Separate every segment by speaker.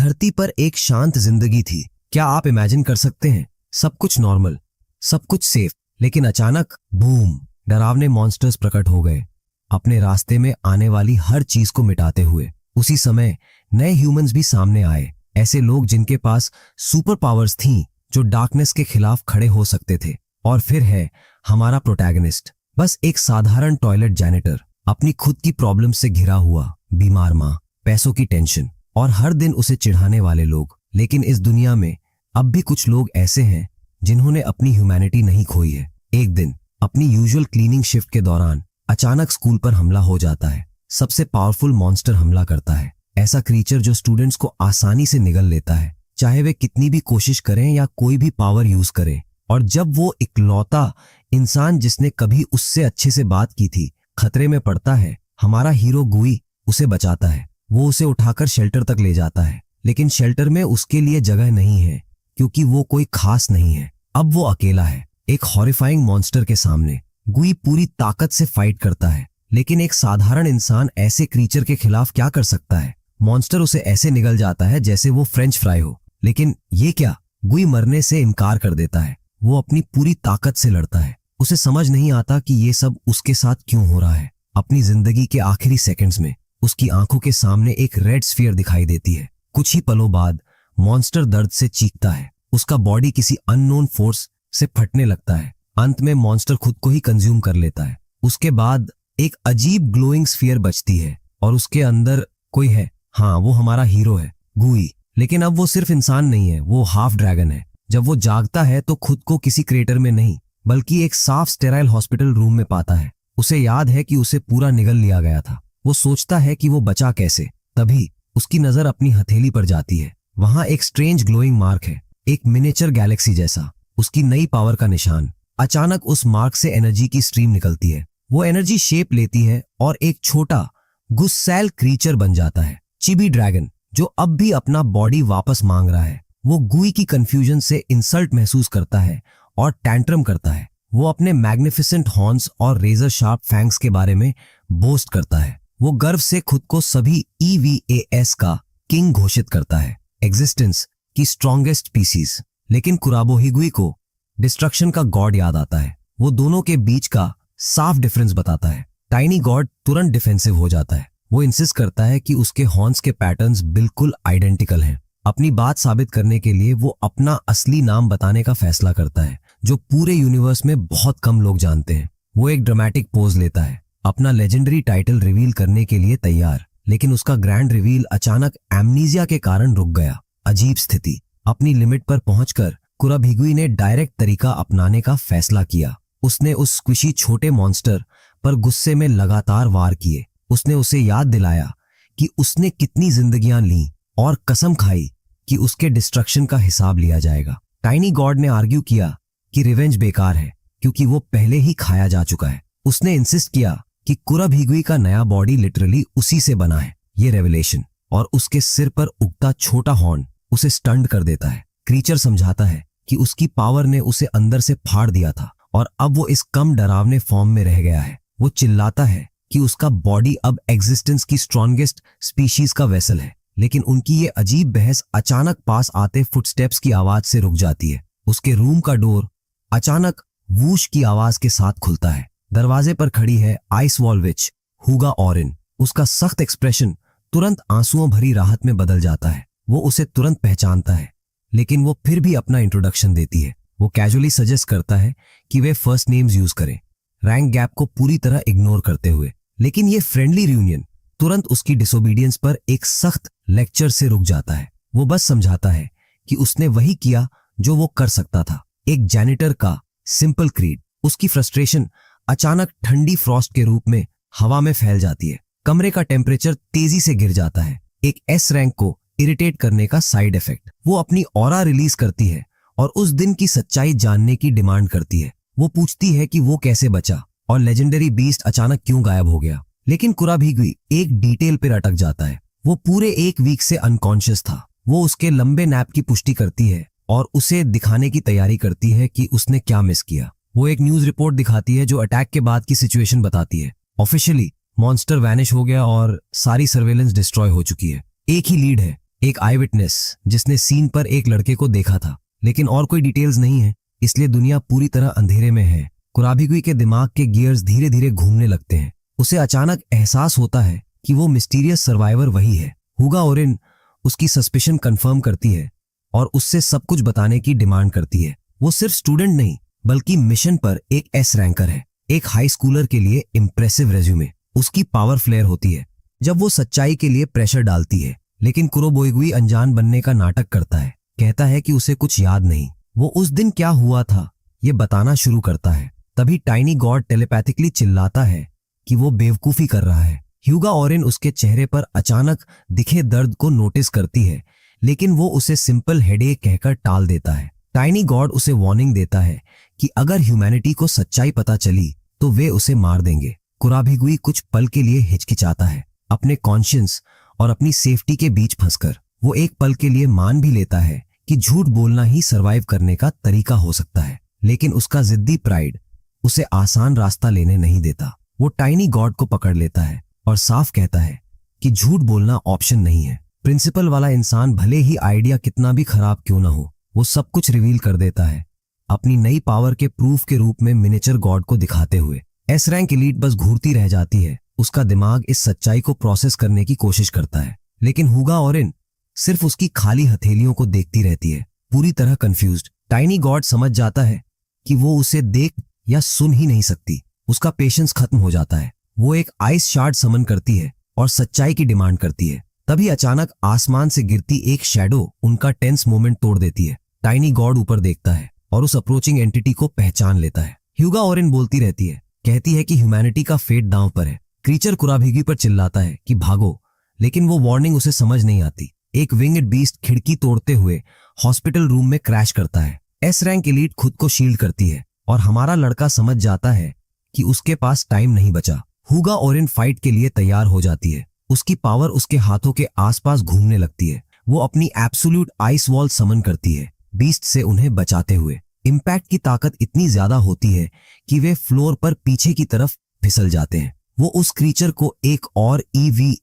Speaker 1: धरती पर एक शांत जिंदगी थी। क्या आप इमेजिन कर सकते हैं? सब कुछ नॉर्मल, सब कुछ सेफ, लेकिन अचानक बूम, डरावने मॉन्स्टर्स प्रकट हो गए, अपने रास्ते में आने वाली हर चीज को मिटाते हुए। उसी समय नए ह्यूमंस भी सामने आए, ऐसे लोग जिनके पास सुपर पावर्स थीं, जो डार्कनेस के खिलाफ खड़े हो सकते थे। और फिर है हमारा प्रोटैगनिस्ट, बस एक साधारण टॉयलेट जैनिटर, अपनी खुद की प्रॉब्लम से घिरा हुआ, बीमार माँ, पैसों की टेंशन और हर दिन उसे चिढ़ाने वाले लोग। लेकिन इस दुनिया में अब भी कुछ लोग ऐसे हैं जिन्होंने अपनी ह्यूमैनिटी नहीं खोई है। एक दिन अपनी यूजुअल क्लीनिंग शिफ्ट के दौरान अचानक स्कूल पर हमला हो जाता है। सबसे पावरफुल मॉन्स्टर हमला करता है, ऐसा क्रीचर जो स्टूडेंट्स को आसानी से निगल लेता है, चाहे वे कितनी भी कोशिश करें या कोई भी पावर यूज करें। और जब वो इकलौता इंसान जिसने कभी उससे अच्छे से बात की थी खतरे में पड़ता है, हमारा हीरो गुई उसे बचाता है। वो उसे उठाकर शेल्टर तक ले जाता है, लेकिन शेल्टर में उसके लिए जगह नहीं है, क्योंकि वो कोई खास नहीं है। अब वो अकेला है, एक हॉरिफाइंग मॉन्स्टर के सामने। गुई पूरी ताकत से फाइट करता है, लेकिन एक साधारण इंसान ऐसे क्रीचर के खिलाफ क्या कर सकता है? मॉन्स्टर उसे ऐसे निगल जाता है जैसे वो फ्रेंच फ्राई हो। लेकिन ये क्या, गुई मरने से इनकार कर देता है। वो अपनी पूरी ताकत से लड़ता है। उसे समझ नहीं आता कि ये सब उसके साथ क्यों हो रहा है। अपनी जिंदगी के आखिरी सेकंड्स में उसकी आंखों के सामने एक रेड स्फीयर दिखाई देती है। कुछ ही पलों बाद मॉन्स्टर दर्द से चीखता है, उसका बॉडी किसी अननोन फोर्स से फटने लगता है। अंत में मॉन्स्टर खुद को ही कंज्यूम कर लेता है। उसके बाद एक अजीब ग्लोइंग स्फीयर बचती है और उसके अंदर कोई है। हाँ, वो हमारा हीरो है, गुई। लेकिन अब वो सिर्फ इंसान नहीं है, वो हाफ ड्रैगन है। जब वो जागता है तो खुद को किसी क्रेटर में नहीं, बल्कि एक साफ स्टेराइल हॉस्पिटल रूम में पाता है। उसे याद है कि उसे पूरा निगल लिया गया था। वो सोचता है कि वो बचा कैसे। तभी उसकी नजर अपनी हथेली पर जाती है। वहां एक स्ट्रेंज ग्लोइंग मार्क है, एक मिनिएचर गैलेक्सी जैसा, उसकी नई पावर का निशान। अचानक उस मार्क से एनर्जी की स्ट्रीम निकलती है। वो एनर्जी शेप लेती है और एक छोटा गुस्सैल क्रीचर बन जाता है, चिबी ड्रैगन, जो अब भी अपना बॉडी वापस मांग रहा है। वो गुई की कंफ्यूजन से इंसल्ट महसूस करता है और टैंट्रम करता है। वो अपने मैग्निफिसेंट हॉर्न्स और रेजर शार्प फैंग्स के बारे में बोस्ट करता है। वो गर्व से खुद को सभी EVAS का किंग घोषित करता है, एग्जिस्टेंस की स्ट्रॉन्गेस्ट स्पीसीज। लेकिन कुराबो हिगुई को डिस्ट्रक्शन का गॉड याद आता है। वो दोनों के बीच का साफ डिफरेंस बताता है। टाइनी गॉड तुरंत डिफेंसिव हो जाता है। वो इंसिस्ट करता है कि उसके हॉर्न्स के पैटर्न्स बिल्कुल आइडेंटिकल हैं। अपनी बात साबित करने के लिए वो अपना असली नाम बताने का फैसला करता है, जो पूरे यूनिवर्स में बहुत कम लोग जानते हैं। वो एक ड्रामेटिक पोज लेता है, अपना लेजेंडरी टाइटल रिवील करने के लिए तैयार। लेकिन उसका ग्रैंड रिवील अचानक एमनीजिया के कारण रुक गया। अजीब स्थिति। अपनी लिमिट पर पहुंचकर कुराभिगुई ने डायरेक्ट तरीका अपनाने का फैसला किया। उसने उस स्क्विशी छोटे मॉन्स्टर पर गुस्से में लगातार वार किए। उसने उसे याद दिलाया कि उसने कितनी जिंदगियां ली और कसम खाई कि उसके डिस्ट्रक्शन का हिसाब लिया जाएगा। टाइनी गॉड ने आर्ग्यू किया कि रिवेंज बेकार है, क्योंकि वो पहले ही खाया जा चुका है। उसने इंसिस्ट किया कि कुराभिगुई का नया बॉडी लिटरली उसी से बना है। ये रेवलेशन और उसके सिर पर उगता छोटा हॉर्न उसे स्टंड कर देता है। क्रीचर समझाता है कि उसकी पावर ने उसे अंदर से फाड़ दिया था और अब वो इस कम डरावने फॉर्म में रह गया है। वो चिल्लाता है कि उसका बॉडी अब एग्जिस्टेंस की स्ट्रॉन्गेस्ट स्पीशीज का वेसल है। लेकिन उनकी ये अजीब बहस अचानक पास आते फुटस्टेप्स की आवाज से रुक जाती है। उसके रूम का डोर अचानक वूश की आवाज के साथ खुलता है। दरवाजे पर खड़ी है आइस वॉल विच हुगा ऑरिन। उसका सख्त एक्सप्रेशन तुरंत आंसुओं भरी राहत में बदल जाता है। वो उसे तुरंत पहचानता है, लेकिन वो फिर भी अपना इंट्रोडक्शन देती है। वो कैजुअली सजेस्ट करता है कि वे फर्स्ट नेम्स यूज करें, रैंक गैप को पूरी तरह इग्नोर करते हुए। लेकिन ये फ्रेंडली रियूनियन तुरंत उसकी डिसोबीडियंस पर एक सख्त लेक्चर से रुक जाता है। वो बस समझाता है कि उसने वही किया जो वो कर सकता था, एक जैनिटर का सिंपल क्रीड। उसकी फ्रस्ट्रेशन अचानक ठंडी फ्रॉस्ट के रूप में हवा में फैल जाती है। कमरे का टेम्परेचर तेजी से गिर जाता है, एक S रैंक को इरिटेट करने का साइड इफेक्ट। वो अपनी ऑरा रिलीज करती है और उस दिन की सच्चाई जानने की डिमांड करती है। वो पूछती है कि वो कैसे बचा और लेजेंडरी बीस्ट अचानक क्यों गायब हो गया। लेकिन कुराभिगुई एक डिटेल पर अटक जाता है। वो पूरे 1 वीक से अनकॉन्शियस था। वो उसके लंबे नैप की पुष्टि करती है और उसे दिखाने की तैयारी करती है कि उसने क्या मिस किया। वो एक न्यूज रिपोर्ट दिखाती है जो अटैक के बाद की सिचुएशन बताती है। ऑफिशियली मॉन्स्टर वैनिश हो गया और सारी सर्वेलेंस डिस्ट्रॉय हो चुकी है। एक ही लीड है, एक आई विटनेस जिसने सीन पर एक लड़के को देखा था, लेकिन और कोई डिटेल्स नहीं है, इसलिए दुनिया पूरी तरह अंधेरे में है। कुराभिगुई के दिमाग के गियर्स धीरे धीरे घूमने लगते हैं। उसे अचानक एहसास होता है कि वो मिस्टीरियस सर्वाइवर वही है। हुगा ओरिन उसकी सस्पिशन कंफर्म करती है और उससे सब कुछ बताने की डिमांड करती है। वो सिर्फ स्टूडेंट नहीं बल्कि मिशन पर एक एस रैंकर है। एक हाई स्कूलर के लिए इम्प्रेसिव रेज्यूमे। उसकी पावर फ्लेयर होती है जब वो सच्चाई के लिए प्रेशर डालती है। लेकिन कुरोबोइगुई अनजान बनने का नाटक करता है, कहता है कि उसे कुछ याद नहीं, वो उस दिन क्या हुआ था ये बताना शुरू करता है। तभी टाइनी गॉड टेलीपैथिकली चिल्लाता है कि वो बेवकूफी कर रहा है। ह्यूगा ओरिन उसके चेहरे पर अचानक दिखे दर्द को नोटिस करती है, लेकिन वो उसे सिंपल हेडेक कहकर टाल देता है। टाइनी गॉड उसे वार्निंग देता है कि अगर ह्यूमैनिटी को सच्चाई पता चली तो वे उसे मार देंगे। कुराभिगुई कुछ पल के लिए हिचकिचाता है। अपने कॉन्शियंस और अपनी सेफ्टी के बीच फंसकर वो एक पल के लिए मान भी लेता है कि झूठ बोलना ही सरवाइव करने का तरीका हो सकता है। लेकिन उसका जिद्दी प्राइड उसे आसान रास्ता लेने नहीं देता। वो टाइनी गॉड को पकड़ लेता है और साफ कहता है कि झूठ बोलना ऑप्शन नहीं है। प्रिंसिपल वाला इंसान भले ही आइडिया कितना भी खराब क्यों ना हो, वो सब कुछ रिवील कर देता है, अपनी नई पावर के प्रूफ के रूप में मिनिएचर गॉड को दिखाते हुए। एस रैंक एलीट बस घूरती रह जाती है। उसका दिमाग इस सच्चाई को प्रोसेस करने की कोशिश करता है, लेकिन हुगा ओरिन सिर्फ उसकी खाली हथेलियों को देखती रहती है, पूरी तरह कंफ्यूज्ड। टाइनी गॉड समझ जाता है कि वो उसे देख या सुन ही नहीं सकती। उसका पेशेंस खत्म हो जाता है। वो एक आइस शार्ड समन करती है और सच्चाई की डिमांड करती है। तभी अचानक आसमान से गिरती एक शैडो उनका टेंस मोमेंट तोड़ देती है। टाइनी गॉड ऊपर देखता है और उस अप्रोचिंग एंटिटी को पहचान लेता है। ह्यूगा ओरिन बोलती रहती है, कहती है कि ह्यूमैनिटी का फेट दांव पर है। क्रीचर कुराभिगी पर चिल्लाता है कि भागो, लेकिन वो वार्निंग उसे समझ नहीं आती। एक विंग्ड बीस्ट खिड़की तोड़ते हुए हॉस्पिटल रूम में क्रैश करता है। एस रैंक एलीट खुद को शील्ड करती है और हमारा लड़का समझ जाता है कि उसके पास टाइम नहीं बचा। हुगा ओरिन फाइट के लिए तैयार हो जाती है। उसकी पावर उसके हाथों के आसपास घूमने लगती है। वो अपनी एब्सोल्यूट आइस वॉल समन करती है, बीस्ट से उन्हें बचाते हुए। इम्पैक्ट की ताकत इतनी ज्यादा होती है कि वे फ्लोर पर पीछे की तरफ फिसल जाते हैं। वो उस क्रीचर को एक और EVA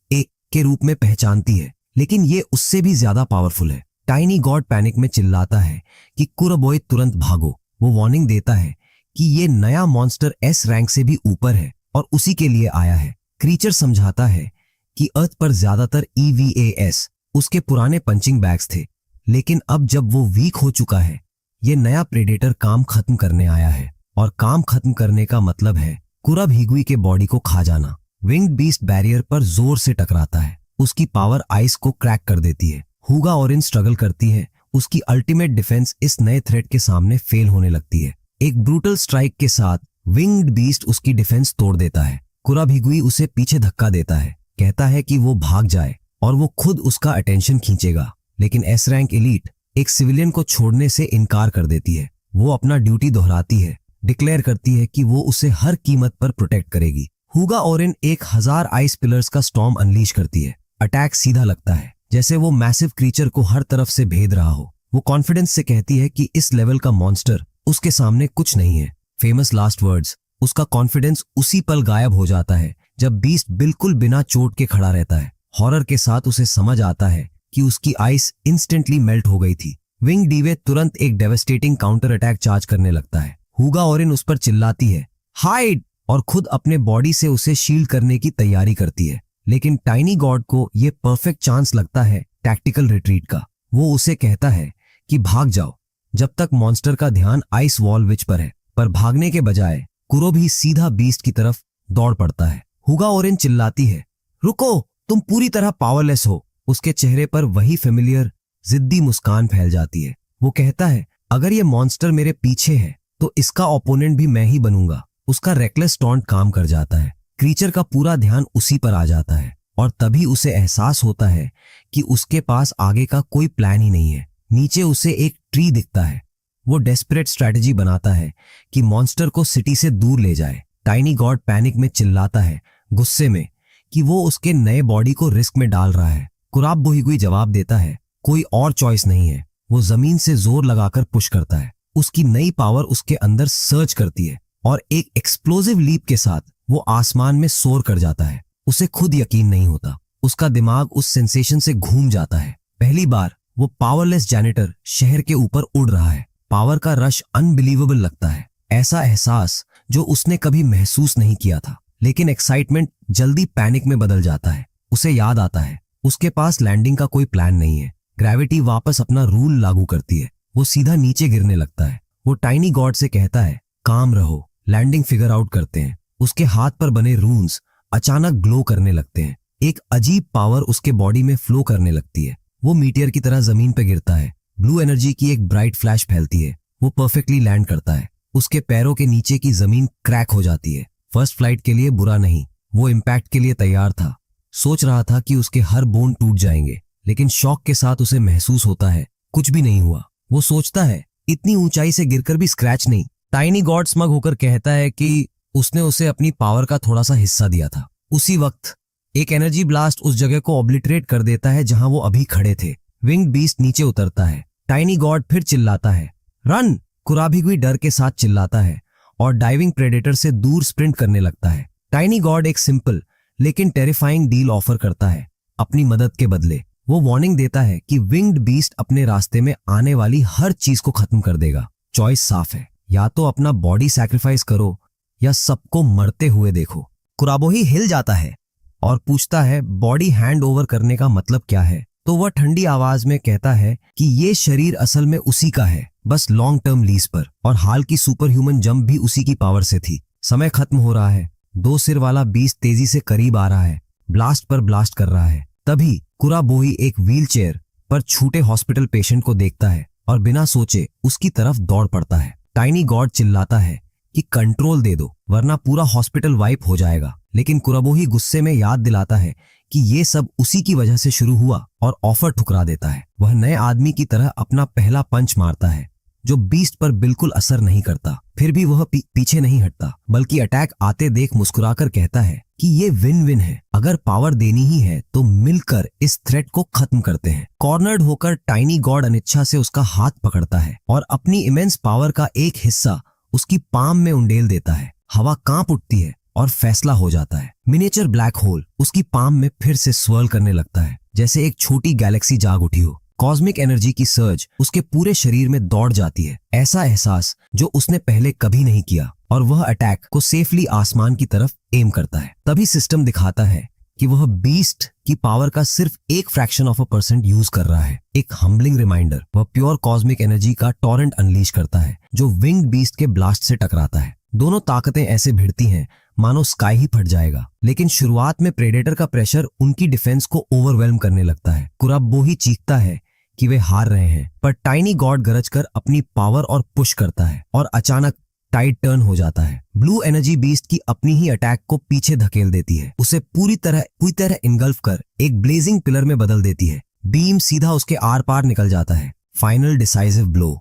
Speaker 1: के रूप में पहचानती है, लेकिन ये उससे भी ज्यादा पावरफुल है। टाइनी गॉड पैनिक में चिल्लाता है कि कुराबोई तुरंत भागो। वो वार्निंग देता है कि ये नया मॉन्स्टर एस रैंक से भी ऊपर है और उसी के लिए आया है। क्रीचर समझाता है कि अर्थ पर ज्यादातर EVAS उसके पुराने पंचिंग बैग्स थे, लेकिन अब जब वो वीक हो चुका है, ये नया प्रेडेटर काम खत्म करने आया है। और काम खत्म करने का मतलब है कुराभिगुई के बॉडी को खा जाना। विंग्ड बीस्ट बैरियर पर जोर से टकराता है। उसकी पावर आइस को क्रैक कर देती है। हुगा ओरिन स्ट्रगल करती है। उसकी अल्टीमेट डिफेंस इस नए थ्रेट के सामने फेल होने लगती है। एक ब्रूटल स्ट्राइक के साथ विंग्ड बीस्ट उसकी डिफेंस तोड़ देता है। कुराभिगुई उसे पीछे धक्का देता है, कहता है कि वो भाग जाए और वो खुद उसका अटेंशन खींचेगा। लेकिन एस रैंक एलीट एक सिविलियन को छोड़ने से इनकार कर देती है। वो अपना ड्यूटी दोहराती है, डिक्लेयर करती है कि वो उसे हर कीमत पर प्रोटेक्ट करेगी। हुगा ओरिन 1000 आइस पिलर्स का स्टॉर्म अनलीश करती है। अटैक सीधा लगता है, जैसे वो मैसिव क्रीचर को हर तरफ से भेद रहा हो। वो कॉन्फिडेंस से कहती है कि इस लेवल का मॉन्स्टर उसके सामने कुछ नहीं है। Famous last words. उसका कॉन्फिडेंस उसी पल गायब हो जाता है जब बीस्ट बिल्कुल बिना चोट के खड़ा रहता है। हॉरर के साथ उसे समझ आता है कि उसकी आइस इंस्टेंटली मेल्ट हो गई थी। विंग डीवे तुरंत एक डेवास्टेटिंग काउंटर अटैक चार्ज करने लगता है। हुगा ओरिन उस पर चिल्लाती है, हाइड, और खुद अपने बॉडी से उसे शील्ड करने की तैयारी करती है। लेकिन टाइनी गॉड को ये परफेक्ट चांस लगता है टैक्टिकल रिट्रीट का। वो उसे कहता है कि भाग जाओ जब तक मॉन्स्टर का ध्यान आइस वॉल विच पर है। पर भागने के बजाय कुरो भी सीधा बीस्ट की तरफ दौड़ पड़ता है। हुगा ओरिन चिल्लाती है, रुको, तुम पूरी तरह पावरलेस हो। उसके चेहरे पर वही फेमिलियर जिद्दी मुस्कान फैल जाती है। वो कहता है, अगर ये मॉन्स्टर मेरे पीछे है तो इसका ओपोनेंट भी मैं ही बनूंगा। उसका रेकलेस टॉन्ट काम कर जाता है। क्रीचर का पूरा ध्यान उसी पर आ जाता है और तभी उसे एहसास होता है कि उसके पास आगे का कोई प्लान ही नहीं है। नीचे उसे एक ट्री दिखता है। वो डेस्परेट स्ट्रैटेजी बनाता है कि मॉन्स्टर को सिटी से दूर ले जाए। टाइनी गॉड पैनिक में चिल्लाता है, गुस्से में, कि वो उसके नए बॉडी को रिस्क में डाल रहा है। कुराबोइगुई जवाब देता है, कोई और चॉइस नहीं है। वो जमीन से जोर लगाकर पुश करता है। उसकी नई पावर उसके अंदर सर्च करती है और एक एक्सप्लोसिव लीप के साथ वो आसमान में सोर कर जाता है। उसे खुद यकीन नहीं होता। उसका दिमाग उस सेंसेशन से घूम जाता है। पहली बार वो पावरलेस जैनिटर शहर के ऊपर उड़ रहा है। पावर का रश अनबिलीवेबल लगता है, ऐसा एहसास जो उसने कभी महसूस नहीं किया था। लेकिन एक्साइटमेंट जल्दी पैनिक में बदल जाता है। उसे याद आता है उसके पास लैंडिंग का कोई प्लान नहीं है। ग्रेविटी वापस अपना रूल लागू करती है। वो सीधा नीचे गिरने लगता है। वो टाइनी गॉड से कहता है, काम रहो, लैंडिंग फिगर आउट करते हैं। उसके हाथ पर बने रून्स अचानक ग्लो करने लगते हैं। एक अजीब पावर उसके बॉडी में फ्लो करने लगती है। वो मीटियर की तरह जमीन पर गिरता है। ब्लू एनर्जी की एक ब्राइट फ्लैश फैलती है। वो परफेक्टली लैंड करता है। उसके पैरों के नीचे की जमीन क्रैक हो जाती है। फर्स्ट फ्लाइट के लिए बुरा नहीं, वो इम्पैक्ट के लिए तैयार था। सोच रहा था कि उसके हर बोन टूट जाएंगे, लेकिन शॉक के साथ उसे महसूस होता है कुछ भी नहीं हुआ। वो सोचता है इतनी ऊंचाई से गिरकर भी स्क्रैच नहीं। टाइनी गॉड स्मग होकर कहता है कि उसने उसे अपनी पावर का थोड़ा सा हिस्सा दिया था। उसी वक्त एक एनर्जी ब्लास्ट उस जगह को ऑब्लिटरेट कर देता है जहां वो अभी खड़े थे। विंग्ड बीस्ट नीचे उतरता है। टाइनी गॉड फिर चिल्लाता है, रन! कुराभिगुई डर के साथ चिल्लाता है और डाइविंग प्रेडेटर से दूर स्प्रिंट करने लगता है। टाइनी गॉड एक सिंपल लेकिन टेरिफाइंग डील ऑफर करता है अपनी मदद के बदले। वो वार्निंग देता है कि विंग्ड बीस्ट अपने रास्ते में आने वाली हर चीज को खत्म कर देगा। चॉइस साफ है, या तो अपना बॉडी सैक्रिफाइस करो या सबको मरते हुए देखो। कुराबोही हिल जाता है और पूछता है बॉडी हैंड ओवर करने का मतलब क्या है। तो वह ठंडी आवाज में कहता है कि ये शरीर असल में उसी का है, बस लॉन्ग टर्म लीज पर, और हाल की सुपर ह्यूमन जंप भी उसी की पावर से थी। समय खत्म हो रहा है। 2 सिर वाला बीस्ट तेजी से करीब आ रहा है, ब्लास्ट पर ब्लास्ट कर रहा है। तभी कुराबोही एक व्हीलचेयर पर छूटे हॉस्पिटल पेशेंट को देखता है और बिना सोचे उसकी तरफ दौड़ पड़ता है। टाइनी गॉड चिल्लाता है कि कंट्रोल दे दो वरना पूरा हॉस्पिटल वाइप हो जाएगा। लेकिन कुराबोही गुस्से में याद दिलाता है कि ये सब उसी की वजह से शुरू हुआ और ऑफर ठुकरा देता है। वह नए आदमी की तरह अपना पहला पंच मारता है जो बीस्ट पर बिल्कुल असर नहीं करता। फिर भी वह पीछे नहीं हटता, बल्कि अटैक आते देख मुस्कुराकर कहता है कि ये विन विन है। अगर पावर देनी ही है तो मिलकर इस थ्रेट को खत्म करते हैं। कॉर्नर्ड होकर टाइनी गॉड अनिच्छा से उसका हाथ पकड़ता है और अपनी इमेंस पावर का एक हिस्सा उसकी पाम में उंडेल देता है। हवा कांप उठती है और फैसला हो जाता है। मिनिएचर ब्लैक होल उसकी पाम में फिर से स्वर्ल करने लगता है, जैसे एक छोटी गैलेक्सी जाग उठी हो। कॉस्मिक एनर्जी की सर्ज उसके पूरे शरीर में दौड़ जाती है, ऐसा एहसास जो उसने पहले कभी नहीं किया, और वह अटैक को सेफली आसमान की तरफ एम करता है। तभी सिस्टम दिखाता है कि वह बीस्ट की पावर का सिर्फ 1% यूज कर रहा है। एक हम्बलिंग रिमाइंडर। वह प्योर कॉस्मिक एनर्जी का टॉरेंट अनलीश करता है जो विंग्ड बीस्ट के ब्लास्ट से टकराता है। दोनों ताकतें ऐसे भिड़ती हैं मानो स्काई ही फट जाएगा। लेकिन शुरुआत में प्रेडेटर का प्रेशर उनकी डिफेंस को ओवरवेल्म करने लगता है। कुराबोही चीखता है कि वे हार रहे हैं, पर टाइनी गॉड गरजकर अपनी पावर और पुश करता है और अचानक टाइड टर्न हो जाता है। ब्लू एनर्जी बीस्ट की अपनी ही अटैक को पीछे धकेल देती है, उसे पूरी तरह इनगल्फ कर एक ब्लेजिंग पिलर में बदल देती है। बीम सीधा उसके आर पार निकल जाता है। Final decisive blow.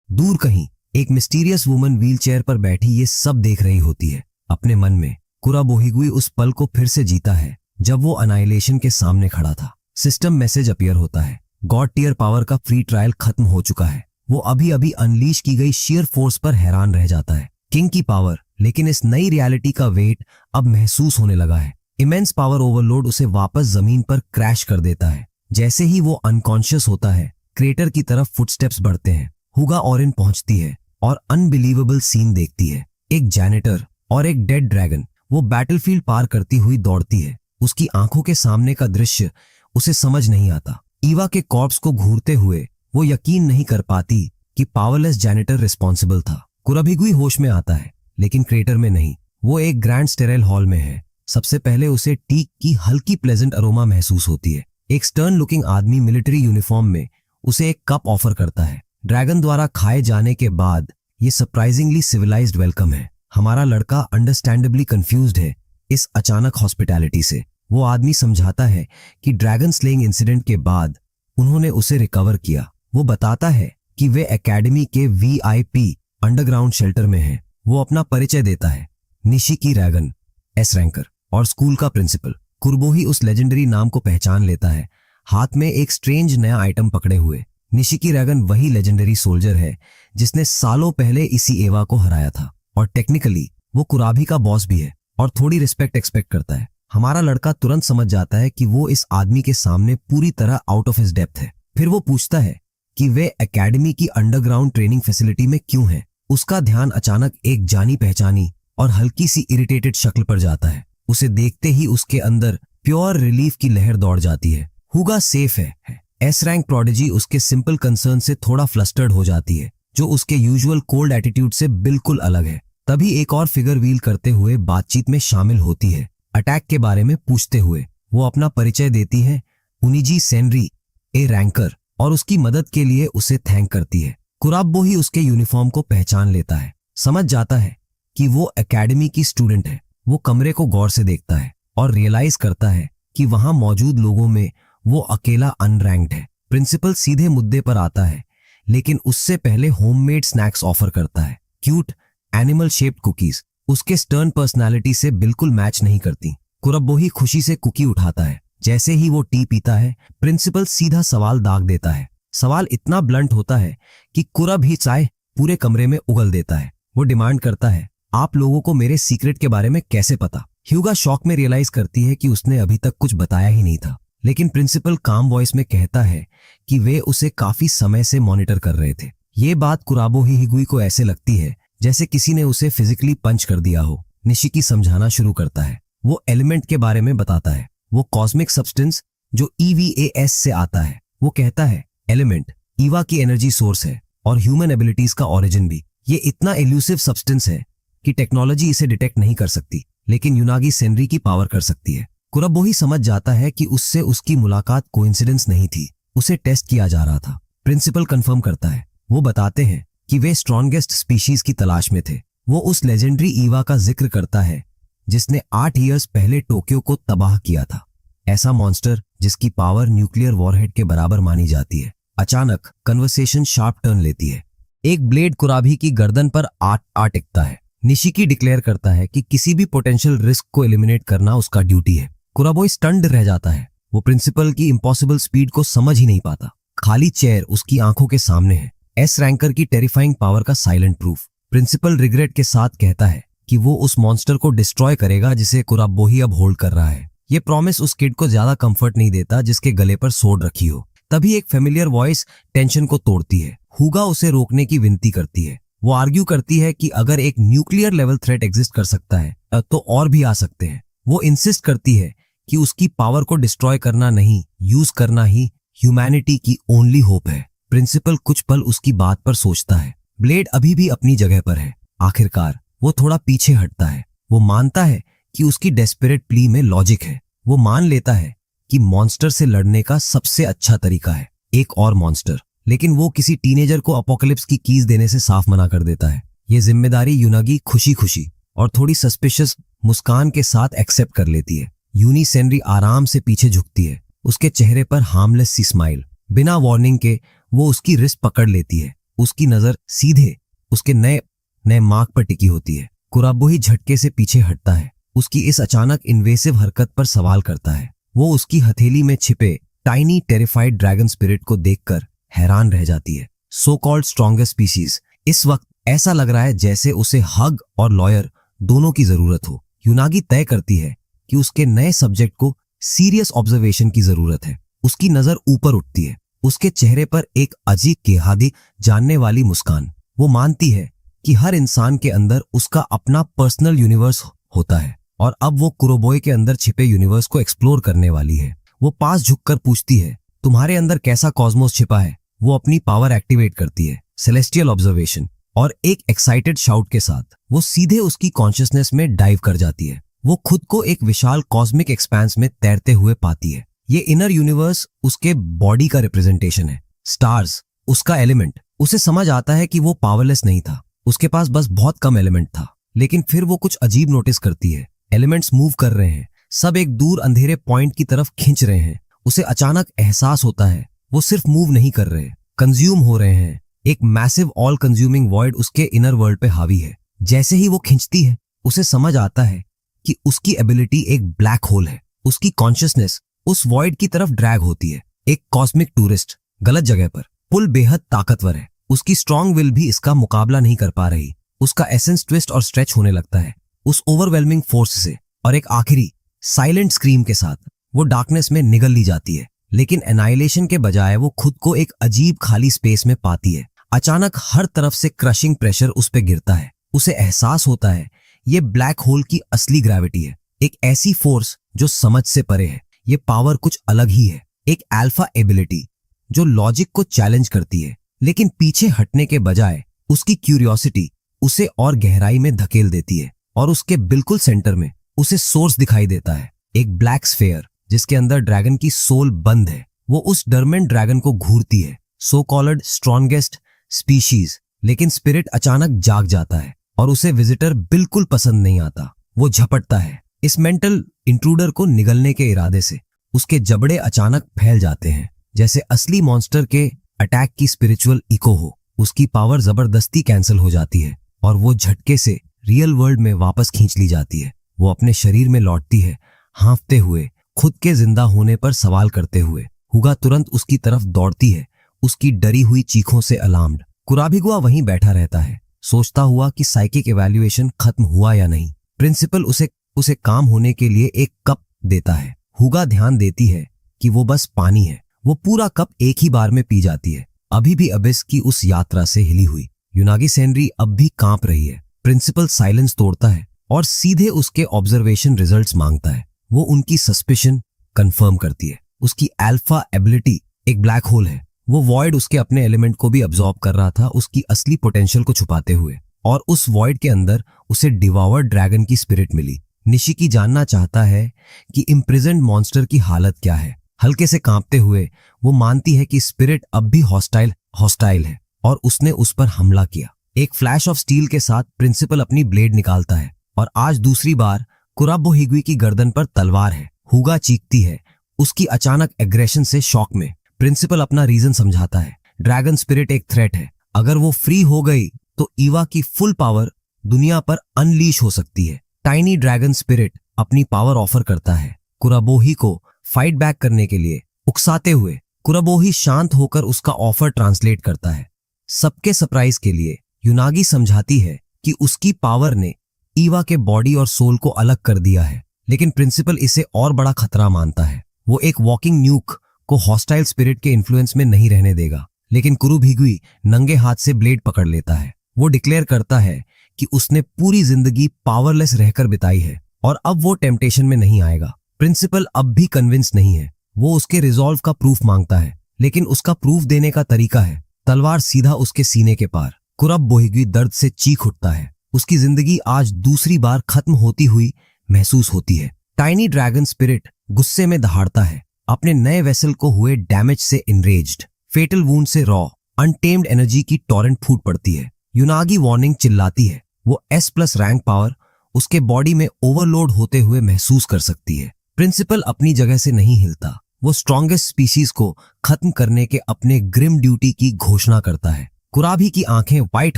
Speaker 1: दूर कहीं एक मिस्टीरियस वुमन व्हीलचेयर पर बैठी ये सब देख रही होती है। अपने मन में कुराबोहिगुई उस पल को फिर से जीता है जब वो अनाइलेशन के सामने खड़ा था। सिस्टम मैसेज अपीयर होता है, गॉड टियर पावर का फ्री ट्रायल खत्म हो चुका है। वो अभी अभी अनलीश की गई शेयर फोर्स पर हैरान रह जाता है। किंग की पावर, लेकिन इस नई रियलिटी का वेट अब महसूस होने लगा है। इमेंस पावर ओवरलोड उसे वापस जमीन पर क्रैश कर देता है। जैसे ही वो अनकॉन्शियस होता है, क्रेटर की तरफ फुटस्टेप्स बढ़ते हैं। हुगा ऑरिन पहुंचती है और अनबिलीवेबल सीन देखती है। एक जैनिटर और एक डेड ड्रैगन। वो बैटलफील्ड पार करती हुई दौड़ती है। उसकी आंखों के सामने का दृश्य उसे समझ नहीं आता। ईवा के कॉर्प्स को घूरते हुए वो यकीन नहीं कर पाती कि पावरलेस जैनिटर रिस्पॉन्सिबल था। कुराभिगुई होश में आता है, लेकिन क्रेटर में नहीं। वो एक ग्रैंड स्टेराइल हॉल में है। सबसे पहले उसे टीक की हल्की प्लेजेंट अरोमा महसूस होती है। एक स्टर्न लुकिंग आदमी मिलिट्री यूनिफॉर्म में उसे एक कप ऑफर करता है। ड्रैगन द्वारा खाए जाने के बाद ये सरप्राइजिंगली सिविलाइज्ड वेलकम है। हमारा लड़का अंडरस्टैंडेबली कंफ्यूज्ड है इस अचानक हॉस्पिटैलिटी से। वो आदमी समझाता है कि ड्रैगन स्लेइंग इंसिडेंट के बाद उन्होंने उसे रिकवर किया। वो बताता है कि वे एकेडमी के VIP अंडरग्राउंड शेल्टर में हैं। वो अपना परिचय देता है, निशिकी रैगन, S रैंकर और स्कूल का प्रिंसिपल। कुरबोही उस लेजेंडरी नाम को पहचान लेता है, हाथ में एक स्ट्रेंज नया आइटम पकड़े हुए। निशिकी रैगन वही लेजेंडरी सोल्जर है जिसने सालों पहले इसी एवा को हराया था, और टेक्निकली वो कुराभी का बॉस भी है और थोड़ी रिस्पेक्ट एक्सपेक्ट करता है। हमारा लड़का तुरंत समझ जाता है कि वो इस आदमी के सामने पूरी तरह आउट ऑफ हिज डेप्थ है। फिर वो पूछता है कि वे एकेडमी की अंडरग्राउंड ट्रेनिंग फैसिलिटी में क्यों हैं। उसका ध्यान अचानक एक जानी पहचानी और हल्की सी इरिटेटेड शक्ल पर जाता है। उसे देखते ही उसके अंदर प्योर रिलीफ की लहर दौड़ जाती है। हुगा सेफ है। एस रैंक प्रोडिजी उसके सिंपल कंसर्न से थोड़ा फ्लस्टर्ड हो जाती है, जो उसके यूजुअल कोल्ड एटीट्यूड से बिल्कुल अलग है। तभी एक और फिगर व्हील करते हुए बातचीत में शामिल होती है। अटैक के बारे में पूछते हुए वो अपना परिचय देती है, उनिजी सेनरी ए रैंकर, और उसकी मदद के लिए उसे थैंक करती है। कुराबो ही उसके यूनिफॉर्म को पहचान लेता है, समझ जाता है कि वो एकेडमी की स्टूडेंट है। वो कमरे को गौर से देखता है और रियलाइज करता है कि वहां मौजूद लोगों में वो अकेला अनरैंक्ड है। प्रिंसिपल सीधे मुद्दे पर आता है, लेकिन उससे पहले होममेड स्नैक्स ऑफर करता है। क्यूट एनिमल शेप्ड कुकीज उसके स्टर्न पर्सनालिटी से बिल्कुल मैच नहीं करती। कुरब्बो ही खुशी से कुकी उठाता है। जैसे ही वो टी पीता है, प्रिंसिपल सीधा सवाल दाग देता है। सवाल इतना ब्लंट होता है कि कुरब ही चाय पूरे कमरे में उगल देता है। वो डिमांड करता है, आप लोगों को मेरे सीक्रेट के बारे में कैसे पता? ह्यूगा शॉक में रियलाइज करती है कि उसने अभी तक कुछ बताया ही नहीं था, लेकिन प्रिंसिपल काम वॉइस में कहता है कि वे उसे काफी समय से मॉनिटर कर रहे थे। ये बात कुराबो हिगुई को ऐसे लगती है जैसे किसी ने उसे फिजिकली पंच कर दिया हो। निशिकी समझाना शुरू करता है। वो एलिमेंट के बारे में बताता है, वो कॉस्मिक सब्सटेंस जो EVAS से आता है। वो कहता है एलिमेंट ईवा की एनर्जी सोर्स है और ह्यूमन एबिलिटीज का ओरिजिन भी। ये इतना एल्यूसिव सब्सटेंस है कि टेक्नोलॉजी इसे डिटेक्ट नहीं कर सकती, लेकिन यूनागी सेनरी की पावर कर सकती है। कुरब्बो ही समझ जाता है कि उससे उसकी मुलाकात कोइंसिडेंस नहीं थी, उसे टेस्ट किया जा रहा था। प्रिंसिपल कंफर्म करता है। वो बताते हैं कि वे स्ट्रॉन्गेस्ट स्पीशीज की तलाश में थे। वो उस लेजेंडरी ईवा का जिक्र करता है जिसने 8 इयर्स पहले टोक्यो को तबाह किया था। ऐसा मॉन्स्टर जिसकी पावर न्यूक्लियर वॉरहेड के बराबर मानी जाती है। अचानक कन्वर्सेशन शार्प टर्न लेती है। एक ब्लेड कुराबी की गर्दन पर आ टिकता है। निशिकी डिक्लेयर करता है कि किसी भी पोटेंशियल रिस्क को एलिमिनेट करना उसका ड्यूटी है। कुराबो स्टन्ड रह जाता है। वो प्रिंसिपल की इम्पॉसिबल स्पीड को समझ ही नहीं पाता। खाली चेयर उसकी आंखों के सामने है। एस रैंकर की टेरिफाइंग पावर का साइलेंट प्रूफ। प्रिंसिपल रिग्रेट के साथ कहता है कि वो उस मॉन्स्टर को डिस्ट्रॉय करेगा जिसे कुराबो ही अब होल्ड कर रहा है। ये प्रॉमिस उस किड को ज्यादा कंफर्ट नहीं देता जिसके गले पर सोड रखी हो। तभी एक फेमिलियर वॉइस टेंशन को तोड़ती है। हुगा उसे रोकने की विनती करती है। वो आर्ग्यू करती है कि अगर एक न्यूक्लियर लेवल थ्रेट एग्जिस्ट कर सकता है तो और भी आ सकते हैं। वो इंसिस्ट करती है कि उसकी पावर को डिस्ट्रॉय करना नहीं, यूज करना ही ह्यूमैनिटी की ओनली होप है। प्रिंसिपल कुछ पल उसकी बात पर सोचता है। ब्लेड अभी भी अपनी जगह पर है। आखिरकार वो थोड़ा पीछे हटता है। वो मानता है कि उसकी डेस्परेट प्ली में लॉजिक है। वो मान लेता है कि मॉन्स्टर से लड़ने का सबसे अच्छा तरीका है एक और मॉन्स्टर, लेकिन वो किसी टीनेजर को अपोकलिप्स की कीज देने से साफ मना कर देता है। ये जिम्मेदारी यूनागी खुशी खुशी और थोड़ी सस्पिशियस मुस्कान के साथ एक्सेप्ट कर लेती है। यूनी सेनरी आराम से पीछे झुकती है, उसके चेहरे पर हार्मलेस सी स्माइल। बिना वार्निंग के वो उसकी रिस्ट पकड़ लेती है। उसकी नजर सीधे उसके नए मार्क पर टिकी होती है। कुराबो ही झटके से पीछे हटता है। उसकी इस अचानक इन्वेसिव हरकत पर सवाल करता है। वो उसकी हथेली में छिपे टाइनी टेरिफाइड ड्रैगन स्पिरिट को देखकर हैरान रह जाती है। So called strongest species. इस वक्त ऐसा लग रहा है जैसे उसे हग और लॉयर दोनों की जरूरत हो। यूनागी तय करती है कि उसके नए सब्जेक्ट को सीरियस ऑब्जर्वेशन की जरूरत है। उसकी नजर ऊपर उठती है। उसके चेहरे पर एक अजीब केहादी जानने वाली मुस्कान। वो मानती है कि हर इंसान के अंदर उसका अपना पर्सनल यूनिवर्स होता है और अब वो कुरोबोई के अंदर छिपे यूनिवर्स को एक्सप्लोर करने वाली है। वो पास झुककर पूछती है, तुम्हारे अंदर कैसा कॉस्मोस छिपा है? वो अपनी पावर एक्टिवेट करती है, सेलेस्टियल ऑब्जर्वेशन, और एक एक्साइटेड शाउट के साथ वो सीधे उसकी कॉन्शियसनेस में डाइव कर जाती है। वो खुद को एक विशाल कॉस्मिक एक्सपेंस में तैरते हुए पाती है। ये इनर यूनिवर्स उसके बॉडी का रिप्रेजेंटेशन है, स्टार्स उसका एलिमेंट। उसे समझ आता है कि वो पावरलेस नहीं था, उसके पास बस बहुत कम एलिमेंट था। लेकिन फिर वो कुछ अजीब नोटिस करती है। एलिमेंट्स मूव कर रहे हैं, सब एक दूर अंधेरे पॉइंट की तरफ खींच रहे हैं। उसे अचानक एहसास होता है वो सिर्फ मूव नहीं कर रहे, कंज्यूम हो रहे हैं। एक मैसिव ऑल कंज्यूमिंग वॉइड उसके इनर वर्ल्ड पे हावी है। जैसे ही वो खींचती है, उसे समझ आता है कि उसकी एबिलिटी एक ब्लैक होल है। उसकी कॉन्शियसनेस उस वॉइड की तरफ ड्रैग होती है। एक कॉस्मिक टूरिस्ट गलत जगह पर। पुल बेहद ताकतवर है, उसकी स्ट्रॉन्ग विल भी इसका मुकाबला नहीं कर पा रही। उसका एसेंस ट्विस्ट और स्ट्रेच होने लगता है उस ओवरवेलमिंग फोर्स से, और एक आखिरी साइलेंट स्क्रीम के साथ वो डार्कनेस में निगल ली जाती है। लेकिन एनाइलेशन के बजाय वो खुद को एक अजीब खाली स्पेस में पाती है। अचानक हर तरफ से क्रशिंग प्रेशर उस पे गिरता है। उसे एहसास होता है ये ब्लैक होल की असली ग्रेविटी है, एक ऐसी फोर्स जो समझ से परे है। ये पावर कुछ अलग ही है, एक अल्फा एबिलिटी जो लॉजिक को चैलेंज करती है। लेकिन पीछे हटने के बजाय उसकी क्यूरियोसिटी उसे और गहराई में धकेल देती है और उसके बिल्कुल सेंटर में उसे सोर्स दिखाई देता है, एक ब्लैक स्फेयर जिसके अंदर ड्रैगन की सोल बंद है। वो उस डरमेंट ड्रैगन को घूरती है, सो कॉल्ड स्ट्रॉन्गेस्ट स्पीशीज। लेकिन स्पिरिट अचानक जाग जाता है और उसे विजिटर बिल्कुल पसंद नहीं आता। वो झपटता है इस मेंटल इंट्रूडर को निगलने के इरादे से। उसके जबड़े अचानक फैल जाते हैं जैसे असली मॉन्स्टर के अटैक की स्पिरिचुअल इको हो। उसकी पावर जबरदस्ती कैंसिल हो जाती है और वो झटके से रियल वर्ल्ड में वापस खींच ली जाती है। वो अपने शरीर में लौटती है, हाँफते हुए, खुद के जिंदा होने पर सवाल करते हुए। हुगा तुरंत उसकी तरफ दौड़ती है, उसकी डरी हुई चीखों से अलार्म्ड। कुराभिगुआ वहीं बैठा रहता है, सोचता हुआ कि साइकिक इवैल्यूएशन खत्म हुआ या नहीं। प्रिंसिपल उसे काम होने के लिए एक कप देता है। हुगा ध्यान देती है कि वो बस पानी है। वो पूरा कप एक ही बार में पी जाती है, अभी भी अबिस की उस यात्रा से हिली हुई। यूनागी सेनरी अब भी कांप रही है। प्रिंसिपल साइलेंस तोड़ता है और सीधे उसके ऑब्जर्वेशन रिजल्ट्स मांगता है। वो उनकी सस्पिशन कंफर्म करती है। उसकी अल्फा एबिलिटी एक ब्लैक होल है। वो वॉइड उसके अपने एलिमेंट को भी अब्सॉर्ब कर रहा था, उसकी असली पोटेंशियल को छुपाते हुए। और उस वॉइड के अंदर उसे डिवावर्ड ड्रैगन की स्पिरिट मिली। निशिकी जानना चाहता है कि इम्प्रिजन्ड मॉन्स्टर की हालत क्या है। हल्के से कांपते हुए वो मानती है कि स्पिरिट अब भी हॉस्टाइल है और उसने उस पर हमला किया। एक फ्लैश ऑफ स्टील के साथ प्रिंसिपल अपनी ब्लेड निकालता है और आज दूसरी बार कुराबोहिगुई की गर्दन पर तलवार है। हुगा चीखती है, उसकी अचानक एग्रेशन से शॉक में। प्रिंसिपल अपना रीजन समझाता है, ड्रैगन स्पिरिट एक थ्रेट है। अगर वो फ्री हो गई तो ईवा की फुल पावर दुनिया पर अनलीश हो सकती है। टाइनी ड्रैगन स्पिरिट अपनी पावर ऑफर करता है कुराबोही को फाइट बैक करने के लिए। उकसाते हुए कुराबोही शांत होकर उसका ऑफर ट्रांसलेट करता है। सबके सरप्राइज के लिए यूनागी समझाती है कि उसकी पावर ने ईवा के बॉडी और सोल को अलग कर दिया है, लेकिन प्रिंसिपल इसे और बड़ा खतरा मानता है। वो एक वॉकिंग न्यूक को हॉस्टाइल स्पिरिट के इन्फ्लुएंस में नहीं रहने देगा। लेकिन कुरुभिगुई नंगे हाथ से ब्लेड पकड़ लेता है। वो डिक्लेयर करता है कि उसने पूरी जिंदगी पावरलेस रहकर बिताई है और अब वो टेम्पटेशन में नहीं आएगा। प्रिंसिपल अब भी कन्विंस नहीं है। वो उसके रिजॉल्व का प्रूफ मांगता है, लेकिन उसका प्रूफ देने का तरीका है तलवार सीधा उसके सीने के पार। कुराबोहिगुई दर्द से चीख उठता है। उसकी जिंदगी आज दूसरी बार खत्म होती हुई महसूस होती है। टाइनी ड्रैगन स्पिरिट गुस्से में दहाड़ता है, अपने नए वेसल को हुए डैमेज से इनरेज्ड। फेटल वूंड से रॉ अनटेम्ड एनर्जी की टॉरेंट फूट पड़ती है। यूनागी वार्निंग चिल्लाती है। वो S+ रैंक पावर उसके बॉडी में ओवरलोड होते हुए महसूस कर सकती है। प्रिंसिपल अपनी जगह से नहीं हिलता। वो स्ट्रॉन्गेस्ट स्पीशीज को खत्म करने के अपने ग्रिम ड्यूटी की घोषणा करता है। कुराभी की आंखें व्हाइट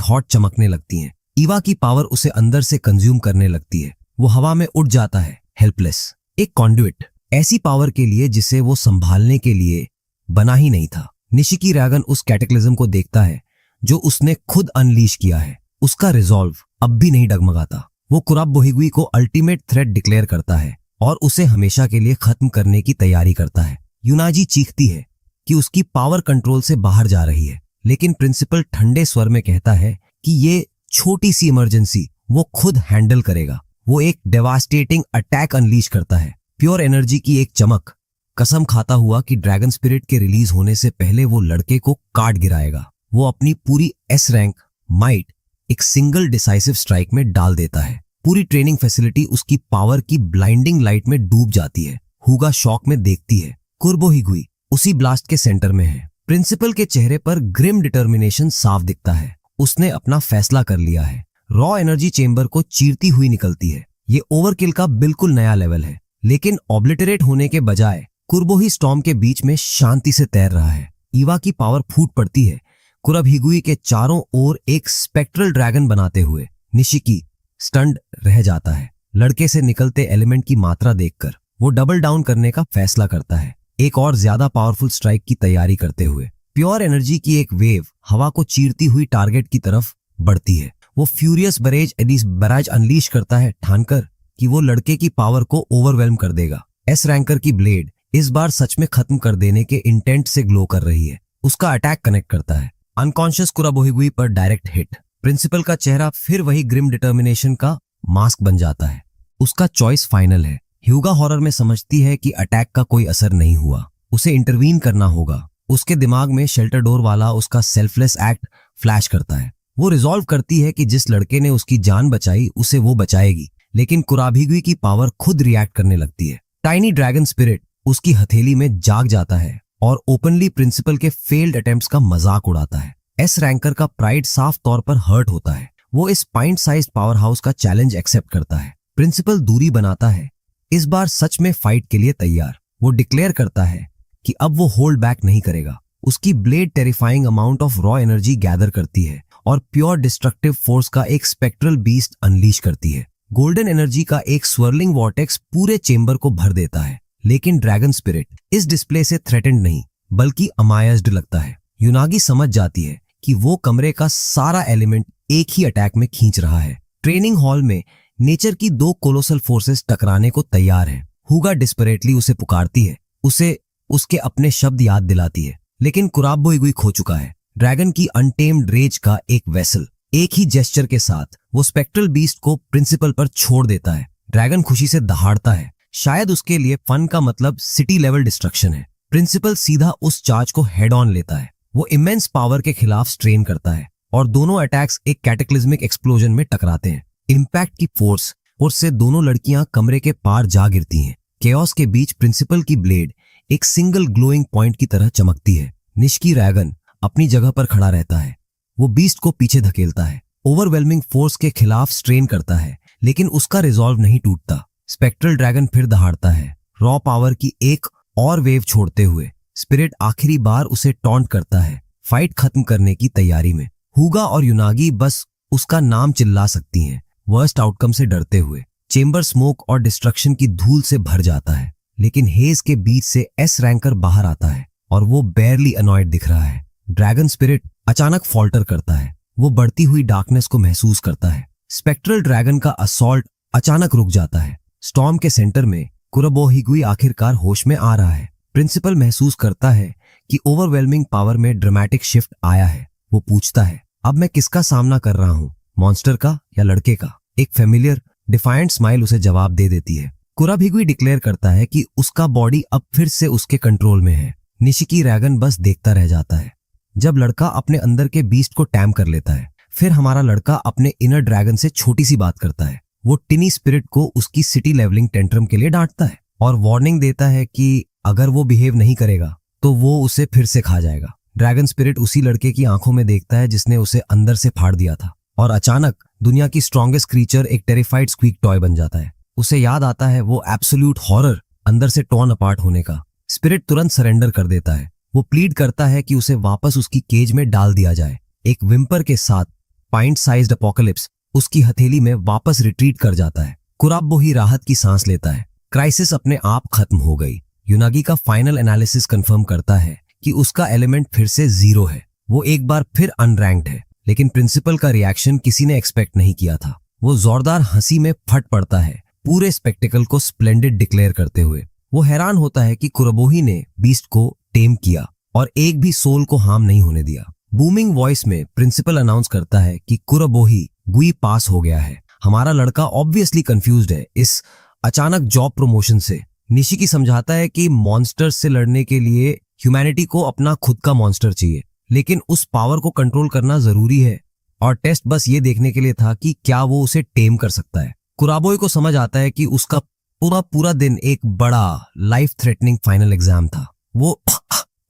Speaker 1: हॉट चमकने लगती हैं। ईवा की पावर उसे अंदर से कंज्यूम करने लगती है। वो हवा में उड़ जाता है, हेल्पलेस, एक कॉन्डुइट, ऐसी पावर के लिए जिसे वो संभालने के लिए बना ही नहीं था। निशिकी ड्रैगन उस कैटेक्लिज्म को देखता है जो उसने खुद अनलीश किया है। उसका रिजॉल्व अब भी नहीं डगमगाता। वो कुराबोहिगुई को अल्टीमेट थ्रेट डिक्लेयर करता है और उसे हमेशा के लिए खत्म करने की तैयारी करता है। यूनाजी चीखती है कि उसकी पावर कंट्रोल से बाहर जा रही है, लेकिन प्रिंसिपल ठंडे स्वर में कहता है कि ये छोटी सी इमरजेंसी वो खुद हैंडल करेगा। वो एक डेवास्टेटिंग अटैक अनलीश करता है, प्योर एनर्जी की एक चमक, कसम खाता हुआ कि ड्रैगन स्पिरिट के रिलीज होने से पहले वो लड़के को काट गिराएगा। वो अपनी पूरी S रैंक माइट एक सिंगल डिसाइसिव स्ट्राइक में डाल देता है। पूरी ट्रेनिंग फैसिलिटी उसकी पावर की ब्लाइंडिंग लाइट में डूब जाती है। हुगा शॉक में देखती है। कुराबोहिगुई उसी ब्लास्ट के सेंटर में है। प्रिंसिपल के चेहरे पर ग्रिम डिटर्मिनेशन साफ दिखता है। उसने अपना फैसला कर लिया है। रॉ एनर्जी चेंबर को चीरती हुई निकलती है। ये ओवरकिल का बिल्कुल नया लेवल है, लेकिन ऑब्लिटरेट होने के बजाय कुराबोही स्टॉर्म के बीच में शांति से तैर रहा है। ईवा की पावर फूट पड़ती है, कुराभिगुई के चारों ओर एक स्पेक्ट्रल ड्रैगन बनाते हुए। निशिकी स्टंड रह जाता है। लड़के से निकलते एलिमेंट की मात्रा देखकर वो डबल डाउन करने का फैसला करता है, एक और ज्यादा पावरफुल स्ट्राइक की तैयारी करते हुए। प्योर एनर्जी की एक वेव हवा को चीरती हुई टारगेट की तरफ बढ़ती है। वो फ्यूरियस बराज अनलीश करता है, ठानकर कि वो लड़के की पावर को ओवरवेल्म कर देगा। S रैंकर की ब्लेड इस बार सच में खत्म कर देने के इंटेंट से ग्लो कर रही है। उसका अटैक कनेक्ट करता है। अनकॉन्शियस कुराबोहिगुई पर डायरेक्ट हिट। प्रिंसिपल का चेहरा फिर वही ग्रिम डिटर्मिनेशन का मास्क बन जाता है। उसका चॉइस फाइनल है। ह्यूगा हॉरर में समझती है कि अटैक का कोई असर नहीं हुआ, उसे इंटरवीन करना होगा। उसके दिमाग में शेल्टर डोर वाला उसका सेल्फलेस एक्ट फ्लैश करता है। वो रिजॉल्व करती है कि जिस लड़के ने उसकी जान बचाई उसे वो बचाएगी, लेकिन कुराभिगुई की पावर खुद रिएक्ट करने लगती है। टाइनी ड्रैगन स्पिरिट उसकी हथेली में जाग जाता है और ओपनली प्रिंसिपल के फेल्ड अटेम्प्ट्स का मजाक उड़ाता है। एस रैंकर का प्राइड साफ तौर पर हर्ट होता है। वो इस पॉइंट साइज्ड पावर हाउस का चैलेंज एक्सेप्ट करता है। प्रिंसिपल दूरी बनाता है, इस बार सच में फाइट के लिए तैयार। वो डिक्लेयर करता है कि अब वो होल्ड बैक नहीं करेगा। उसकी blade terrifying amount of raw energy gather करती है और प्योर डिस्ट्रक्टिव फोर्स का एक स्पेक्ट्रल बीस्ट अनलीश करती है। गोल्डन एनर्जी का एक स्वर्लिंग वॉर्टेक्स पूरे चेंबर को भर देता है, लेकिन ड्रैगन स्पिरिट इस डिस्प्ले से थ्रेटेंड नहीं बल्कि अमायज्ड लगता है। यूनागी समझ जाती है कि वो कमरे का सारा एलिमेंट एक ही अटैक में खींच रहा है। ट्रेनिंग हॉल में नेचर की दो कोलोसल फोर्सेस टकराने को तैयार हैं। हुगा डिस्परेटली उसे पुकारती है, उसे उसके अपने शब्द याद दिलाती है, लेकिन कुराबोहिगुई खो चुका है। ड्रैगन की अनटेम्ड रेज का एक वेसल एक ही जेस्चर के साथ वो स्पेक्ट्रल बीस्ट को प्रिंसिपल पर छोड़ देता है। ड्रैगन खुशी से दहाड़ता है। शायद उसके लिए फन का मतलब सिटी लेवल डिस्ट्रक्शन है। प्रिंसिपल सीधा उस चार्ज को हेड ऑन लेता है। वो इमेंस पावर के खिलाफ स्ट्रेन करता है और दोनों अटैक्स एक कैटेक्लिज्मिक एक्सप्लोजन में टकराते हैं। इंपैक्ट की फोर्स से दोनों लड़कियां कमरे के पार जा गिरती हैं। केओस के बीच प्रिंसिपल की ब्लेड एक सिंगल ग्लोइंग पॉइंट की तरह चमकती है। निष्की रैगन अपनी जगह पर खड़ा रहता है। वो बीस्ट को पीछे धकेलता है, ओवरवेलमिंग फोर्स के खिलाफ स्ट्रेन करता है, लेकिन उसका रिजॉल्व नहीं टूटता। स्पेक्ट्रल ड्रैगन फिर दहाड़ता है, रॉ पावर की एक और वेव छोड़ते हुए। स्पिरिट आखिरी बार उसे टॉन्ट करता है, फाइट खत्म करने की तैयारी में। हुगा और यूनागी बस उसका नाम चिल्ला सकती हैं, वर्स्ट आउटकम से डरते हुए। चेंबर स्मोक और डिस्ट्रक्शन की धूल से भर जाता है, लेकिन हेज के बीच से एस रैंकर बाहर आता है और वो बेयरली अनॉयड दिख रहा है। ड्रैगन स्पिरिट अचानक फॉल्टर करता है। वो बढ़ती हुई डार्कनेस को महसूस करता है। स्पेक्ट्रल ड्रैगन का असॉल्ट अचानक रुक जाता है। स्टॉर्म के सेंटर में कुराबोहिगुई आखिरकार होश में आ रहा है। प्रिंसिपल महसूस करता है कि ओवरवेलमिंग पावर में ड्रामेटिक शिफ्ट आया है। वो पूछता है, अब मैं किसका सामना कर रहा हूँ, मॉन्स्टर का या लड़के का? एक फेमिलियर डिफाइंट स्माइल उसे जवाब दे देती है। कुराभिगुई डिक्लेयर करता है कि उसका बॉडी अब फिर से उसके कंट्रोल में है। निशिकी रैगन बस देखता रह जाता है। जब लड़का अपने अंदर के बीस्ट को टैम कर लेता है, फिर हमारा लड़का अपने इनर ड्रैगन से छोटी सी बात करता है। वो टिनी स्पिरिट को उसकी सिटी लेवलिंग टेंट्रम के लिए डांटता है और वार्निंग देता है कि अगर वो बिहेव नहीं करेगा तो वो उसे फिर से खा जाएगा। ड्रैगन स्पिरिट उसी लड़के की आंखों में देखता है जिसने उसे अंदर से फाड़ दिया था, और अचानक दुनिया की स्ट्रॉन्गेस्ट क्रीचर एक टेरिफाइड स्क्वीक टॉय बन जाता है। उसे याद आता है वो एब्सोल्यूट हॉरर अंदर से टॉर्न अपार्ट होने का। स्पिरिट तुरंत सरेंडर कर देता है। वो प्लीड करता है कि उसे वापस उसकी केज में डाल दिया जाए। एक विम्पर के साथ पॉइंट साइज्ड अपोकलिप्स उसकी हथेली में वापस रिट्रीट कर जाता है। कुराबोही राहत की सांस लेता है। क्राइसिस अपने आप खत्म हो गई। यूनागी का फाइनल एनालिसिस कंफर्म करता है कि उसका एलिमेंट फिर से 0 है। वो एक बार फिर अनरैंक्ड है, लेकिन प्रिंसिपल का रिएक्शन किसी ने एक्सपेक्ट नहीं किया था। वो जोरदार हंसी में फट पड़ता है, पूरे स्पेक्टिकल को स्प्लेंडेड डिक्लेयर करते हुए। वो हैरान होता है कि कुराबोही ने बीस्ट को टेम किया और एक भी सोल को हार्म नहीं होने दिया। बूमिंग वॉइस में प्रिंसिपल अनाउंस करता है कि कुराबोही गुई पास हो गया है। हमारा लड़का ऑब्वियसली कंफ्यूज्ड है इस अचानक जॉब प्रमोशन से। निशिकी समझाता है कि मॉन्स्टर्स से लड़ने के लिए ह्यूमैनिटी को अपना खुद का मॉन्स्टर चाहिए, लेकिन उस पावर को कंट्रोल करना जरूरी है, और टेस्ट बस ये देखने के लिए था कि क्या वो उसे टेम कर सकता है। कुराबोही को समझ आता है कि उसका पूरा दिन एक बड़ा लाइफ थ्रेटनिंग फाइनल एग्जाम था। वो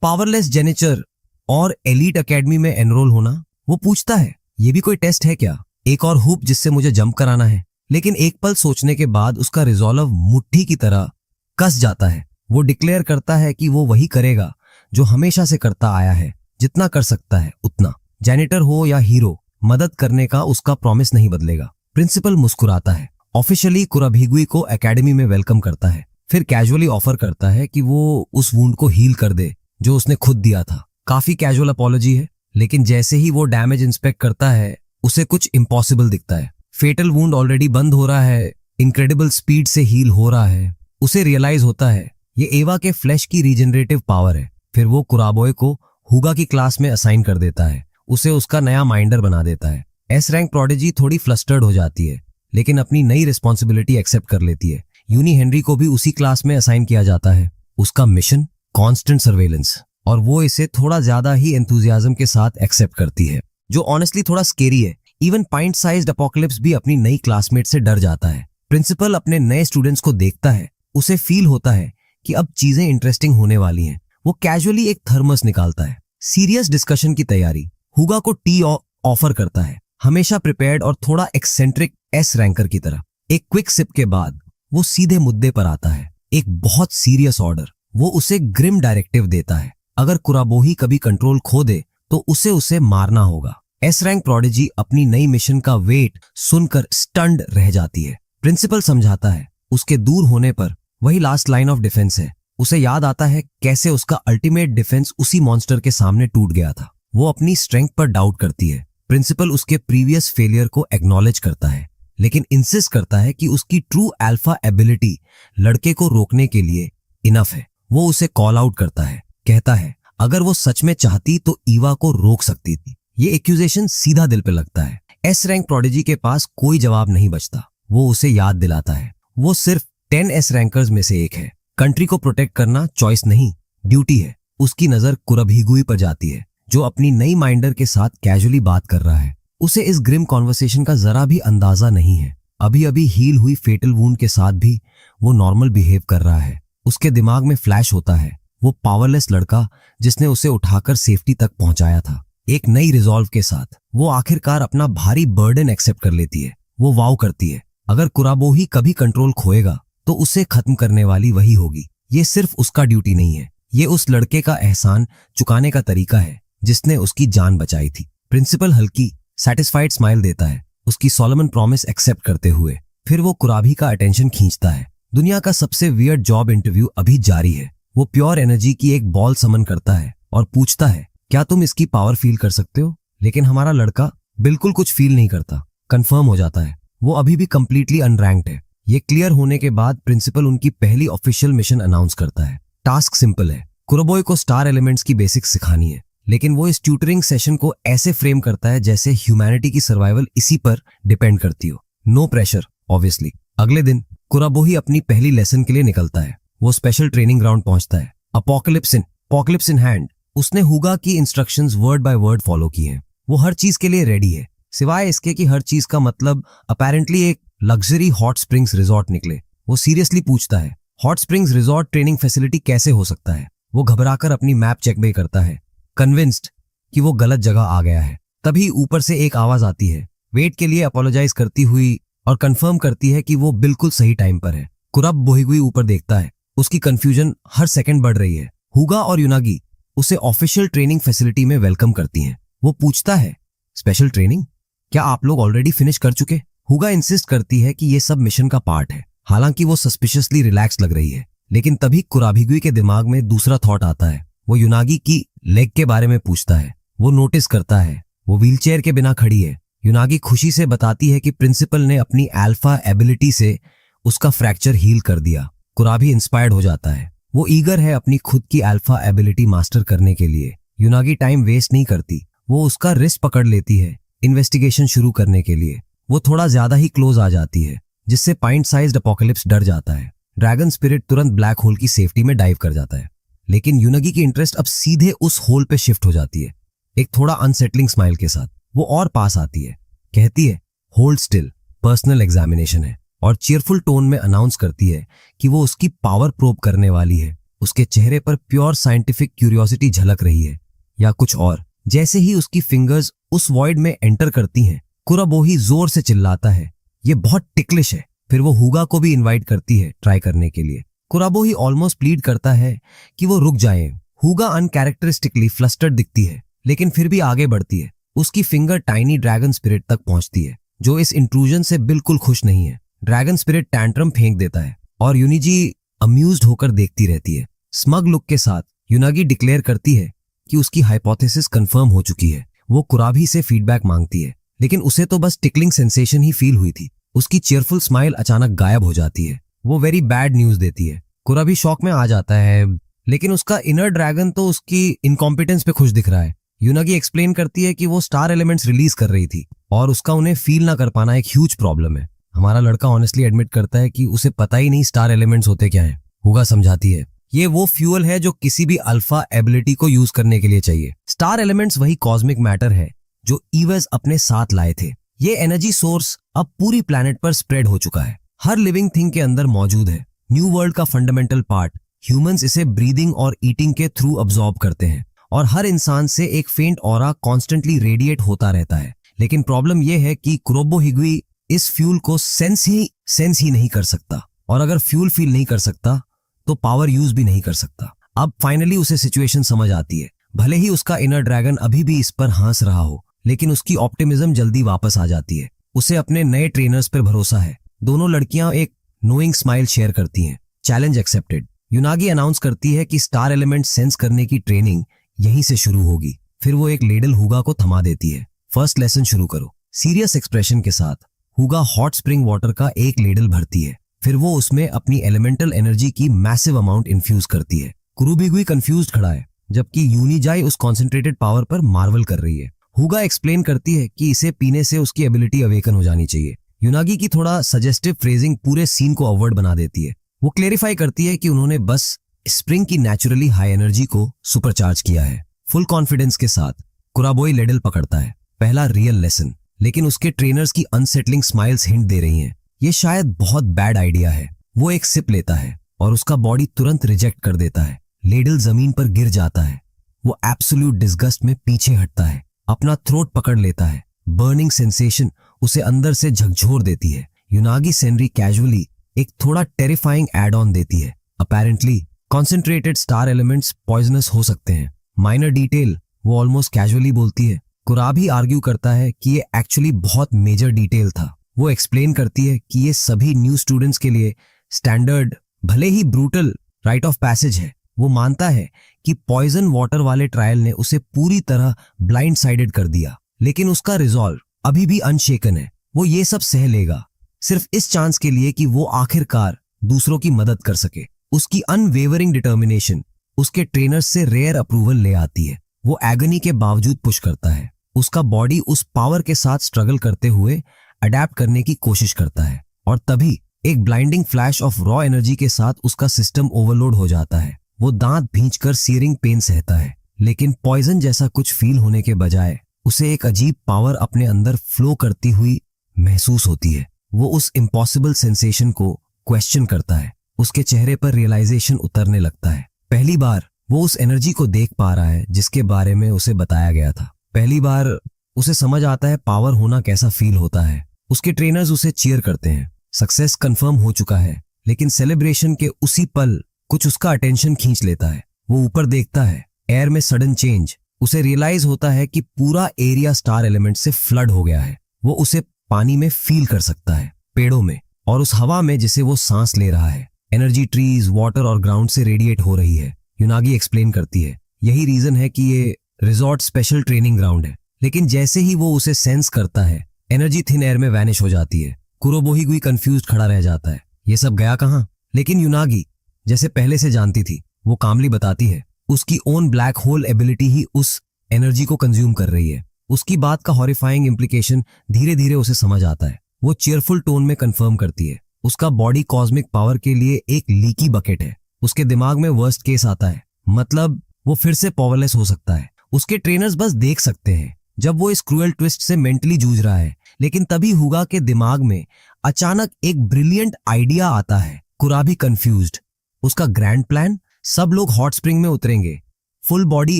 Speaker 1: पावरलेस जेनेचर और एलीट एकेडमी में एनरोल होना। वो पूछता है, ये भी कोई टेस्ट है क्या? एक और हुप जिससे मुझे जंप कराना है? लेकिन एक पल सोचने के बाद उसका रिजॉल्व मुट्ठी की तरह कस जाता है। वो डिक्लेयर करता है कि वो वही करेगा जो हमेशा से करता आया है, जितना कर सकता है उतना। जेनेटर हो या हीरो, मदद करने का उसका प्रॉमिस नहीं बदलेगा। प्रिंसिपल मुस्कुराता है, ऑफिशियली कुराभिगुई को एकेडमी में वेलकम करता है, फिर कैजुअली ऑफर करता है कि वो उस वुंड को हील कर दे जो उसने खुद दिया था। काफी कैजुअल अपॉलॉजी है, लेकिन जैसे ही वो डैमेज इंस्पेक्ट करता है उसे कुछ इम्पॉसिबल दिखता है। फेटल वुंड ऑलरेडी बंद हो रहा है, इनक्रेडिबल स्पीड से हील हो रहा है। उसे रियलाइज होता है ये एवा के फ्लैश की रीजनरेटिव पावर है। फिर वो कुराबोए को हुगा की क्लास में असाइन कर देता है, उसे उसका नया माइंडर बना देता है। एस रैंक प्रोडिजी थोड़ी फ्लस्टर्ड हो जाती है, लेकिन अपनी नई रिस्पॉन्सिबिलिटी एक्सेप्ट कर लेती है। यूनी हेनरी को भी उसी क्लास में असाइन किया जाता है। उसका मिशन कांस्टेंट सर्वेलेंस, और वो इसे थोड़ा ज्यादा ही एंथुजियाज्म के साथ एक्सेप्ट करती है, जो ऑनेस्टली थोड़ा स्केरी है। इवन पॉइंट साइज्ड अपोकलिप्स भी अपनी नई क्लासमेट से डर जाता है। प्रिंसिपल अपने नए स्टूडेंट्स को देखता है, उसे फील होता है कि अब चीजें इंटरेस्टिंग होने वाली हैं। वो कैजुअली एक थर्मस निकालता है, सीरियस डिस्कशन की तैयारी। हुगा को टी ऑफर करता है, हमेशा प्रिपेयर्ड और थोड़ा एक्सेंट्रिक एस रैंकर की तरह। एक क्विक सिप के बाद वो सीधे मुद्दे पर आता है, एक बहुत सीरियस ऑर्डर। वो उसे ग्रिम डायरेक्टिव देता है, अगर कुराबोही कभी कंट्रोल खो दे तो उसे मारना होगा। एस रैंक प्रोडिजी अपनी नई मिशन का वेट सुनकर स्टन्ड रह जाती है। प्रिंसिपल समझाता है उसके दूर होने पर वही लास्ट लाइन ऑफ डिफेंस है। उसे याद आता है कैसे उसका अल्टीमेट डिफेंस उसी मॉन्स्टर के सामने टूट गया था। वो अपनी स्ट्रेंथ पर डाउट करती है। प्रिंसिपल उसके प्रीवियस फेलियर को एक्नॉलेज करता है, लेकिन इंसिस्ट करता है कि उसकी ट्रू अल्फा एबिलिटी लड़के को रोकने के लिए इनफ है। वो उसे कॉल आउट करता है, कहता है अगर वो सच में चाहती तो ईवा को रोक सकती थी। ये एक्यूजेशन सीधा दिल पे लगता है। एस रैंक प्रोडिजी के पास कोई जवाब नहीं बचता। वो उसे याद दिलाता है वो सिर्फ 10 एस रैंकर्स में से एक है। कंट्री को प्रोटेक्ट करना चॉइस नहीं, ड्यूटी है। उसकी नजर कुरबहिगुई पर जाती है, जो अपनी नई माइंडर के साथ कैजुअली बात कर रहा है। उसे इस ग्रिम कॉन्वर्सेशन का जरा भी अंदाजा नहीं है। अभी अभी हील हुई फेटल वूंड के साथ भी वो नॉर्मल बिहेव कर रहा है। उसके दिमाग में फ्लैश होता है वो पावरलेस लड़का जिसने उसे उठाकर सेफ्टी तक पहुंचाया था। एक नई रिजॉल्व के साथ वो आखिरकार अपना भारी बर्डन एक्सेप्ट कर लेती है। वो वाव करती है अगर कुराबोही कभी कंट्रोल खोएगा तो उसे खत्म करने वाली वही होगी। ये सिर्फ उसका ड्यूटी नहीं है, ये उस लड़के का एहसान चुकाने का तरीका है जिसने उसकी जान बचाई थी। प्रिंसिपल हल्की सैटिस्फाइड स्माइल देता है, उसकी सोलोमन प्रॉमिस एक्सेप्ट करते हुए। फिर वो कुराबी का अटेंशन खींचता है। दुनिया का सबसे वियर्ड जॉब इंटरव्यू अभी जारी है। वो प्योर एनर्जी की एक बॉल समन करता है और पूछता है क्या तुम इसकी पावर फील कर सकते हो? लेकिन हमारा लड़का बिल्कुल कुछ फील नहीं करता। कंफर्म हो जाता है वो अभी भी कंप्लीटली अनरैंक्ड है। ये क्लियर होने के बाद प्रिंसिपल उनकी पहली ऑफिशियल मिशन अनाउंस करता है। टास्क सिंपल है, कुराबोए को स्टार एलिमेंट्स की बेसिक्स सिखानी है, लेकिन वो इस ट्यूटरिंग सेशन को ऐसे फ्रेम करता है जैसे ह्यूमैनिटी की सर्वाइवल इसी पर डिपेंड करती हो। No pressure obviously. अगले दिन कुराबोही अपनी पहली लेसन के लिए निकलता है। वो स्पेशल ट्रेनिंग ग्राउंड पहुंचता है, अपोकलिप्स इन हैंड। उसने हुगा की instructions word by word follow की हैं। वो हर चीज के लिए रेडी है, सिवाय इसके कि हर चीज का मतलब अपेरेंटली एक लग्जरी हॉट स्प्रिंग्स रिजॉर्ट निकले। वो सीरियसली पूछता है hot springs resort training facility कैसे हो सकता है? वो घबराकर अपनी मैप चेक भी करता है, कन्विंस्ड कि वो गलत जगह आ गया है। तभी ऊपर से एक आवाज आती है, वेट के लिए अपोलोजाइज करती हुई, और कंफर्म करती है कि वो बिल्कुल सही टाइम पर है। कुराबोही ऊपर देखता है, उसकी कंफ्यूजन हर सेकंड बढ़ रही है। हुगा और युनागी उसे ऑफिशियल ट्रेनिंग फैसिलिटी में वेलकम करती हैं। वो पूछता है स्पेशल ट्रेनिंग? क्या आप लोग ऑलरेडी फिनिश कर चुके? हुगा इंसिस्ट करती है कि ये सब मिशन का पार्ट है। हालांकि वो सस्पिशियसली रिलैक्स लग रही है, लेकिन तभी कुराभिगुई के दिमाग में दूसरा थॉट आता है। वो युनागी की लेग के बारे में पूछता है। वो नोटिस करता है वो व्हीलचेयर के बिना खड़ी है। युनागी खुशी से बताती है कि प्रिंसिपल ने अपनी अल्फा एबिलिटी से उसका फ्रैक्चर हील कर दिया। कुराभी इंस्पायर्ड हो जाता है। वो ईगर है अपनी खुद की अल्फा एबिलिटी मास्टर करने के लिए। युनागी टाइम वेस्ट नहीं करती, वो उसका रिस्ट पकड़ लेती है इन्वेस्टिगेशन शुरू करने के लिए। वो थोड़ा ज्यादा ही क्लोज आ जाती है, जिससे पॉइंट साइज्ड अपोकलिप्स डर जाता है। ड्रैगन स्पिरिट तुरंत ब्लैक होल की सेफ्टी में डाइव कर जाता है, लेकिन युनागी की इंटरेस्ट अब सीधे उस होल पे शिफ्ट हो जाती है। एक थोड़ा अनसेटलिंग स्माइल के साथ वो और पास आती है, कहती है होल्ड स्टिल, पर्सनल एग्जामिनेशन है, और चीयरफुल टोन में अनाउंस करती है कि वो उसकी पावर प्रोब करने वाली है। उसके चेहरे पर प्योर साइंटिफिक क्यूरियोसिटी झलक रही है, या कुछ और। जैसे ही उसकी फिंगर्स उस वॉइड में एंटर करती हैं, कुराबोही जोर से चिल्लाता है, ये बहुत टिकलिश है। फिर वो हुगा को भी इनवाइट करती है ट्राई करने के लिए। कुराबोही ऑलमोस्ट प्लीड करता है कि वो रुक जाएं। हुगा अनकैरेक्टरिस्टिकली फ्लस्टर्ड दिखती है, लेकिन फिर भी आगे बढ़ती है। उसकी फिंगर टाइनी ड्रैगन स्पिरिट तक पहुंचती है, जो इस इंट्रूजन से बिल्कुल खुश नहीं है। ड्रैगन स्पिरिट टैंट्रम फेंक देता है और युनिजी अम्यूज्ड होकर देखती रहती है। स्मग लुक के साथ युनागी डिक्लेयर करती है कि उसकी हाइपोथेसिस कंफर्म हो चुकी है। वो कुराभी से फीडबैक मांगती है, लेकिन उसे तो बस टिकलिंग सेंसेशन ही फील हुई थी। उसकी चीयरफुल स्माइल अचानक गायब हो जाती है। वो वेरी बैड न्यूज देती है, कुरा भी शॉक में आ जाता है, लेकिन उसका इनर ड्रैगन तो उसकी इनकॉम्पिटेंस पे खुश दिख रहा है। यूनागी एक्सप्लेन करती है कि वो स्टार एलिमेंट्स रिलीज कर रही थी और उसका उन्हें फील ना कर पाना एक ह्यूज प्रॉब्लम है। हमारा लड़का ऑनेस्टली एडमिट करता है कि उसे पता ही नहीं स्टार एलिमेंट्स होते क्या हैं। हुगा समझाती है, ये वो फ्यूल है जो किसी भी अल्फा एबिलिटी को यूज करने के लिए चाहिए। स्टार एलिमेंट्स वही कॉस्मिक मैटर है जो ईवेस अपने साथ लाए थे। ये एनर्जी सोर्स अब पूरी प्लैनेट पर स्प्रेड हो चुका है, हर लिविंग थिंग के अंदर मौजूद है। न्यू वर्ल्ड का फंडामेंटल पार्ट, ह्यूमंस इसे ब्रीदिंग और ईटिंग के थ्रू अब्सॉर्ब करते हैं और हर इंसान से एक फेंट ऑरा कॉन्स्टेंटली रेडिएट होता रहता है। लेकिन प्रॉब्लम यह है कि कुरोबो हिगुई इस फ्यूल को सेंस ही नहीं कर सकता, और अगर फ्यूल फील नहीं कर सकता तो पावर यूज भी नहीं कर सकता। अब फाइनली उसे सिचुएशन समझ आती है। भले ही उसका इनर ड्रैगन अभी भी इस पर हंस रहा हो, लेकिन उसकी ऑप्टिमिज्म जल्दी वापस आ जाती है। उसे अपने नए ट्रेनर्स पर भरोसा है। दोनों लड़कियां एक नोइंग स्माइल शेयर करती हैं। Challenge accepted. यूनागी अनाउंस करती है कि स्टार एलिमेंट सेंस करने की ट्रेनिंग यहीं से शुरू होगी। फिर वो एक लेडल हुगा को थमा देती है। फर्स्ट लेसन शुरू करो। सीरियस एक्सप्रेशन के साथ हुगा हॉट स्प्रिंग वाटर का एक लेडल भरती है। फिर वो उसमें अपनी एलिमेंटल एनर्जी की मैसिव अमाउंट इन्फ्यूज करती है। कुरुबिगुई कंफ्यूज्ड खड़ा है, जबकि यूनिजाई उस कॉन्सेंट्रेटेड पावर पर मार्वल कर रही है। हुगा एक्सप्लेन करती है कि इसे पीने से उसकी एबिलिटी अवेकन हो जानी चाहिए। यूनागी की थोड़ा सजेस्टिव फ्रेजिंग पूरे सीन को अवर्ड बना देती है। वो क्लेरिफाई करती है कि उन्होंने बस स्प्रिंग की नेचुरली हाई एनर्जी को सुपरचार्ज किया है। फुल कॉन्फिडेंस के साथ कुराबोई लेडल पकड़ता है। पहला रियल लेसन, लेकिन उसके ट्रेनर्स की अनसेटलिंग स्माइल्स हिंट दे रही हैं ये शायद बहुत बैड आइडिया है। वो एक सिप लेता है और उसका बॉडी तुरंत रिजेक्ट कर देता है। लेडल जमीन पर गिर जाता है। वो एब्सोल्यूट डिस्गस्ट में पीछे हटता है, अपना थ्रोट पकड़ लेता है। बर्निंग सेंसेशन उसे अंदर से झकझोर देती है। यूनागी सेनरी कैजुअली एक थोड़ा टेरिफाइंग एड ऑन देती है। Apparently concentrated star elements poisonous हो सकते हैं। माइनर डिटेल वो ऑलमोस्ट कैजुअली बोलती है। कुराबी आर्ग्यू करता है कि ये एक्चुअली बहुत मेजर डिटेल था। वो एक्सप्लेन करती है कि ये सभी न्यू स्टूडेंट्स के लिए स्टैंडर्ड, भले ही ब्रूटल राइट ऑफ पैसेज है। वो मानता है कि पॉइजन वाटर वाले ट्रायल ने उसे पूरी तरह ब्लाइंड साइडेड कर दिया, लेकिन उसका रिजॉल्व अभी भी अनशेकन है। वो ये सब सह लेगा, सिर्फ इस चांस के लिए कि वो आखिरकार दूसरों की मदद कर सके। उसकी अनवेवरिंग डिटर्मिनेशन उसके ट्रेनर्स से रेयर अप्रूवल ले आती है। वो एगनी के बावजूद पुश करता है। उसका बॉडी उस पावर के साथ स्ट्रगल करते हुए अडेप्ट करने की कोशिश करता है, और तभी एक blinding flash of raw energy के साथ उसका सिस्टम ओवरलोड हो जाता है। वो दांत भींचकर सीयरिंग पेन सहता है, लेकिन पॉइजन जैसा कुछ फील होने के बजाय उसे एक अजीब पावर अपने अंदर फ्लो करती हुई महसूस होती है। वो उस इम्पॉसिबल सेंसेशन को क्वेश्चन करता है। उसके चेहरे पर रियलाइजेशन उतरने लगता है। पहली बार वो उस एनर्जी को देख पा रहा है जिसके बारे में उसे बताया गया था। पहली बार उसे समझ आता है पावर होना कैसा फील होता है। उसके ट्रेनर्स उसे चीयर करते हैं। सक्सेस कंफर्म हो चुका है, लेकिन सेलिब्रेशन के उसी पल कुछ उसका अटेंशन खींच लेता है। वो ऊपर देखता है, एयर में सडन चेंज। उसे रियलाइज होता है कि पूरा एरिया स्टार एलिमेंट से फ्लड हो गया है। वो उसे पानी में फील कर सकता है, पेड़ों में, और उस हवा में जिसे वो सांस ले रहा है। एनर्जी ट्रीज, वाटर और ग्राउंड से रेडिएट हो रही है। यूनागी एक्सप्लेन करती है, यही रीजन है कि ये रिजॉर्ट स्पेशल ट्रेनिंग ग्राउंड है। लेकिन जैसे ही वो उसे सेंस करता है, एनर्जी थिन एयर में वैनिश हो जाती है। कुरोबोहिगुई कंफ्यूज खड़ा रह जाता है, ये सब गया कहाँ? लेकिन यूनागी जैसे पहले से जानती थी, वो कामली बताती है उसकी ओन ब्लैक होल एबिलिटी ही उस एनर्जी को कंज्यूम कर रही है। उसकी बात का हॉरिफाइंग इम्प्लीकेशन धीरे धीरे उसे समझ आता है। वो चीयरफुल टोन में कंफर्म करती है, उसका बॉडी कॉस्मिक पावर के लिए एक लीकी बकेट है। उसके दिमाग में वर्स्ट केस आता है, मतलब वो फिर से पावरलेस हो सकता है। उसके ट्रेनर्स बस देख सकते हैं जब वो इस क्रूएल ट्विस्ट से मेंटली जूझ रहा है। लेकिन तभी हुगा के दिमाग में अचानक एक ब्रिलियंट आइडिया आता है। कुराबी कंफ्यूज्ड। उसका ग्रैंड प्लान, सब लोग हॉट स्प्रिंग में उतरेंगे फुल बॉडी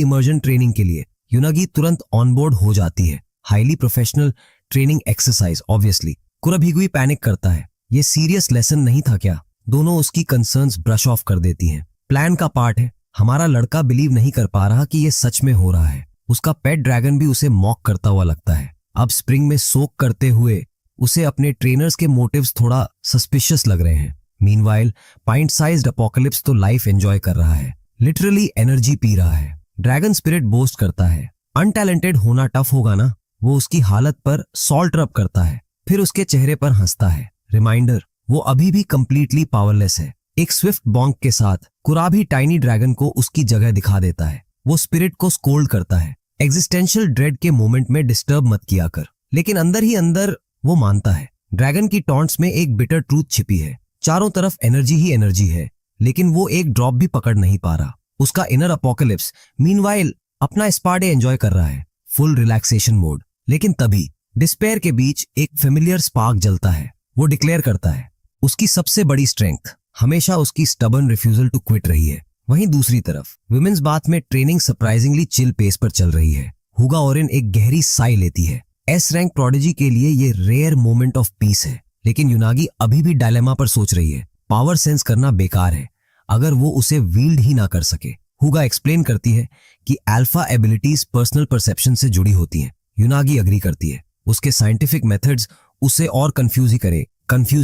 Speaker 1: इमर्जन ट्रेनिंग के लिए। यूनागी तुरंत ऑनबोर्ड हो जाती है। Highly professional training exercise obviously. कुरोबोहिगुई पैनिक करता है, ये सीरियस लेसन नहीं था क्या? दोनों उसकी कंसर्न्स ब्रश ऑफ कर देती हैं। प्लान का पार्ट है। हमारा लड़का बिलीव नहीं कर पा रहा कि ये सच में हो रहा है। उसका पेट ड्रैगन भी उसे मॉक करता हुआ लगता है। अब स्प्रिंग में सोक करते हुए उसे अपने ट्रेनर्स के मोटिव्स थोड़ा सस्पिशियस लग रहे हैं। मीनवाइल पॉइंट साइज्ड अपोकलिप्स तो लाइफ एंजॉय कर रहा है, लिटरली एनर्जी पी रहा है। ड्रैगन स्पिरिट बोस्ट करता है, अनटैलेंटेड होना टफ होगा ना? वो उसकी हालत पर सॉल्ट रब करता है, फिर उसके चेहरे पर हंसता है। रिमाइंडर, वो अभी भी कंप्लीटली पावरलेस है। एक स्विफ्ट बॉन्क के साथ कुराभी टाइनी ड्रैगन को उसकी जगह दिखा देता है। वो स्पिरिट को स्कोल्ड करता है, एग्जिस्टेंशियल ड्रेड के मोमेंट में डिस्टर्ब मत किया कर। लेकिन अंदर ही अंदर वो मानता है ड्रैगन की टॉन्ट्स में एक बिटर ट्रूथ छिपी है। चारों तरफ एनर्जी ही एनर्जी है, लेकिन वो एक ड्रॉप भी पकड़ नहीं पा रहा। उसका इनर अपोकलिप्स मीनवाइल अपना स्पा डे एंजॉय कर रहा है, फुल रिलैक्सेशन मोड। लेकिन तभी डिस्पेयर के बीच एक फेमिलियर स्पार्क जलता है। वो डिक्लेयर करता है उसकी सबसे बड़ी स्ट्रेंथ हमेशा उसकी स्टबर्न रिफ्यूजल टू क्विट रही है। वहीं दूसरी तरफ विमेंस बाथ में ट्रेनिंग सरप्राइजिंगली चिल पेस पर चल रही है। हुगा ओरिन एक गहरी साई लेती है। एस रैंक प्रोडिजी के लिए ये रेयर मोमेंट ऑफ पीस है। लेकिन युनागी अभी भी डायलेमा पर सोच रही है। पावर सेंस करना बेकार है अगर वो उसे वील्ड ही ना कर सके। हुगा एक्सप्लेन करती है कि अल्फा एबिलिटीज पर्सनल परसेप्शन से जुड़ी होती हैं। युनागी अग्री करती है। उसके साइंटिफिक मेथड्स उसे और कंफ्यूज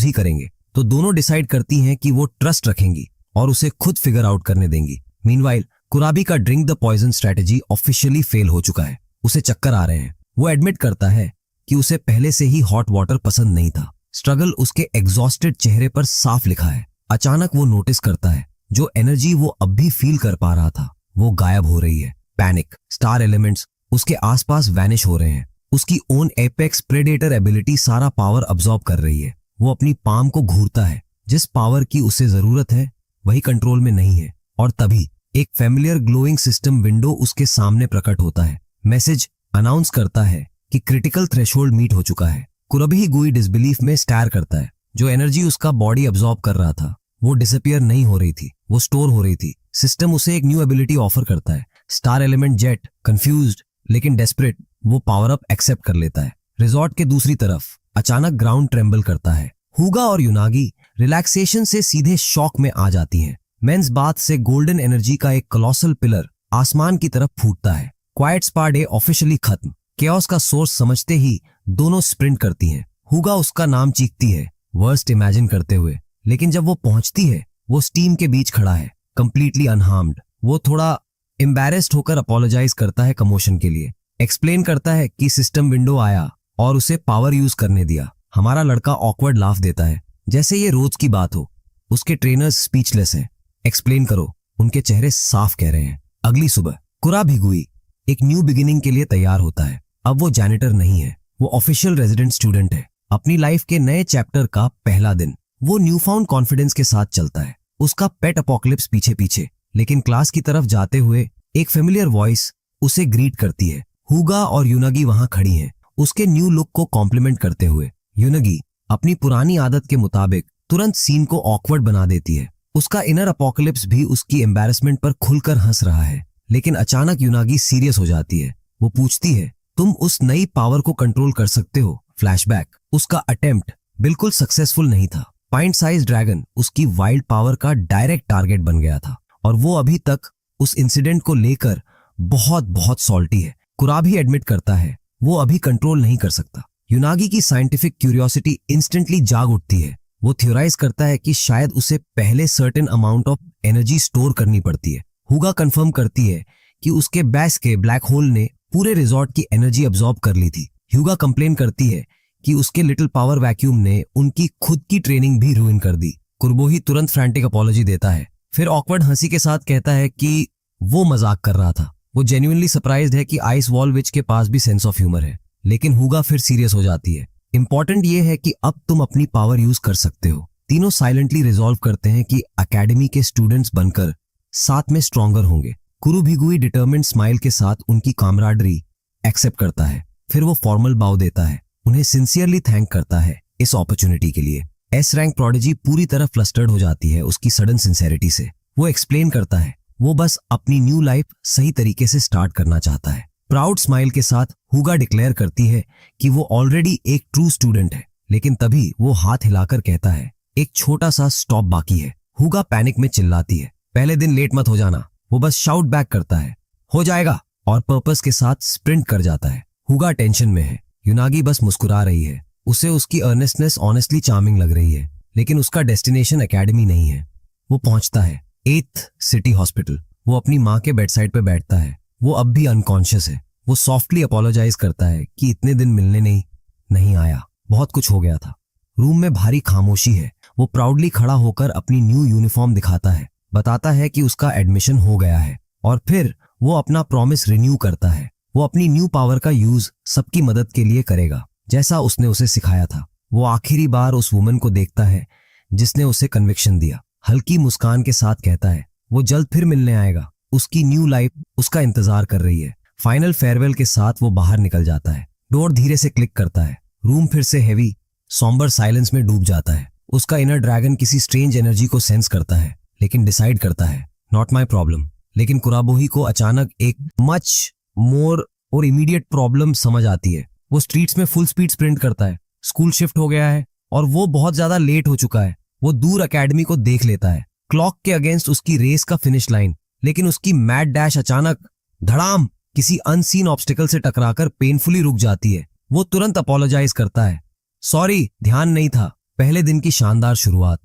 Speaker 1: ही करेंगे। तो दोनों डिसाइड करती हैं कि वो ट्रस्ट रखेंगी और उसे खुद फिगर आउट करने देंगी। मीनवाइल कुराबी का drink the poison strategy officially fail हो चुका है। उसे चक्कर आ रहे हैं। वो एडमिट करता है कि उसे पहले से ही हॉट वाटर पसंद नहीं था। स्ट्रगल उसके एग्जॉस्टेड चेहरे पर साफ लिखा है। अचानक वो नोटिस करता है जो एनर्जी वो अब भी फील कर पा रहा था वो गायब हो रही है। पैनिक, स्टार एलिमेंट्स उसके आसपास वैनिश हो रहे हैं। उसकी ओन एपेक्स प्रेडेटर एबिलिटी सारा पावर अब्सॉर्ब कर रही है। वो अपनी पाम को घूरता है। जिस पावर की उसे जरूरत है वही कंट्रोल में नहीं है। और तभी एक फेमिलियर ग्लोइंग सिस्टम विंडो उसके सामने प्रकट होता है। मैसेज अनाउंस करता है कि क्रिटिकल थ्रेशोल्ड मीट हो चुका है। कुरबी गुई डिसबिलीफ में स्टार करता है। जो एनर्जी उसका बॉडी अब्सॉर्ब कर रहा था वो डिसअपियर नहीं हो रही थी, वो स्टोर हो रही थी। सिस्टम उसे एक न्यू एबिलिटी ऑफर करता है। स्टार एलिमेंट जेट कंफ्यूज्ड लेकिन डेस्परेट वो पावर अप एक्सेप्ट कर लेता है। रिजॉर्ट के दूसरी तरफ अचानक ग्राउंड ट्रेम्बल करता है। हुगा और युनागी रिलैक्सेशन से सीधे शॉक में आ जाती हैं। मेंस बाथ से गोल्डन एनर्जी का एक कॉलोसल पिलर आसमान की तरफ फूटता है। क्वाइट स्पा डे ऑफिशियली खत्म। केओस का सोर्स समझते ही दोनों स्प्रिंट करती हैं। हुगा उसका नाम चीखती है वर्स्ट इमेजिन करते हुए। लेकिन जब वो पहुंचती है वो स्टीम के बीच खड़ा है, कंप्लीटली अनहार्म्ड। वो थोड़ा एम्बैरेस्ड होकर अपोलोजाइज करता है कमोशन के लिए। एक्सप्लेन करता है कि सिस्टम विंडो आया और उसे पावर यूज करने दिया। हमारा लड़का ऑकवर्ड लाफ देता है जैसे ये रोज की बात हो। उसके ट्रेनर्स स्पीचलेस हैं। एक्सप्लेन करो, उनके चेहरे साफ कह रहे हैं। अगली सुबह कुराभी गुई एक न्यू बिगिनिंग के लिए तैयार होता है। अब वो जैनिटर नहीं है, वो ऑफिशियल रेजिडेंट स्टूडेंट है। अपनी लाइफ के नए चैप्टर का पहला दिन वो न्यू फाउंड कॉन्फिडेंस के साथ चलता है। उसका पेट अपोकलिप्स पीछे पीछे। लेकिन क्लास की तरफ जाते हुए एक फेमिलियर वॉइस उसे ग्रीट करती है। हुगा और युनागी वहां खड़ी हैं, उसके न्यू लुक को कॉम्प्लीमेंट करते हुए। युनागी अपनी पुरानी आदत के मुताबिक तुरंत सीन को ऑकवर्ड बना देती है। उसका इनर अपोकलिप्स भी उसकी एम्बैरेसमेंट पर खुलकर हंस रहा है। लेकिन अचानक युनागी सीरियस हो जाती है। वो पूछती है तुम उस नई पावर को कंट्रोल कर सकते हो? फ्लैशबैक, उसका अटेम्प्ट बिल्कुल सक्सेसफुल नहीं था। पॉइंट साइज ड्रैगन उसकी वाइल्ड पावर का डायरेक्ट टारगेट बन गया था और वो अभी तक उस इंसिडेंट को लेकर बहुत सॉल्टी है। कुराभी एडमिट करता है वो अभी कंट्रोल नहीं कर सकता। युनागी की साइंटिफिक क्यूरियोसिटी इंस्टेंटली जाग उठती है। वो थ्योराइज करता है कि शायद उसे पहले certain amount of energy store करनी पड़ती है। हुगा कंफर्म करती है कि उसके बेस के ब्लैक होल ने पूरे रिजॉर्ट की एनर्जी अब्सॉर्ब कर ली थी। हुगा कंप्लेन करती है कि उसके लिटिल पावर वैक्यूम ने उनकी खुद की ट्रेनिंग भी रूइन कर दी। कुर्बोही तुरंत फ्रैंटिक अपॉलॉजी देता है, फिर ऑकवर्ड हंसी के साथ कहता है कि वो मजाक कर रहा था। वो जेन्युइनली सरप्राइज्ड है कि आइस वॉल विच के पास भी सेंस ऑफ ह्यूमर है। लेकिन हुगा फिर सीरियस हो जाती है। इंपॉर्टेंट ये है कि अब तुम अपनी पावर यूज कर सकते हो। तीनों साइलेंटली रिजॉल्व करते हैं कि एकेडमी के स्टूडेंट्स बनकर साथ में स्ट्रॉन्गर होंगे। कुरुभिगुई डिटर्मिन्ड स्माइल के साथ उनकी कामराडरी एक्सेप्ट करता है। फिर वो फॉर्मल बाव देता है, उन्हें सिंसियरली थैंक करता है इस अपॉर्चुनिटी के लिए। एस रैंक प्रोडिजी पूरी तरह फ्लस्टर्ड हो जाती है उसकी सडन सिंसेरिटी से। वो एक्सप्लेन करता है वो बस अपनी न्यू लाइफ सही तरीके से स्टार्ट करना चाहता है। प्राउड स्माइल के साथ हुगा डिक्लेयर करती है कि वो ऑलरेडी एक ट्रू स्टूडेंट है। लेकिन तभी वो हाथ हिलाकर कहता है एक छोटा सा स्टॉप बाकी है। हुगा पैनिक में चिल्लाती है पहले दिन लेट मत हो जाना। वो बस शाउट बैक करता है हो जाएगा और पर्पस के साथ स्प्रिंट कर जाता है। हुगा टेंशन में है। युनागी बस मुस्कुरा रही है। उसे उसकी अर्नेस्टनेस ऑनेस्टली चार्मिंग लग रही है। लेकिन उसका डेस्टिनेशन एकेडमी नहीं है। वो पहुंचता है 8th सिटी हॉस्पिटल। वो अपनी माँ के बेडसाइड पे बैठता है। वो अब भी अनकॉन्शियस है। वो सॉफ्टली अपोलोजाइज करता है कि इतने दिन मिलने नहीं आया, बहुत कुछ हो गया था। रूम में भारी खामोशी है। वो प्राउडली खड़ा होकर अपनी न्यू यूनिफॉर्म दिखाता है, बताता है कि उसका एडमिशन हो गया है और फिर वो अपना प्रॉमिस रिन्यू करता है। वो अपनी न्यू पावर का यूज सबकी मदद के लिए करेगा, जैसा उसने उसे सिखाया था। वो आखिरी बार उस वुमन को देखता है जिसने उसे कन्विक्शन दिया। हल्की मुस्कान के साथ कहता है वो जल्द फिर मिलने आएगा। उसकी न्यू लाइफ उसका इंतजार कर रही है। फाइनल फेयरवेल के साथ वो बाहर निकल जाता है। डोर धीरे से क्लिक करता है। रूम फिर से हेवी सॉम्बर साइलेंस में डूब जाता है। उसका इनर ड्रैगन किसी स्ट्रेंज एनर्जी को सेंस करता है, लेकिन डिसाइड करता है नॉट माई प्रॉब्लम। लेकिन कुराबोही को अचानक एक मच मोर और इमीडिएट प्रॉब्लम समझ आती है। वो स्ट्रीट्स में फुल स्पीड स्प्रिंट करता है। स्कूल शिफ्ट हो गया है और वो बहुत ज्यादा लेट हो चुका है। वो दूर एकेडमी को देख लेता है, क्लॉक के अगेंस्ट उसकी रेस का फिनिश लाइन। लेकिन उसकी मैड डैश अचानक धड़ाम किसी अनसीन ऑब्स्टिकल से टकराकर पेनफुली रुक जाती है। वो तुरंत अपोलोजाइज करता है, सॉरी ध्यान नहीं था। पहले दिन की शानदार शुरुआत।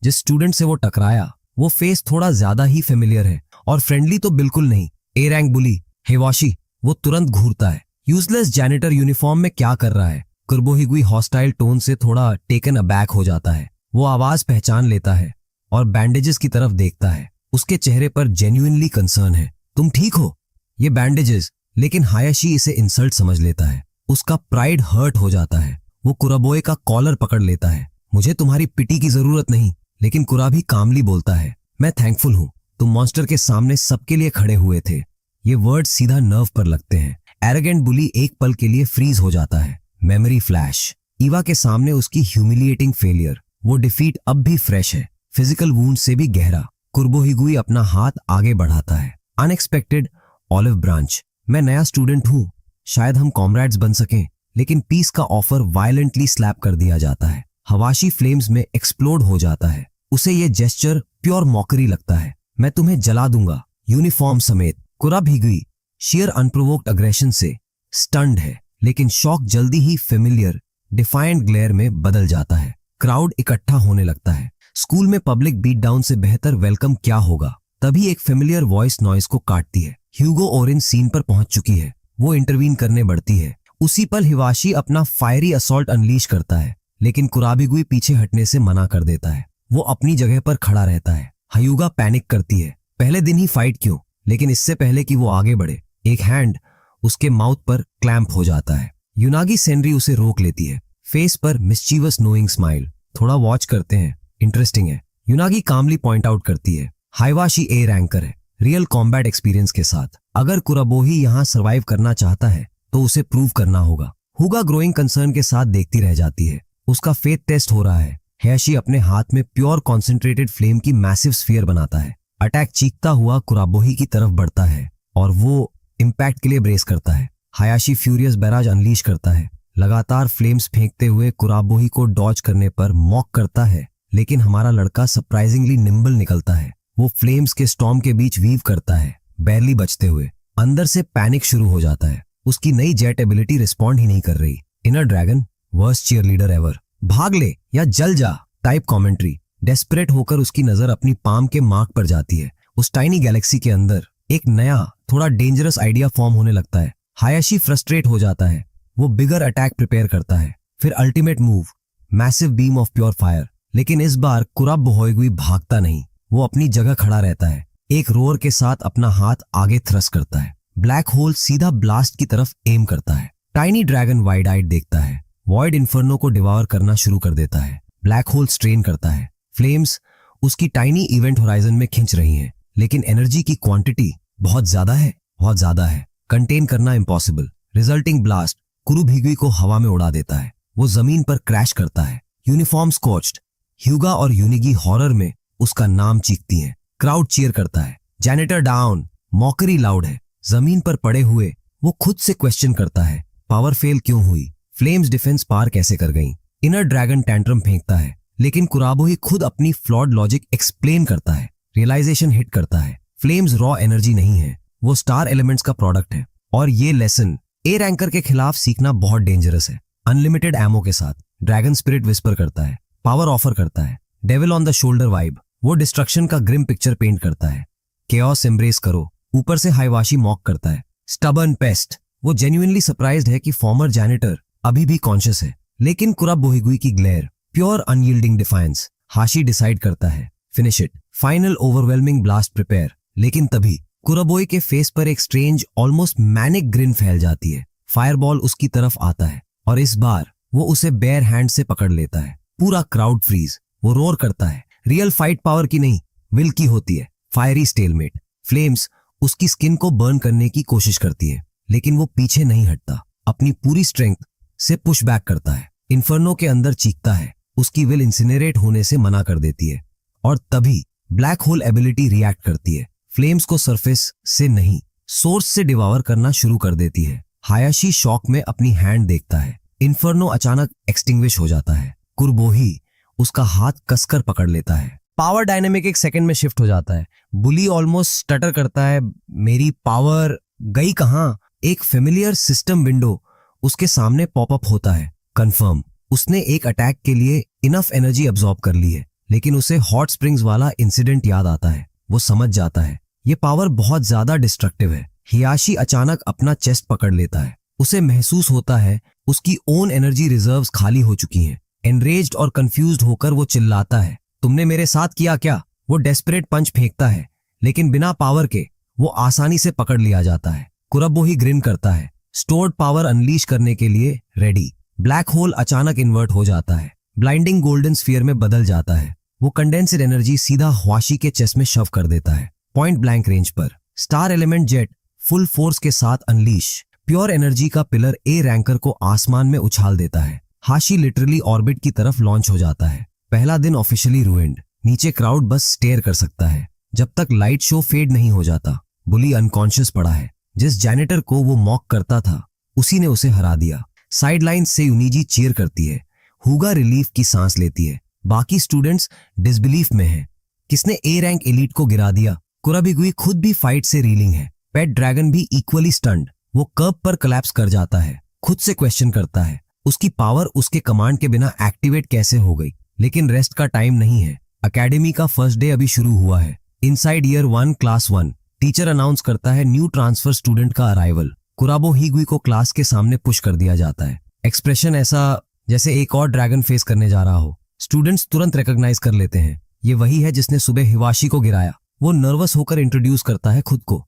Speaker 1: जिस स्टूडेंट से वो टकराया वो फेस थोड़ा ज्यादा ही फेमिलियर है और फ्रेंडली तो बिल्कुल नहीं। ए रैंक बुली हेवाशी। वो तुरंत घूरता है, यूजलेस जैनिटर यूनिफॉर्म में क्या कर रहा है। कुर्बोहिगुई हॉस्टाइल टोन से थोड़ा टेकन अबैक हो जाता है। वो आवाज पहचान लेता है और बैंडेजेस की तरफ देखता है। उसके चेहरे पर जेन्युइनली कंसर्न है। तुम ठीक हो? ये बैंडेजेस। लेकिन हायाशी इसे इंसल्ट समझ लेता है। उसका प्राइड हर्ट हो जाता है। वो कुराबोए का कॉलर पकड़ लेता है। मुझे तुम्हारी पिटी की जरूरत नहीं। लेकिन कुरा भी कामली बोलता है, मैं थैंकफुल हूं तुम मॉन्स्टर के सामने सबके लिए खड़े हुए थे। ये वर्ड सीधा नर्व पर लगते हैं। एरोगेंट बुली एक पल के लिए फ्रीज हो जाता है। Memory flash. ईवा के सामने उसकी ह्यूमिलिएटिंग फेलियर। वो डिफीट अब भी फ्रेश है, फिजिकल वूंड से भी गहरा। कुर्बोहिगुई अपना हाथ आगे बढ़ाता है। Unexpected olive branch. मैं नया स्टूडेंट हूं, शायद हम कॉमरेड्स बन सकें। लेकिन पीस का ऑफर वायलेंटली स्लैप कर दिया जाता है। हवाशी फ्लेम्स में एक्सप्लोड हो जाता है। उसे ये जेस्चर प्योर मॉकरी लगता है। मैं तुम्हें जला दूंगा, यूनिफॉर्म समेत। कुराबोहिगुई शेयर अनप्रोवोक्ड अग्रेशन से स्टन्ड है, लेकिन शॉक जल्दी ही फेमिलियर डिफाइंट ग्लेयर में बदल जाता है। क्राउड इकट्ठा होने लगता है। स्कूल में पब्लिक बीट डाउन से बेहतर वेलकम क्या होगा। तभी एक फेमिलियर वॉइस नॉइस को काटती है। ह्यूगो ओरिन सीन पर पहुंच चुकी है। वो इंटरवीन करने बढ़ती है। उसी पल हिवाशी अपना फायरी असॉल्ट अनलीश करता है, लेकिन कुराबोहिगुई पीछे हटने से मना कर देता है। वो अपनी जगह पर खड़ा रहता है। हयुगा पैनिक करती है, पहले दिन ही फाइट क्यों। लेकिन इससे पहले कि वो आगे बढ़े, एक हैंड उसके माउथ पर क्लैंप हो जाता है। यूनागी सेनरी उसे रोक लेती है, फेस पर मिस्चीवस नोइंग स्माइल। थोड़ा वॉच करते हैं, इंटरेस्टिंग है। यूनागी कामली पॉइंट आउट करती है, हाइवाशी ए रैंकर है, रियल कॉम्बैट एक्सपीरियंस के साथ। अगर कुराबोही यहाँ सर्वाइव करना चाहता है तो उसे प्रूव करना होगा। हुगा ग्रोइंग कंसर्न के साथ देखती रह जाती है। उसका फेथ टेस्ट हो रहा है। हैशी अपने हाथ में प्योर कॉन्सेंट्रेटेड फ्लेम की मैसिव स्फीयर बनाता है। अटैक चीखता हुआ कुराबोही की तरफ बढ़ता है और वो इम्पैक्ट के लिए ब्रेस करता है। हायाशी फ्यूरियस बैराज अनलीश करता है, लगातार फ्लेम्स फेंकते हुए कुराबोही को डॉज करने पर मॉक करता है। लेकिन हमारा लड़का सरप्राइजिंगली निम्बल निकलता है। वो फ्लेम्स के स्टॉर्म के बीच वीव करता है, बैरली बचते हुए। अंदर से पैनिक शुरू हो जाता है। उसकी नई जेट एबिलिटी रिस्पॉन्ड ही नहीं कर रही। Inner dragon worst cheerleader ever. भाग ले या जल जा टाइप कमेंट्री। डेस्परेट होकर उसकी नजर अपनी पाम के मार्क पर जाती है। उस टाइनी गैलेक्सी के अंदर एक नया थोड़ा डेंजरस आइडिया फॉर्म होने लगता है। हायाशी फ्रस्ट्रेट हो जाता है। वो बिगर अटैक प्रिपेयर करता है, फिर ultimate move massive beam of pure fire. लेकिन इस बार कुराबोहिगुई भागता नहीं, वो अपनी जगह खड़ा रहता है। एक रोर के साथ अपना हाथ आगे थ्रस्ट करता है। ब्लैक होल सीधा ब्लास्ट की तरफ एम करता है। टाइनी ड्रैगन वाइड आइड देखता है। वॉइड इन्फर्नो को डिवावर करना शुरू कर देता है। ब्लैक होल स्ट्रेन करता है। फ्लेम्स उसकी टाइनी इवेंट होराइजन में खिंच रही हैं, लेकिन एनर्जी की क्वांटिटी बहुत ज्यादा है। कंटेन करना इम्पॉसिबल। रिजल्टिंग ब्लास्ट कुरुभिगुई को हवा में उड़ा देता है। वो जमीन पर क्रैश करता है। यूनिफॉर्म स्कॉच्ड। ह्यूगा और यूनिगी हॉरर में उसका नाम चीखती हैं। क्राउड चीयर करता है। Janitor down. मॉकरी लाउड है। जमीन पर पड़े हुए वो खुद से क्वेश्चन करता है, पावर फेल क्यों हुई? फ्लेम्स डिफेंस पार कैसे कर गईं? इनर ड्रैगन टैंट्रम फेंकता है, लेकिन कुराबोही खुद अपनी फ्लॉड लॉजिक एक्सप्लेन करता है। रियलाइजेशन हिट करता है, फ्लेम्स रॉ एनर्जी नहीं है, वो स्टार एलिमेंट्स का प्रोडक्ट है। और ये लेसन ए रैंकर के खिलाफ सीखना बहुत डेंजरस है। अनलिमिटेड एमो के साथ ड्रैगन स्पिरिट विस्पर करता है, पावर ऑफर करता है। Devil on the shoulder vibe. वो डिस्ट्रक्शन का ग्रिम पिक्चर पेंट करता है। केओस एम्ब्रेस करो। ऊपर से हाइवाशी मॉक करता है। Stubborn paste. वो जेन्युइनली सरप्राइज्ड है कि फॉर्मर जैनिटर अभी भी कॉन्शियस है। लेकिन कुराबोहिगुई की ग्लेयर प्योर अनयील्डिंग डिफायंस। हाशी डिसाइड करता है, finish it, final overwhelming blast prepare. लेकिन तभी कुराबोई के फेस पर एक स्ट्रेंज ऑलमोस्ट मैनिक ग्रिन फैल जाती है। फायरबॉल उसकी तरफ आता है और इस बार वो उसे बेयर हैंड से पकड़ लेता है। पूरा क्राउड फ्रीज। वो रोर करता है, रियल फाइट पावर की नहीं, विल की होती है। Fiery stalemate. फ्लेम्स उसकी स्किन को बर्न करने की कोशिश करती है, लेकिन वो पीछे नहीं हटता, अपनी पूरी स्ट्रेंथ से पुश बैक करता है। इन्फर्नो के अंदर चीखता है, उसकी विल इंसिनरेट होने से मना कर देती है और तभी ब्लैक होल एबिलिटी रिएक्ट करती है। फ्लेम्स को सरफेस से नहीं, सोर्स से डिवावर करना शुरू कर देती है। हायाशी शॉक में अपनी हैंड देखता है। इन्फर्नो अचानक एक्सटिंग्विश हो जाता है। कुरबोही उसका हाथ कसकर पकड़ लेता है। पावर डायनेमिक एक सेकंड में शिफ्ट हो जाता है। बुली ऑलमोस्ट स्टटर करता है, मेरी पावर गई कहां? एक फेमिलियर सिस्टम विंडो उसके सामने पॉपअप होता है। कंफर्म, उसने एक अटैक के लिए इनफ एनर्जी अब्सॉर्ब कर ली है, लेकिन उसे हॉट स्प्रिंग्स वाला इंसिडेंट याद आता है। वो समझ जाता है ये पावर बहुत ज्यादा डिस्ट्रक्टिव है। हियाशी अचानक अपना चेस्ट पकड़ लेता है। उसे महसूस होता है उसकी ओन एनर्जी रिजर्व्स खाली हो चुकी हैं। एनरेज्ड और कंफ्यूज्ड होकर वो चिल्लाता है, तुमने मेरे साथ किया क्या? वो डेस्परेट पंच फेंकता है, लेकिन बिना पावर के वो आसानी से पकड़ लिया जाता है। कुराबोही ग्रिन करता है, स्टोर्ड पावर अनलीश करने के लिए रेडी। ब्लैक होल अचानक इन्वर्ट हो जाता है, ब्लाइंडिंग गोल्डन स्फीयर में बदल जाता है। वो कंडेंस्ड एनर्जी सीधा ह्वाशी के चेस्ट में शव कर देता है। पॉइंट ब्लैंक रेंज पर star element jet full force के साथ अनलीश। प्योर एनर्जी का पिलर ए रैंकर को आसमान में उछाल देता है। हाशी लिटरली ऑर्बिट की तरफ लॉन्च हो जाता है। पहला दिन ऑफिशियली रूइंड। नीचे क्राउड बस स्टेयर कर सकता है जब तक लाइट शो फेड नहीं हो जाता। बुली अनकॉन्शियस पड़ा है। जिस जैनिटर को वो मॉक करता था उसी ने उसे हरा दिया। साइडलाइन से यूनिजी चीयर करती है। हुगा रिलीफ की सांस लेती है। बाकी स्टूडेंट्स डिसबिलीफ में हैं। किसने ए रैंक एलीट को गिरा दिया? कुराबिगुई खुद भी फाइट से रीलिंग है। पेट ड्रैगन भी इक्वली स्टन्ड। वो कर्ब पर कोलैप्स कर जाता है। खुद से क्वेश्चन करता है उसकी पावर उसके कमांड के बिना एक्टिवेट कैसे हो गई। लेकिन रेस्ट का टाइम नहीं है। एकेडमी का फर्स्ट डे अभी शुरू हुआ है। Inside year 1 class 1 teacher announce करता है न्यू ट्रांसफर स्टूडेंट का अराइवल। कुराबोहिगुई को क्लास के सामने पुश कर दिया जाता है। एक्सप्रेशन ऐसा जैसे एक और ड्रैगन फेस करने जा रहा हो। स्टूडेंट्स तुरंत रिकॉग्नाइज कर लेते हैं ये वही है जिसने सुबह हिवाशी को गिराया। वो नर्वस होकर इंट्रोड्यूस करता है खुद को।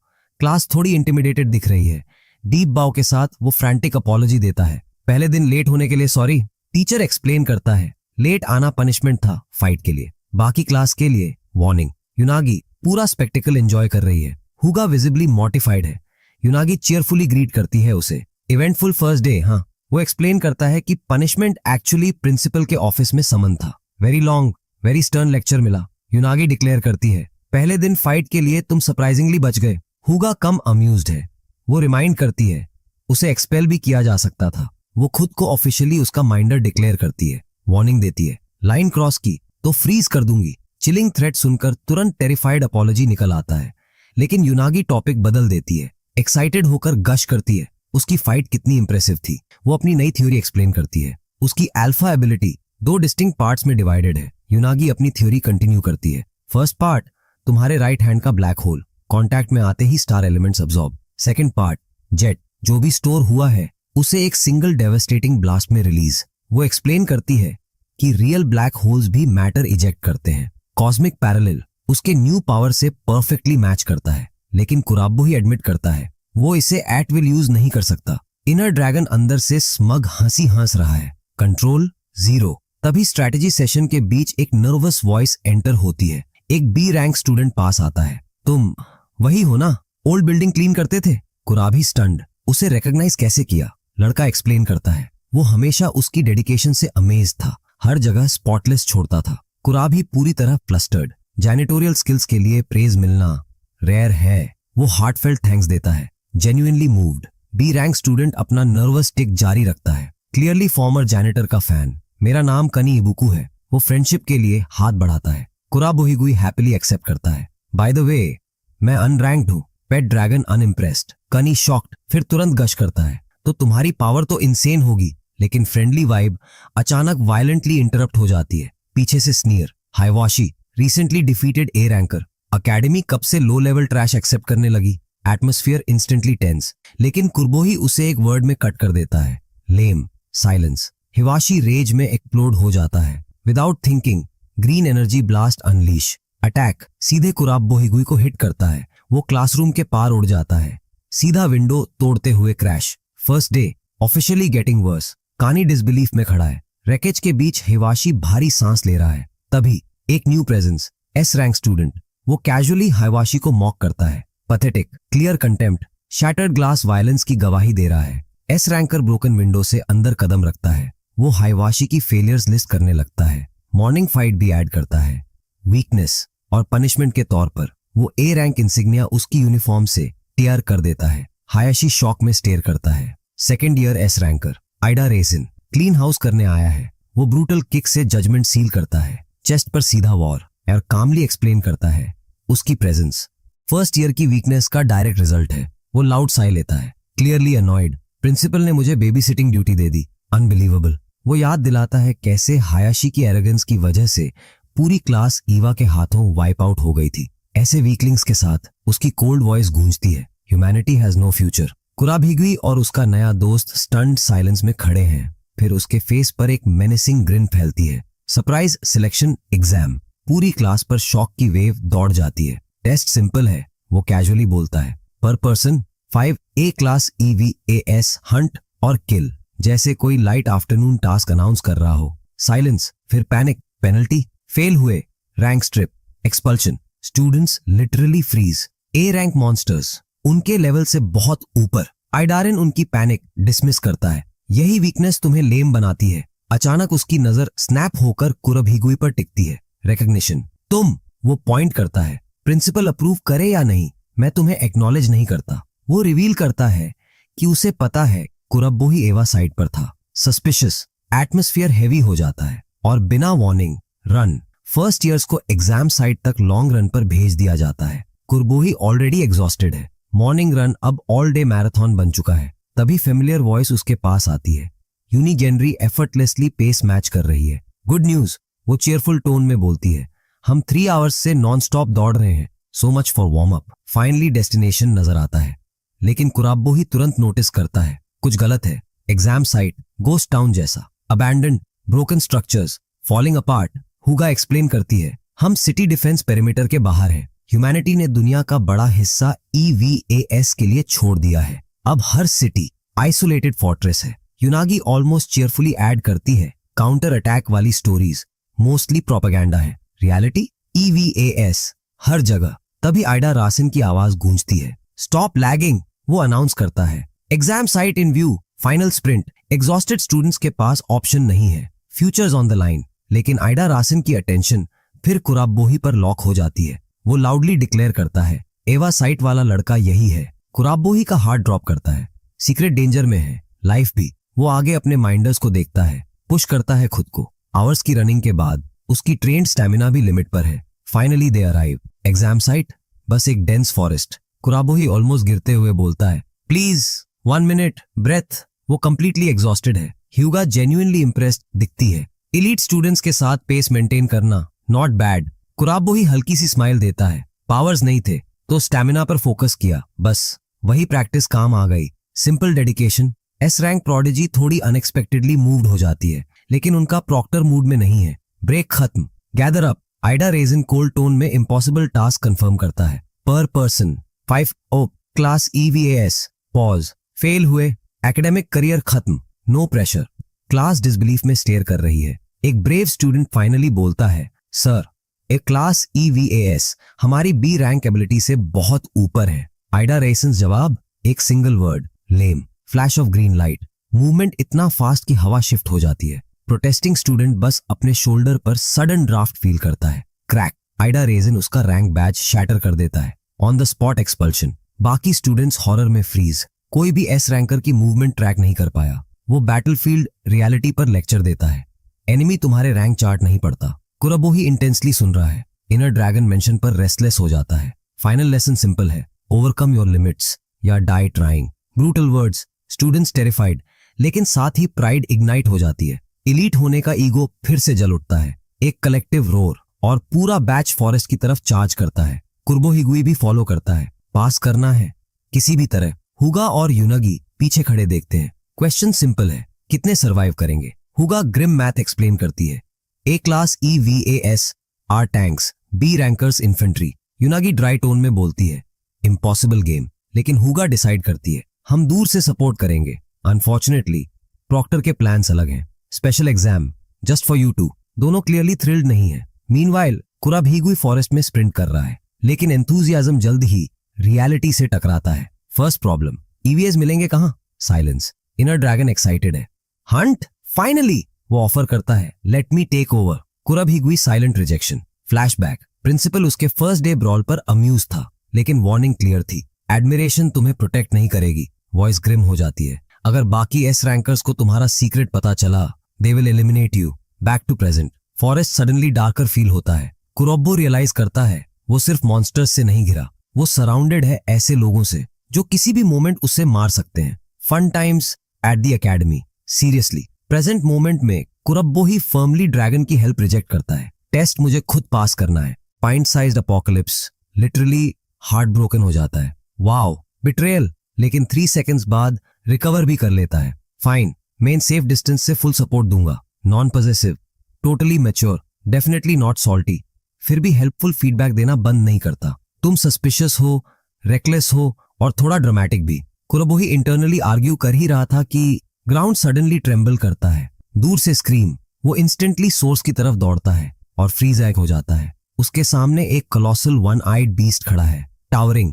Speaker 1: क्लास थोड़ी इंटिमिडेटेड दिख रही है। डीप बाव के साथ वो फ्रैंटिक अपॉलॉजी देता है। पहले दिन लेट होने के लिए सॉरी। टीचर एक्सप्लेन करता है लेट आना पनिशमेंट था फाइट के लिए, बाकी क्लास के लिए वार्निंग। युनागी पूरा स्पेक्टिकल एंजॉय कर रही है। हुगा विजिबली मॉर्टिफाइड है। युनागी चीयरफुली ग्रीट करती है उसे। Eventful first day. हाँ, वो एक्सप्लेन करता है कि पनिशमेंट एक्चुअली प्रिंसिपल के ऑफिस में समन था। Very long very stern lecture मिला। युनागी डिक्लेयर करती है पहले दिन फाइट के लिए तुम सरप्राइजिंगली बच गए। हुगा कम अम्यूज्ड है। वो रिमाइंड करती है उसे एक्सपेल भी किया जा सकता था। वो खुद को ऑफिशियली उसका माइंडर डिक्लेयर करती है। वार्निंग देती है लाइन क्रॉस की तो फ्रीज कर दूंगी। चिलिंग थ्रेट सुनकर तुरंत टेरिफाइड अपॉलॉजी निकल आता है, लेकिन युनागी टॉपिक बदल देती है। एक्साइटेड होकर गश करती है उसकी फाइट कितनी इंप्रेसिव थी। वो अपनी नई थ्योरी एक्सप्लेन करती है। उसकी अल्फा एबिलिटी 2 डिस्टिंक्ट पार्ट्स में डिवाइडेड है। युनागी अपनी थ्योरी कंटिन्यू करती है। फर्स्ट पार्ट तुम्हारे राइट हैंड का ब्लैक होल, कांटेक्ट में आते ही star elements absorb. Second part jet, जो भी स्टोर हुआ है उसे एक सिंगल डेवास्टेटिंग ब्लास्ट में रिलीज। वो एक्सप्लेन करती है कि रियल ब्लैक होल्स भी मैटर इजेक्ट करते हैं। कॉस्मिक पैरेलल उसके न्यू पावर से परफेक्टली मैच करता है, लेकिन कुराबो ही एडमिट करता है वो इसे एट विल यूज नहीं कर सकता। इनर ड्रैगन अंदर से स्मग हंसी हंस रहा है। कंट्रोल 0। तभी स्ट्रेटेजी सेशन के बीच एक नर्वस वॉइस एंटर होती है। एक बी रैंक स्टूडेंट पास आता है। तुम वही हो ना, ओल्ड बिल्डिंग क्लीन करते थे? कुराबी स्टन्ड। उसे रिकॉग्नाइज कैसे किया? लड़का एक्सप्लेन करता है वो हमेशा उसकी डेडिकेशन से अमेज था, हर जगह स्पॉटलेस छोड़ता था। कुराबी पूरी तरह फ्लस्टर्ड। जैनिटोरियल स्किल्स के लिए प्रेज मिलना रेयर है। वो हार्टफेल्ट थैंक्स देता है, genuinely moved. B rank student अपना नर्वस टिक जारी रखता है। क्लियरली फॉर्मर जैनिटर का फैन। मेरा नाम कनी इबुकू है। वो फ्रेंडशिप के लिए हाथ बढ़ाता है। कुराबोहिगुई हैप्पीली एक्सेप्ट करता है। बाय द वे मैं अनरैंक्ड हूँ। पेट ड्रैगन अनइम्प्रेस्ड। कनी शॉक्ड, फिर तुरंत गश करता है तो तुम्हारी पावर तो इनसेन होगी। लेकिन फ्रेंडली वाइब अचानक वायलेंटली इंटरप्ट हो जाती है। पीछे से स्नीयर। हाइवाशी recently defeated a ranker. Academy कब से लो लेवल ट्रैश एक्सेप्ट करने लगी? Atmosphere instantly tense. लेकिन कुर्बोही उसे एक वर्ड में कट कर देता है, लेम। साइलेंस। हिवाशी रेज में एक्सप्लोड हो जाता है। Without thinking green energy blast unleash. Attack सीधे कुराबोहिगुई को हिट करता है। वो क्लासरूम के पार उड़ जाता है, सीधा विंडो तोड़ते हुए crash. First day officially getting worse. कानी डिसबिलीफ में खड़ा है। रैकेज के बीच हिवाशी भारी सांस ले रहा है। तभी एक new presence, S rank student. वो कैजुअली हिवाशी को मॉक करता है। Pathetic, clear contempt, shattered glass violence की गवाही दे रहा है। एस रैंकर ब्रोकन विंडो से अंदर कदम रखता है। वो हिवाशी की फेलियर्स लिस्ट करने लगता है। मॉर्निंग फाइट भी ऐड करता है। वीकनेस और पनिशमेंट के तौर पर वो ए रैंक इंसिग्निया उसकी यूनिफॉर्म से टेयर कर देता है। हायाशी शॉक में स्टेयर करता है। Second year S ranker Aida resin clean house करने आया है। वो ब्रूटल किक से जजमेंट सील करता है। चेस्ट पर सीधा वॉर और कामली एक्सप्लेन करता है उसकी प्रेजेंस फर्स्ट ईयर की वीकनेस का डायरेक्ट रिजल्ट है। वो लाउड साई लेता है, क्लियरली अनॉयड। प्रिंसिपल ने मुझे बेबी सिटिंग ड्यूटी दे दी, अनबिलीवेबल। वो याद दिलाता है कैसे हायाशी की एरोगेंस की वजह से पूरी क्लास ईवा के हाथों वाइप आउट हो गई थी। ऐसे वीकलिंग्स के साथ उसकी कोल्ड वॉइस गूंजती है, ह्यूमैनिटी हैज नो फ्यूचर। कुराभिगुई और उसका नया दोस्त स्टन्ड साइलेंस में खड़े हैं। फिर उसके फेस पर एक मेनेसिंग ग्रिन फैलती है। Surprise selection exam. पूरी क्लास पर शॉक की वेव दौड़ जाती है। टेस्ट सिंपल है, वो कैजुअली बोलता है। पर person 5 A class EVAS Hunt और किल, जैसे कोई लाइट आफ्टरनून टास्क अनाउंस कर रहा हो। साइलेंस, फिर पैनिक, पेनल्टी, फेल हुए, rank strip, expulsion. Students literally freeze. A rank monsters उनके लेवल से बहुत ऊपर। आइडारिन उनकी पैनिक डिसमिस करता है। यही वीकनेस तुम्हें लेम बनाती है। अचानक उसकी नजर स्नैप होकर कुराभिगुई पर टिकती है। रिकग्निशन, तुम। वो पॉइंट करता है। प्रिंसिपल अप्रूव करे या नहीं, मैं तुम्हें एक्नॉलेज नहीं करता। वो रिवील करता है कि उसे पता है कुराबोही एवा साइड पर था। सस्पिशियस, एटमॉस्फेयर हेवी हो जाता है और बिना वार्निंग रन। फर्स्ट ईयर्स को एग्जाम साइट तक लॉन्ग रन पर भेज दिया जाता है। कुरबोही ऑलरेडी एग्जॉस्टेड है। मॉर्निंग रन अब ऑल डे मैराथन बन चुका है। तभी फेमिलियर वॉइस उसके पास आती है। यूनिजेनरी एफर्टलेसली पेस मैच कर रही है। गुड न्यूज, वो चेयरफुल टोन में बोलती है। हम 3 आवर्स से नॉन स्टॉप दौड़ रहे हैं। So much for warm up. Finally destination नजर आता है, लेकिन कुराबोही तुरंत नोटिस करता है कुछ गलत है। एग्जाम साइट गोस्ट टाउन जैसा, abandoned, broken structures, falling apart. हुगा एक्सप्लेन करती है, हम सिटी डिफेंस पेरिमीटर के बाहर हैं। ह्यूमैनिटी ने दुनिया का बड़ा हिस्सा EVAS के लिए छोड़ दिया है। अब हर सिटी आइसोलेटेड फोर्ट्रेस है। यूनागी ऑलमोस्ट चेयरफुली ऐड करती है, काउंटर अटैक वाली स्टोरीज मोस्टली प्रोपेगेंडा है। रियलिटी EVAS हर जगह। तभी आइडा रासिन की आवाज गूंजती है, स्टॉप लैगिंग। वो अनाउंस करता है, एग्जाम साइट इन view, final sprint. Exhausted students के पास ऑप्शन नहीं है, फ्यूचर्स ऑन द लाइन। लेकिन आइडा रासिन की अटेंशन फिर कुराबोही पर लॉक हो जाती है। वो लाउडली डिक्लेयर करता है, एवा साइट वाला लड़का यही है। कुराबोही का हार्ट ड्रॉप करता है। सीक्रेट डेंजर में है, लाइफ भी। वो आगे अपने माइंडर्स को देखता है, पुश करता है खुद को। आवर्स की रनिंग के बाद उसकी ट्रेन्ड स्टैमिना भी लिमिट पर है। Finally they arrive. Exam site बस एक डेंस फॉरेस्ट। कुराबोही ऑलमोस्ट गिरते हुए बोलता है, प्लीज 1 मिनट, ब्रेथ। वो कंप्लीटली एग्जॉस्टेड है। ह्यूगा जेन्युइनली इंप्रेस्ड दिखती है। इलीट स्टूडेंट्स के साथ पेस मेंटेन करना नॉट बैड। कुराबोही हल्की सी स्माइल देता है। पावर्स नहीं थे तो स्टैमिना पर फोकस किया, बस वही प्रैक्टिस काम आ गई। Simple dedication. S rank prodigy थोड़ी अनएक्सपेक्टेडली मूव्ड हो जाती है, लेकिन उनका प्रॉक्टर मूड में नहीं है। ब्रेक खत्म, gather up. Aida resin cold tone में इम्पॉसिबल टास्क कंफर्म करता है। पर person 5 O class EVAS। Pause, fail हुए, एकेडमिक करियर खत्म, नो प्रेशर। क्लास डिसबिलीफ में स्टेयर कर रही है। एक ब्रेव स्टूडेंट फाइनली बोलता है, सर, एक क्लास EVAS हमारी B रैंक एबिलिटी से बहुत ऊपर है। आइडा रेजिन जवाब, एक single word, lame. Flash of green light. Movement इतना फास्ट कि हवा शिफ्ट हो जाती है। प्रोटेस्टिंग स्टूडेंट बस अपने शोल्डर पर सडन ड्राफ्ट फील करता है। क्रैक। आइडा रेजिन उसका रैंक बैच शैटर कर देता है। On the spot expulsion. बाकी स्टूडेंट्स हॉरर में फ्रीज। कोई भी एस रैंकर की मूवमेंट ट्रैक नहीं कर पाया। वो बैटलफील्ड रियलिटी पर लेक्चर देता है, एनिमी तुम्हारे रैंक चार्ट नहीं पढ़ता। कुराबोही इंटेंसली सुन रहा है। इनर ड्रैगन मेंशन पर रेस्टलेस हो जाता है। फाइनल लेसन सिंपल है, ओवरकम योर लिमिट्स या die trying. Brutal words. Students terrified, लेकिन साथ ही प्राइड इग्नाइट हो जाती है। इलीट होने का ईगो फिर से जल उठता है। एक कलेक्टिव रोर और पूरा बैच फॉरेस्ट की तरफ चार्ज करता है। कुरबोहिगुई भी फॉलो करता है। पास करना है किसी भी तरह। हुगा और यूनागी पीछे खड़े देखते हैं। क्वेश्चन सिंपल है, कितने सर्वाइव करेंगे? हुगा ग्रिम मैथ एक्सप्लेन करती है, A class EVAS are tanks, B rankers infantry. यूनागी ड्राई टोन में बोलती है, इम्पॉसिबल गेम, लेकिन हुगा डिसाइड करती है, हम दूर से सपोर्ट करेंगे। अनफॉर्चुनेटली प्रॉक्टर के प्लान्स अलग हैं। Special exam just for you two. दोनों क्लियरली थ्रिल्ड नहीं है। मीनवाइल कुरा भीगी हुई फॉरेस्ट में स्प्रिंट कर रहा है, लेकिन एंथुजियाज्म जल्द ही रियलिटी से टकराता है। फर्स्ट प्रॉब्लम, EVAs मिलेंगे कहां? साइलेंस। इनर ड्रैगन एक्साइटेड है। हंट फाइनली, वो ऑफर करता है, लेट मी टेक ओवर। कुरा भीगी हुई साइलेंट रिजेक्शन। फ्लैशबैक, प्रिंसिपल उसके फर्स्ट डे ब्रॉल पर अम्यूज था, लेकिन वार्निंग क्लियर थी, एडमिरेशन तुम्हें प्रोटेक्ट नहीं करेगी। वॉइस ग्रिम हो जाती है, अगर बाकी एस रैंकर्स को तुम्हारा सीक्रेट पता चला, they will eliminate you. Back to present. Forest suddenly darker feel होता है। कुरोब्बो रियलाइज करता है वो सिर्फ मॉन्स्टर्स से नहीं घिरा, वो सराउंडेड है ऐसे लोगों से जो किसी भी मोमेंट उससे मार सकते हैं। Fun times at the academy. Seriously present moment में कुरोब्बो ही फर्मली ड्रैगन की हेल्प रिजेक्ट करता है। टेस्ट मुझे खुद पास करना है। Pint sized apocalypse literally heartbroken हो जाता है। वाओ बिट्रेयल, लेकिन 3 सेकंड्स बाद रिकवर भी कर लेता है। फाइन, मेन सेफ डिस्टेंस से फुल सपोर्ट दूंगा। Non possessive, totally mature, definitely not salty. फिर भी हेल्पफुल फीडबैक देना बंद नहीं करता। तुम सस्पिशियस हो, रेकलेस हो और थोड़ा ड्रामेटिक भी। कुरोब्बो ही इंटरनली आर्ग्यू कर ही रहा था कि ग्राउंड सडनली ट्रेम्बल करता है। दूर से स्क्रीम, वो इंस्टेंटली सोर्स की तरफ दौड़ता है और फ्रीज एग हो जाता है। उसके सामने एक कॉलोसल वन आइड बीस्ट खड़ा है, towering,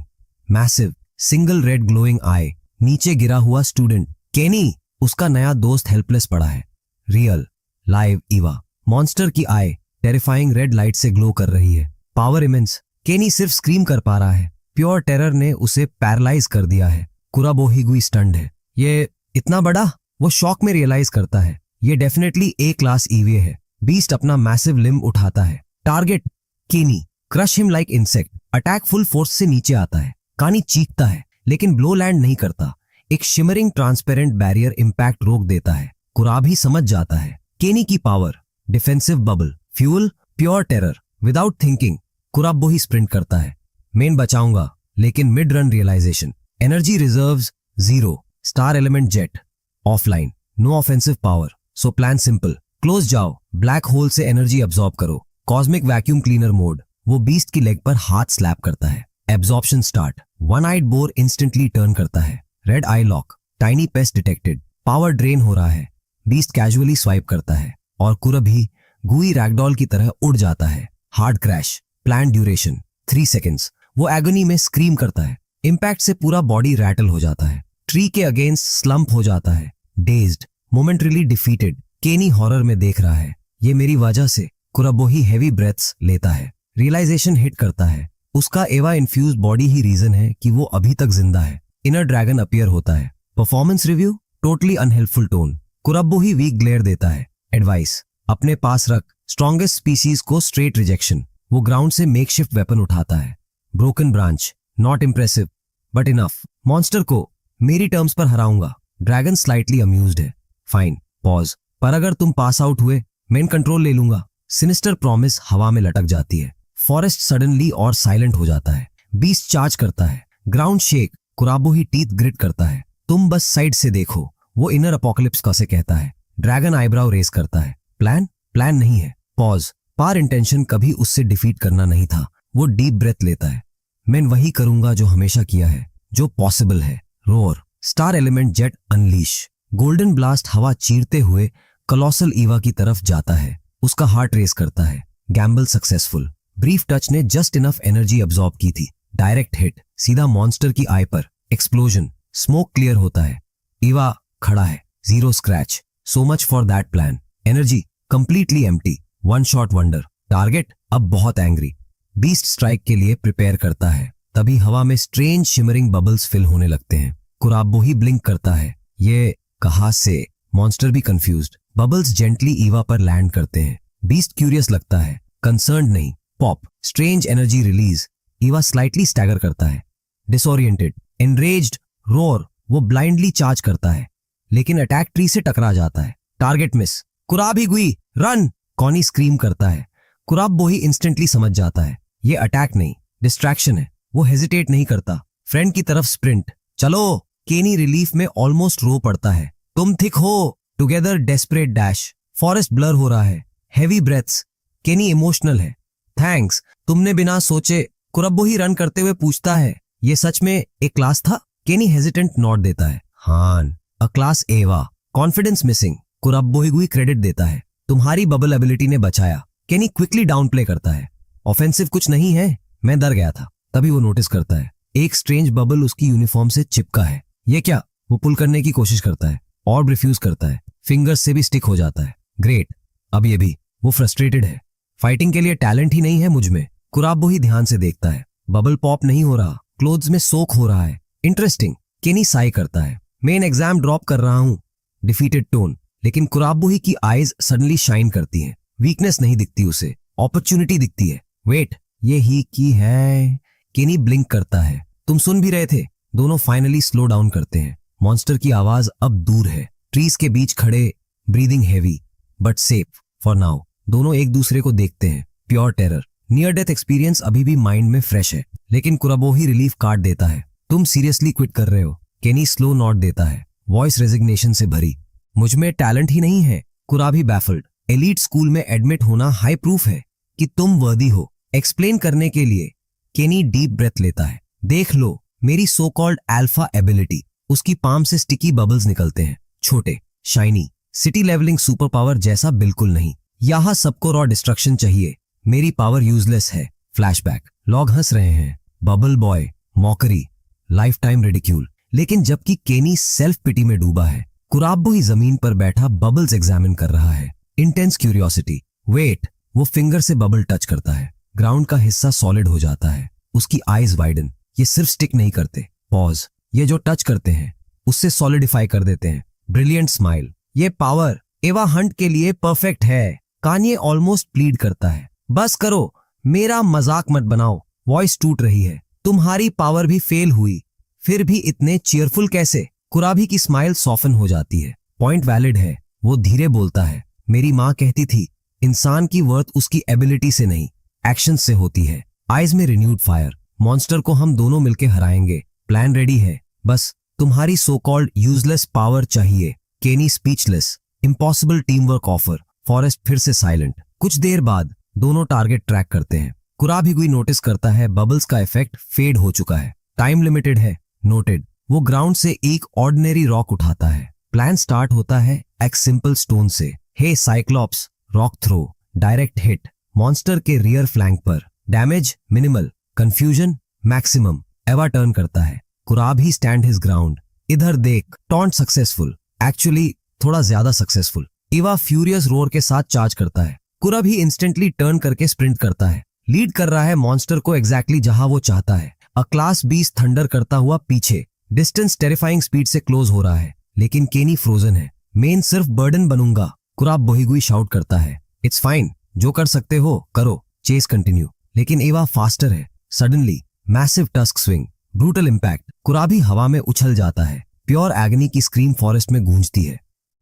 Speaker 1: massive, single red glowing eye. नीचे गिरा हुआ स्टूडेंट केनी, उसका नया दोस्त हेल्पलेस पड़ा है। Real live Eva. मॉन्स्टर की आई टेरिफाइंग रेड लाइट से ग्लो कर रही है। Power immense. केनी सिर्फ स्क्रीम कर पा रहा है, प्योर टेरर ने उसे पैरालाइज कर दिया है। कुरोब्बो हिगुई स्टन्ड है। ये इतना बड़ा? वो शॉक में रियलाइज करता है ये डेफिनेटली ए क्लास EVA है। बीस्ट अपना मैसिव लिम्ब उठाता है। टारगेट केनी, crush him like insect. Attack full force से नीचे आता है। कानी चीखता है, लेकिन ब्लो लैंड नहीं करता। एक शिमरिंग ट्रांसपेरेंट बैरियर इंपैक्ट रोक देता है। कुरा भी समझ जाता है केनी की power. Defensive bubble, fuel, pure terror. Without thinking कुरोब्बो ही स्प्रिंट करता है। मेन बचाऊंगा, लेकिन mid run realization. Energy reserves 0। Star element jet offline, no offensive power, so plan simple. Close जाओ, ब्लैक होल से एनर्जी अब्सॉर्ब करो। Cosmic vacuum cleaner mode. वो बीस्ट की लेग पर हाथ स्लैप करता है। Absorption start. One eyed boar instantly turn करता है। Red eye lock, tiny paste detected. Power drain हो रहा है। बीस्ट कैजुअली स्वाइप करता है और कुरब ही गुई रैगडॉल की तरह उड़ जाता है। Hard crash, plan duration 3 seconds. वो एगोनी में स्क्रीम करता है। इंपैक्ट से पूरा बॉडी रैटल हो जाता है। ट्री के अगेंस्ट स्लंप हो जाता है। Dazed, momentarily defeated. केनी हॉरर में देख रहा है, ये मेरी वजह से। कुरोब्बो ही हेवी ब्रेथ्स लेता है। रियलाइजेशन हिट करता है, उसका एवा इन्फ्यूज बॉडी ही रीजन है कि वो अभी तक जिंदा है। इनर ड्रैगन अपीयर होता है। Performance review, totally unhelpful tone. कुरोब्बो ही वीक ग्लेयर देता है। एडवाइस, अपने पास रख, स्ट्रॉन्गेस्ट स्पीसीज को स्ट्रेट रिजेक्शन। वो ग्राउंड से मेकशिफ्ट वेपन उठाता है। Broken branch, not impressive but enough. Monster को मेरी टर्म्स पर हराऊंगा। ड्रैगन स्लाइटली अम्यूज्ड है। फाइन, पॉज, पर अगर तुम पास आउट हुए, मेन कंट्रोल ले लूंगा। सिनिस्टर प्रॉमिस हवा में लटक जाती है। फॉरेस्ट सडनली और साइलेंट हो जाता है। बीस्ट चार्ज करता है। Ground shake. कुरोब्बो ही टीथ ग्रिट करता है। तुम बस साइड से देखो, वो इनर अपोकलिप्स का से कहता है। ड्रैगन आईब्राउ रेस करता है। प्लान नहीं है। पॉज, पार इंटेंशन कभी उससे डिफीट करना नहीं था। वो डीप ब्रेथ लेता है। मैं वही करूंगा जो हमेशा किया है, जो पॉसिबल है। Roar, star element jet unleash. Golden blast हवा चीरते हुए कॉलोसल ईवा की तरफ जाता है। उसका हार्ट रेस करता है। Gamble successful. ब्रीफ टच ने जस्ट इनफ एनर्जी अब्सॉर्ब की थी। डायरेक्ट हिट, सीधा मॉन्स्टर की आई पर। एक्सप्लोजन, स्मोक क्लियर होता है। ईवा खड़ा है, 0 scratch. So much for that plan. Energy completely empty. One shot wonder. Target अब बहुत एंग्री। बीस्ट स्ट्राइक के लिए प्रिपेयर करता है। तभी हवा में स्ट्रेंज शिमरिंग बबल्स फिल होने लगते हैं। कुरोब्बो ही ब्लिंक करता है। ये कहां से? मॉन्स्टर भी कंफ्यूज्ड। बबल्स जेंटली ईवा पर लैंड करते हैं। बीस्ट क्यूरियस लगता है, कंसर्न्ड नहीं। Pop, strange energy release. Eva slightly stagger करता है। Disoriented, enraged, roar. वो ब्लाइंडली चार्ज करता है, लेकिन अटैक ट्री से टकरा जाता है। Target miss. कुराब ही गुई, रन! कॉनी स्क्रीम करता है। कुरोब्बो ही इंस्टेंटली समझ जाता है ये अटैक नहीं, डिस्ट्रैक्शन है। वो हेजिटेट नहीं करता, फ्रेंड की तरफ स्प्रिंट। चलो! केनी रिलीफ में ऑलमोस्ट रो पड़ता है। तुम थिक हो। Together desperate dash. Forest blur हो रहा है। Heavy breaths. केनी इमोशनल है। थैंक्स, तुमने बिना सोचे। कुरब्बोही रन करते हुए पूछता है, ये सच में एक क्लास था? केनी हेजिटेंट नोट देता है, हान, A class Eva. Confidence missing. कुरब्बोही क्रेडिट देता है, तुम्हारी बबल एबिलिटी ने बचाया। केनी क्विकली डाउन प्ले करता है, ऑफेंसिव कुछ नहीं है, मैं डर गया था। तभी वो नोटिस करता है एक स्ट्रेंज बबल उसकी यूनिफॉर्म से चिपका है। ये क्या? वो पुल करने की कोशिश करता है और रिफ्यूज करता है, फिंगर्स से भी स्टिक हो जाता है। ग्रेट, अब ये भी। वो फ्रस्ट्रेटेड है, फाइटिंग के लिए टैलेंट ही नहीं है मुझ में। कुराब्बो ध्यान से देखता है, बबल पॉप नहीं हो रहा, क्लोथ्स में सोक हो रहा है। इंटरेस्टिंग। केनी साई करता है, मेन एग्जाम ड्रॉप कर रहा हूं। Defeated tone. लेकिन कुराब्बो की आईज सडनली शाइन करती हैं। वीकनेस नहीं दिखती उसे, अपॉर्चुनिटी दिखती है। वेट, ये ही की है। केनी ब्लिंक करता है, तुम सुन भी रहे थे। दोनों फाइनली स्लो डाउन करते हैं। मॉन्स्टर की आवाज अब दूर है, ट्रीज के बीच खड़े, breathing heavy but safe for now. दोनों एक दूसरे को देखते हैं, pure terror. Near death experience अभी भी माइंड में फ्रेश है, लेकिन कुराब्बो रिलीफ कार्ड देता है। तुम सीरियसली क्विट कर रहे हो? केनी स्लो नॉट देता है, वॉइस रेजिग्नेशन से भरी। मुझ में टैलेंट ही नहीं है। कुराबी बैफल्ड। एलीट स्कूल में एडमिट होना हाई प्रूफ है कि तुम वर्दी हो। एक्सप्लेन करने के लिए केनी डीप ब्रेथ लेता है। देख लो मेरी सो कॉल्ड अल्फा एबिलिटी। उसकी पाम से स्टिकी बबल्स निकलते हैं, छोटे, shiny. City levelling superpower जैसा बिल्कुल नहीं। यहां सबको रॉ डिस्ट्रक्शन चाहिए, मेरी पावर यूजलेस है। फ्लैशबैक। लोग हंस रहे हैं, bubble boy, mockery, life time ridicule. लेकिन जबकि केनी सेल्फ पिटी में डूबा है, कुराब्बो ही जमीन पर बैठा बबल्स एग्जामिन कर रहा है। Intense curiosity. वेट, वो फिंगर से बबल टच करता है, ग्राउंड का हिस्सा सॉलिड हो जाता है। उसकी आईज वाइडन। ये सिर्फ स्टिक नहीं करते, पॉज, ये जो टच करते हैं उससे सॉलिडिफाई कर देते हैं। Brilliant smile. ये पावर एवा हंट के लिए परफेक्ट है। कान्ये ऑलमोस्ट प्लीड करता है, बस करो, मेरा मजाक मत बनाओ। वॉइस टूट रही है, तुम्हारी पावर भी फेल हुई, फिर भी इतने चीयरफुल कैसे? कुराबी की स्माइल सॉफन हो जाती है। पॉइंट वैलिड है। वो धीरे बोलता है, मेरी माँ कहती थी इंसान की वर्थ उसकी एबिलिटी से नहीं, एक्शन से होती है। आइज में रिन्यूड फायर। मॉन्स्टर को हम दोनों मिलकर हराएंगे, प्लान रेडी है, बस तुम्हारी सो कॉल्ड यूजलेस पावर चाहिए। केनी speechless. Impossible team work offer. Forest फिर से साइलेंट। कुछ देर बाद दोनों टारगेट ट्रैक करते हैं। कुराबी नोटिस करता है बबल्स का इफेक्ट फेड हो चुका है, टाइम लिमिटेड है। नोटेड। वो ग्राउंड से एक ऑर्डिनरी रॉक उठाता है। प्लान स्टार्ट होता है एक सिंपल स्टोन से। Hey Cyclops, rock throw, direct hit, monster के रियर फ्लैंक पर। Damage minimal, confusion maximum. Eva turn करता है, कुराब ही स्टैंड हिज ग्राउंड। इधर देख, टॉन्ट सक्सेसफुल, एक्चुअली थोड़ा ज्यादा सक्सेसफुल। इवा फ्यूरियस रोर के साथ चार्ज करता है। कुराब ही इंस्टेंटली टर्न करके स्प्रिंट करता है, लीड कर रहा है मॉन्स्टर को एग्जैक्टली जहां वो चाहता है। अ क्लास 20 थंडर करता हुआ पीछे। डिस्टेंस टेरिफाइंग स्पीड से क्लोज हो रहा है, लेकिन केनी फ्रोजन है। मेन सिर्फ बर्डन बनूंगा, कुराब बोहिगुई शाउट करता है। इट्स फाइन, जो कर सकते हो करो। Chase continue. लेकिन एवा फास्टर है। Suddenly massive tusk swing, brutal impact. कुराबी हवा में उछल जाता है। प्योर एगनी की स्क्रीम फॉरेस्ट में गूंजती है।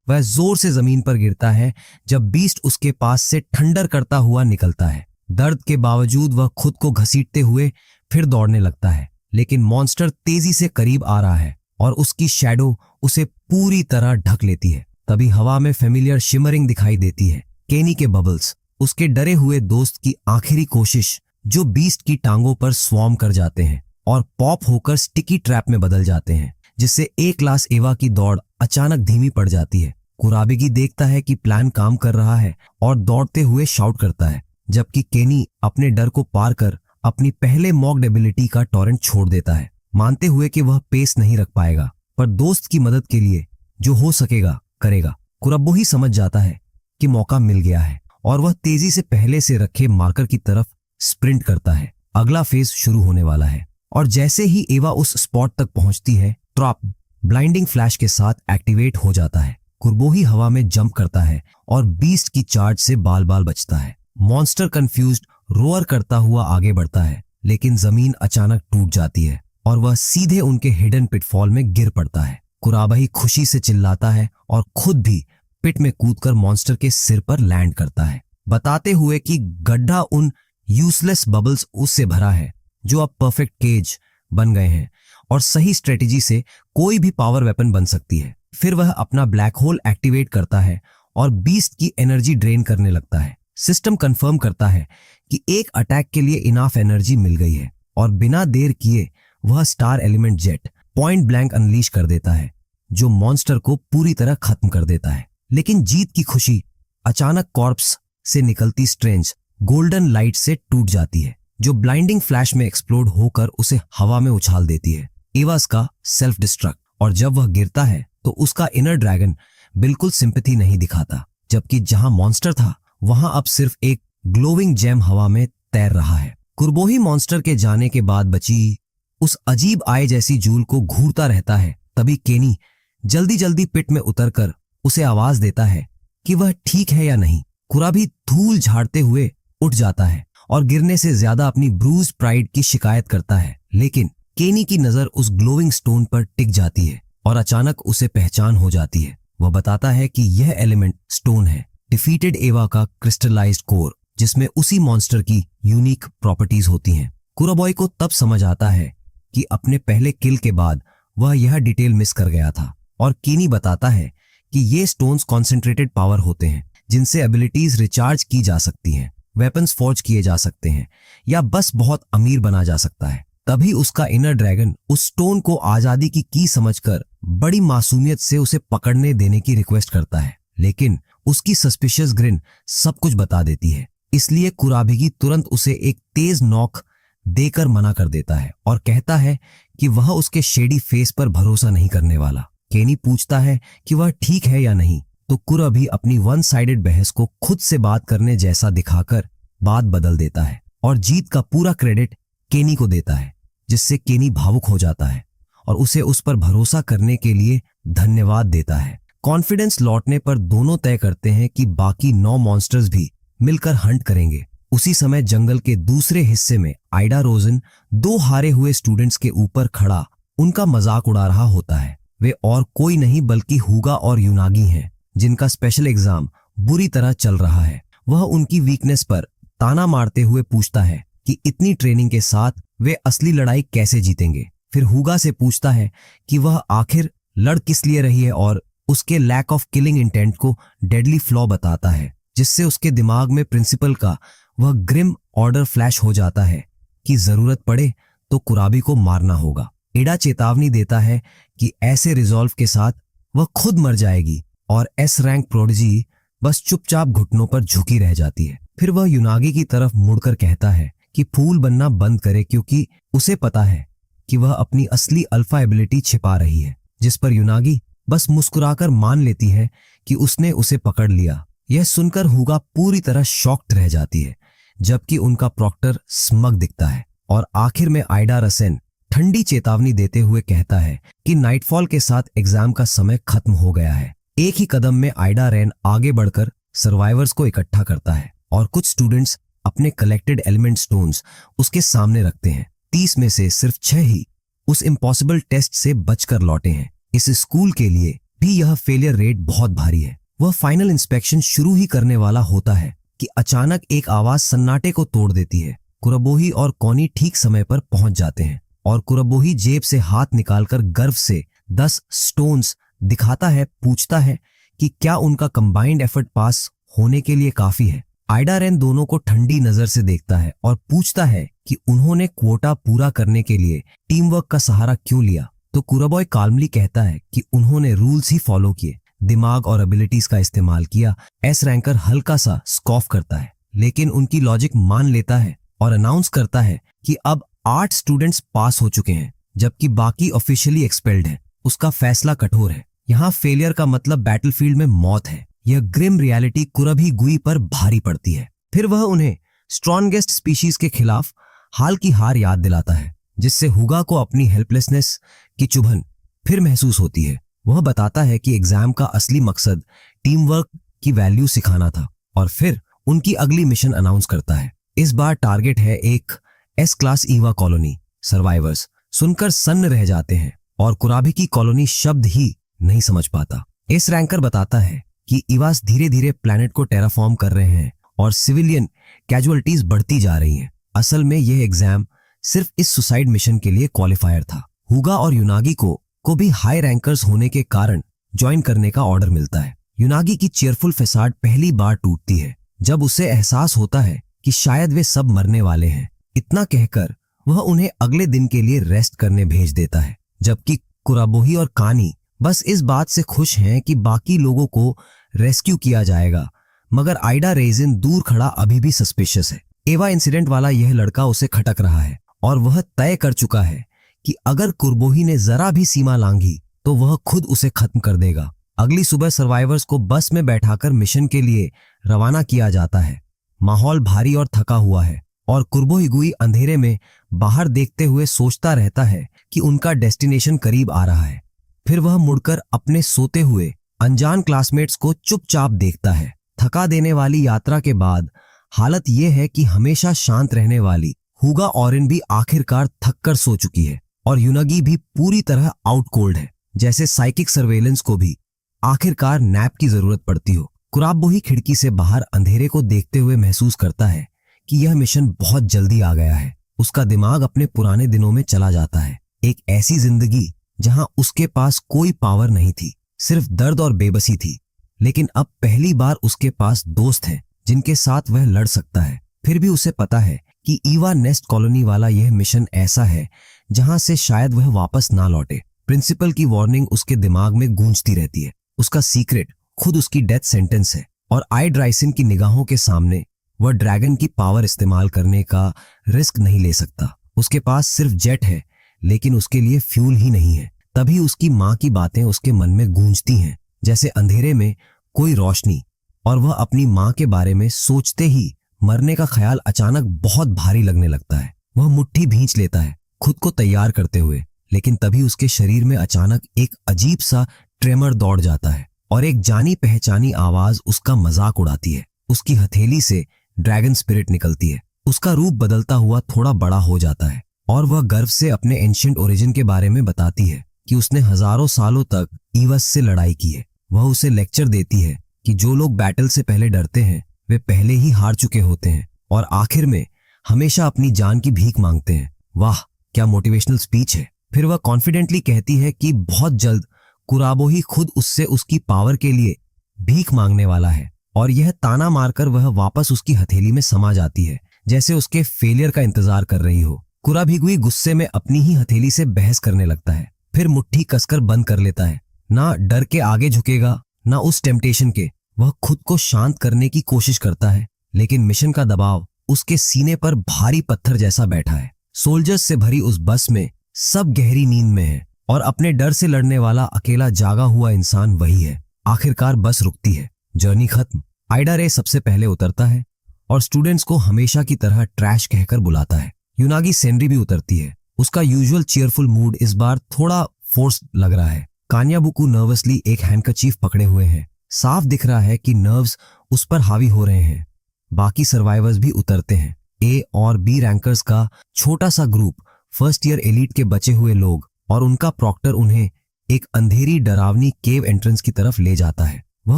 Speaker 1: वह जोर से जमीन पर गिरता है जब बीस्ट उसके पास से ठंडर करता हुआ निकलता है। दर्द के बावजूद वह खुद को घसीटते हुए फिर दौड़ने लगता है, लेकिन मॉन्स्टर तेजी से करीब आ रहा है और उसकी शैडो उसे पूरी तरह ढक लेती है। तभी हवा में फेमिलियर शिमरिंग दिखाई देती है। केनी के बबल्स, उसके डरे हुए दोस्त की आखिरी कोशिश, जो बीस्ट की टांगों पर स्वॉर्म कर जाते हैं और पॉप होकर स्टिकी ट्रैप में बदल जाते हैं, जिससे एक क्लास एवा की दौड़ अचानक धीमी पड़ जाती है। कुराबिगी देखता है कि प्लान काम कर रहा है और दौड़ते हुए शाउट करता है, जबकि केनी अपने डर को पार कर अपनी पहले मॉक्ड एबिलिटी का टॉरेंट छोड़ देता है, मानते हुए कि वह पेस नहीं रख पाएगा, पर दोस्त की मदद के लिए जो हो सकेगा करेगा। कुरब्बो ही समझ जाता है कि मौका मिल गया है और वह तेजी से पहले से रखे मार्कर की तरफ स्प्रिंट करता है। अगला फेज शुरू होने वाला है और जैसे ही एवा उस स्पॉट तक पहुंचती है, ट्रॉप ब्लाइंडिंग फ्लैश के साथ एक्टिवेट हो जाता है। कुरबो ही हवा में जंप करता है और बीस्ट की चार्ज से बाल बाल बचता है। मॉन्स्टर कंफ्यूज्ड रोअर करता हुआ आगे बढ़ता है, लेकिन जमीन अचानक टूट जाती है और वह सीधे उनके हिडन पिटफॉल में गिर पड़ता है। कुराबाही खुशी से चिल्लाता है और खुद भी पिट में कूदकर मॉन्स्टर के सिर पर लैंड करता है, बताते हुए कि गड्ढा उन यूजलेस बबल्स उससे भरा है जो अब परफेक्ट केज बन गए हैं और सही स्ट्रेटेजी से कोई भी पावर वेपन बन सकती है। फिर वह अपना ब्लैक होल एक्टिवेट करता है और बीस्ट की एनर्जी ड्रेन करने लगता है। सिस्टम कंफर्म करता है कि एक अटैक के लिए इनाफ एनर्जी मिल गई है और बिना देर किए वह star element jet point blank unleash कर देता है, जो मॉन्स्टर को पूरी तरह खत्म कर देता है। लेकिन जीत की खुशी अचानक कॉर्प्स से निकलती स्ट्रेंज गोल्डन लाइट से टूट जाती है, जो ब्लाइंडिंग फ्लैश में एक्सप्लोड होकर उसे हवा में उछाल देती है। इवास का सेल्फ डिस्ट्रक्ट, और जब वह गिरता है तो उसका इनर ड्रैगन बिल्कुल सिंपैथी नहीं दिखाता, जबकि जहां मॉन्स्टर था वहां अब सिर्फ एक ग्लोविंग जेम हवा में तैर रहा है। कुरबोही मॉन्स्टर के जाने के बाद बची उस अजीब आय जैसी जूल को घूरता रहता है। तभी केनी जल्दी जल्दी पिट में उतरकर उसे आवाज देता है कि वह ठीक है या नहीं। कुराबी धूल झाड़ते हुए उठ जाता है और गिरने से ज्यादा अपनी ब्रूज प्राइड की शिकायत करता है, लेकिन केनी की नजर उस ग्लोइंग स्टोन पर टिक जाती है और अचानक उसे पहचान हो जाती है। वह बताता है कि यह एलिमेंट स्टोन है, डिफीटेड एवा का क्रिस्टलाइज्ड कोर, जिसमें उसी मॉन्स्टर की यूनिक प्रॉपर्टीज होती हैं। कुराबॉय को तब समझ आता है कि अपने पहले किल के बाद वह यह डिटेल मिस कर गया था, और केनी बताता है कि ये स्टोन्स कॉन्सेंट्रेटेड पावर होते हैं जिनसे एबिलिटीज रिचार्ज की जा सकती हैं, वेपन्स फॉर्ज किए जा सकते हैं या बस बहुत अमीर बना जा सकता है। तभी उसका इनर ड्रैगन उस स्टोन को आजादी की की समझकर बड़ी मासूमियत से उसे पकड़ने देने की रिक्वेस्ट करता है, लेकिन उसकी सस्पिशियस ग्रिन सब कुछ बता देती है। इसलिए कुराभिगी तुरंत उसे एक तेज नॉक देकर मना कर देता है और कहता है कि वह उसके शेडी फेस पर भरोसा नहीं करने वाला। केनी पूछता है कि वह ठीक है या नहीं, तो कुराभी अपनी वन साइडेड बहस को खुद से बात करने जैसा दिखाकर बात बदल देता है और जीत का पूरा क्रेडिट केनी को देता है, जिससे केनी भावुक हो जाता है और उसे उस पर भरोसा करने के लिए धन्यवाद देता है। कॉन्फिडेंस लौटने पर दोनों तय करते हैं कि बाकी 9 मॉन्स्टर्स भी मिलकर हंट करेंगे। उसी समय जंगल के दूसरे हिस्से में आइडा रोजन 2 हारे हुए स्टूडेंट्स के ऊपर खड़ा उनका मजाक उड़ा रहा होता है। वे और कोई नहीं बल्कि हुगा और यूनागी हैं, जिनका स्पेशल एग्जाम बुरी तरह चल रहा है। वह उनकी वीकनेस पर ताना मारते हुए पूछता है कि इतनी ट्रेनिंग के साथ वे असली लड़ाई कैसे जीतेंगे। फिर हुगा से पूछता है कि वह आखिर लड़ किस लिए रही है और उसके लैक ऑफ किलिंग इंटेंट को डेडली फ्लॉ बताता है, जिससे उसके दिमाग में प्रिंसिपल का वह ग्रिम ऑर्डर फ्लैश हो जाता है कि जरूरत पड़े तो कुराबी को मारना होगा। एडा चेतावनी देता है कि ऐसे रिजॉल्व के साथ वह खुद मर जाएगी और एस रैंक प्रोडिजी बस चुपचाप घुटनों पर झुकी रह जाती है। फिर वह यूनागी की तरफ मुड़कर कहता है कि फूल बनना बंद करे, क्योंकि उसे पता है कि वह अपनी असली अल्फा एबिलिटी छिपा रही है, जिस पर यूनागी बस मुस्कुराकर मान लेती है कि उसने उसे पकड़ लिया। यह सुनकर हुगा पूरी तरह शॉक्ड रह जाती है, जबकि उनका प्रॉक्टर स्मग दिखता है और आखिर में आइडा रसेन ठंडी चेतावनी देते हुए कहता है कि नाइटफॉल के साथ एग्जाम का समय खत्म हो गया है। एक ही कदम में आइडा रेन आगे बढ़कर सर्वाइवर्स को इकट्ठा करता है और कुछ स्टूडेंट्स अपने कलेक्टेड एलिमेंट स्टोन्स उसके सामने रखते हैं। 30 में से सिर्फ 6 ही उस इम्पॉसिबल टेस्ट से बचकर लौटे हैं। इस स्कूल के लिए भी यह फेलियर रेट बहुत भारी है। वह फाइनल इंस्पेक्शन शुरू ही करने वाला होता है कि अचानक एक आवाज सन्नाटे को तोड़ देती है। कुराबोही और कॉनी ठीक समय पर पहुंच जाते हैं और कुराबोही जेब से हाथ निकालकर गर्व से 10 स्टोन्स दिखाता है। पूछता है कि क्या उनका कंबाइंड एफर्ट पास होने के लिए काफी है। आइडा रेन दोनों को ठंडी नजर से देखता है और पूछता है कि उन्होंने क्वोटा पूरा करने के लिए टीम वर्क का सहारा क्यों लिया। तो कुराबॉय काल्मली कहता है कि उन्होंने रूल्स ही फॉलो किए, दिमाग और एबिलिटीज का इस्तेमाल किया। एस रैंकर हल्का सा स्कॉफ करता है, लेकिन उनकी लॉजिक मान लेता है और अनाउंस करता है कि अब 8 स्टूडेंट्स पास हो चुके हैं, जबकि बाकी ऑफिशियली एक्सपेल्ड हैं। उसका फैसला कठोर है। यहाँ फेलियर का मतलब बैटलफील्ड में मौत है। यह ग्रिम रियलिटी कुराभी गुई पर भारी पड़ती है। फिर वह उन्हें स्ट्रॉन्गेस्ट स्पीशीज के खिलाफ हाल की हार याद दिलाता है, जिससे हुगा को अपनी हेल्पलेसनेस की चुभन फिर महसूस होती है। वह बताता है कि एग्जाम का असली मकसद टीम वर्क की वैल्यू सिखाना था और फिर उनकी अगली मिशन अनाउंस करता है। इस बार टारगेट है एक S class Eva colony. Survivors सुनकर सन्न रह जाते हैं और कुराभी की कॉलोनी शब्द ही नहीं समझ पाता। एस रैंकर बताता है कि ईवास धीरे धीरे प्लैनेट को टेराफॉर्म कर रहे हैं और सिविलियन कैजुअलिटीज बढ़ती जा रही हैं। असल में यह एग्जाम सिर्फ इस सुसाइड मिशन के लिए क्वालिफायर था। हुगा और यूनागी को भी हाई रैंकर्स होने के कारण ज्वाइन करने का ऑर्डर मिलता है। यूनागी की चेयरफुल फैसाड पहली बार टूटती है जब उसे एहसास होता है कि शायद वे सब मरने वाले हैं। इतना कहकर वह उन्हें अगले दिन के लिए रेस्ट करने भेज देता है, जबकि कुराबोही और कानी बस इस बात से खुश हैं कि बाकी लोगों को रेस्क्यू किया जाएगा। मगर आइडा रेजिन दूर खड़ा अभी भी सस्पिशियस है। एवा इंसिडेंट वाला यह लड़का उसे खटक रहा है और वह तय कर चुका है कि अगर कुरबोही ने जरा भी सीमा लांघी तो वह खुद उसे खत्म कर देगा। अगली सुबह सर्वाइवर्स को बस में बैठाकर मिशन के लिए रवाना किया जाता है। माहौल भारी और थका हुआ है और कुरबोहिगुई अंधेरे में बाहर देखते हुए सोचता रहता है कि उनका डेस्टिनेशन करीब आ रहा है। फिर वह मुड़कर अपने सोते हुए अनजान क्लासमेट्स को चुपचाप देखता है। थका देने वाली यात्रा के बाद हालत यह है कि हमेशा शांत रहने वाली हुगा ओरिन भी आखिरकार थक कर सो चुकी है और युनागी भी पूरी तरह आउट कोल्ड है, जैसे साइकिक सर्वेलेंस को भी आखिरकार नैप की जरूरत पड़ती हो। कुराबोही खिड़की से बाहर अंधेरे को देखते हुए महसूस करता है कि यह मिशन बहुत जल्दी आ गया है। उसका दिमाग अपने पुराने दिनों में चला जाता है, एक ऐसी जिंदगी जहां उसके पास कोई पावर नहीं थी, सिर्फ दर्द और बेबसी थी। लेकिन अब पहली बार उसके पास दोस्त हैं जिनके साथ वह लड़ सकता है। फिर भी उसे पता है कि ईवा नेस्ट कॉलोनी वाला यह मिशन ऐसा है जहां से शायद वह वापस ना लौटे। प्रिंसिपल की वार्निंग उसके दिमाग में गूंजती रहती है। उसका सीक्रेट खुद उसकी डेथ सेंटेंस है और आइड्राइसिन की निगाहों के सामने वह ड्रैगन की पावर इस्तेमाल करने का रिस्क नहीं ले सकता। उसके पास सिर्फ जेट है, लेकिन उसके लिए फ्यूल ही नहीं है। तभी उसकी माँ की बातें उसके मन में गूंजती हैं, जैसे अंधेरे में कोई रोशनी, और वह अपनी माँ के बारे में सोचते ही मरने का ख्याल अचानक बहुत भारी लगने लगता है। वह मुट्ठी भींच लेता है खुद को तैयार करते हुए, लेकिन तभी उसके शरीर में अचानक एक अजीब सा ट्रेमर दौड़ जाता है और एक जानी पहचानी आवाज उसका मजाक उड़ाती है। उसकी हथेली से ड्रैगन स्पिरिट निकलती है। उसका रूप बदलता हुआ थोड़ा बड़ा हो जाता है और वह गर्व से अपने एंशिएंट ओरिजिन के बारे में बताती है कि उसने हजारों सालों तक ईवस से लड़ाई की है। वह उसे लेक्चर देती है कि जो लोग बैटल से पहले डरते हैं वे पहले ही हार चुके होते हैं और आखिर में हमेशा अपनी जान की भीख मांगते हैं। वाह, क्या मोटिवेशनल स्पीच है। फिर वह कॉन्फिडेंटली कहती है कि बहुत जल्द कुराबोही खुद उससे उसकी पावर के लिए भीख मांगने वाला है, और यह ताना मारकर वह वापस उसकी हथेली में समा जाती है, जैसे उसके फेलियर का इंतजार कर रही हो। कुराभिगुई गुस्से में अपनी ही हथेली से बहस करने लगता है, फिर मुट्ठी कसकर बंद कर लेता है। ना डर के आगे झुकेगा, ना उस टेम्पटेशन के। वह खुद को शांत करने की कोशिश करता है, लेकिन मिशन का दबाव उसके सीने पर भारी पत्थर जैसा बैठा है। सोल्जर्स से भरी उस बस में सब गहरी नींद में है और अपने डर से लड़ने वाला अकेला जागा हुआ इंसान वही है। आखिरकार बस रुकती है, जर्नी खत्म। आइडा रे सबसे पहले उतरता है और स्टूडेंट्स को हमेशा की तरह ट्रैश कहकर बुलाता है। युनागी सेंड्री भी उतरती है। उसका यूजुअल चीयरफुल मूड इस बार थोड़ा फोर्स्ड लग रहा है। कान्याबुकू नर्वसली एक हैंडकरचीफ पकड़े हुए हैं। साफ दिख रहा है कि नर्व्स उस पर हावी हो रहे हैं। बाकी सर्वाइवर्स भी उतरते हैं। ए और बी रैंकर्स का छोटा सा ग्रुप, फर्स्ट ईयर एलीट के बचे हुए लोग और उनका प्रॉक्टर उन्हें एक अंधेरी डरावनी केव एंट्रेंस की तरफ ले जाता है। वह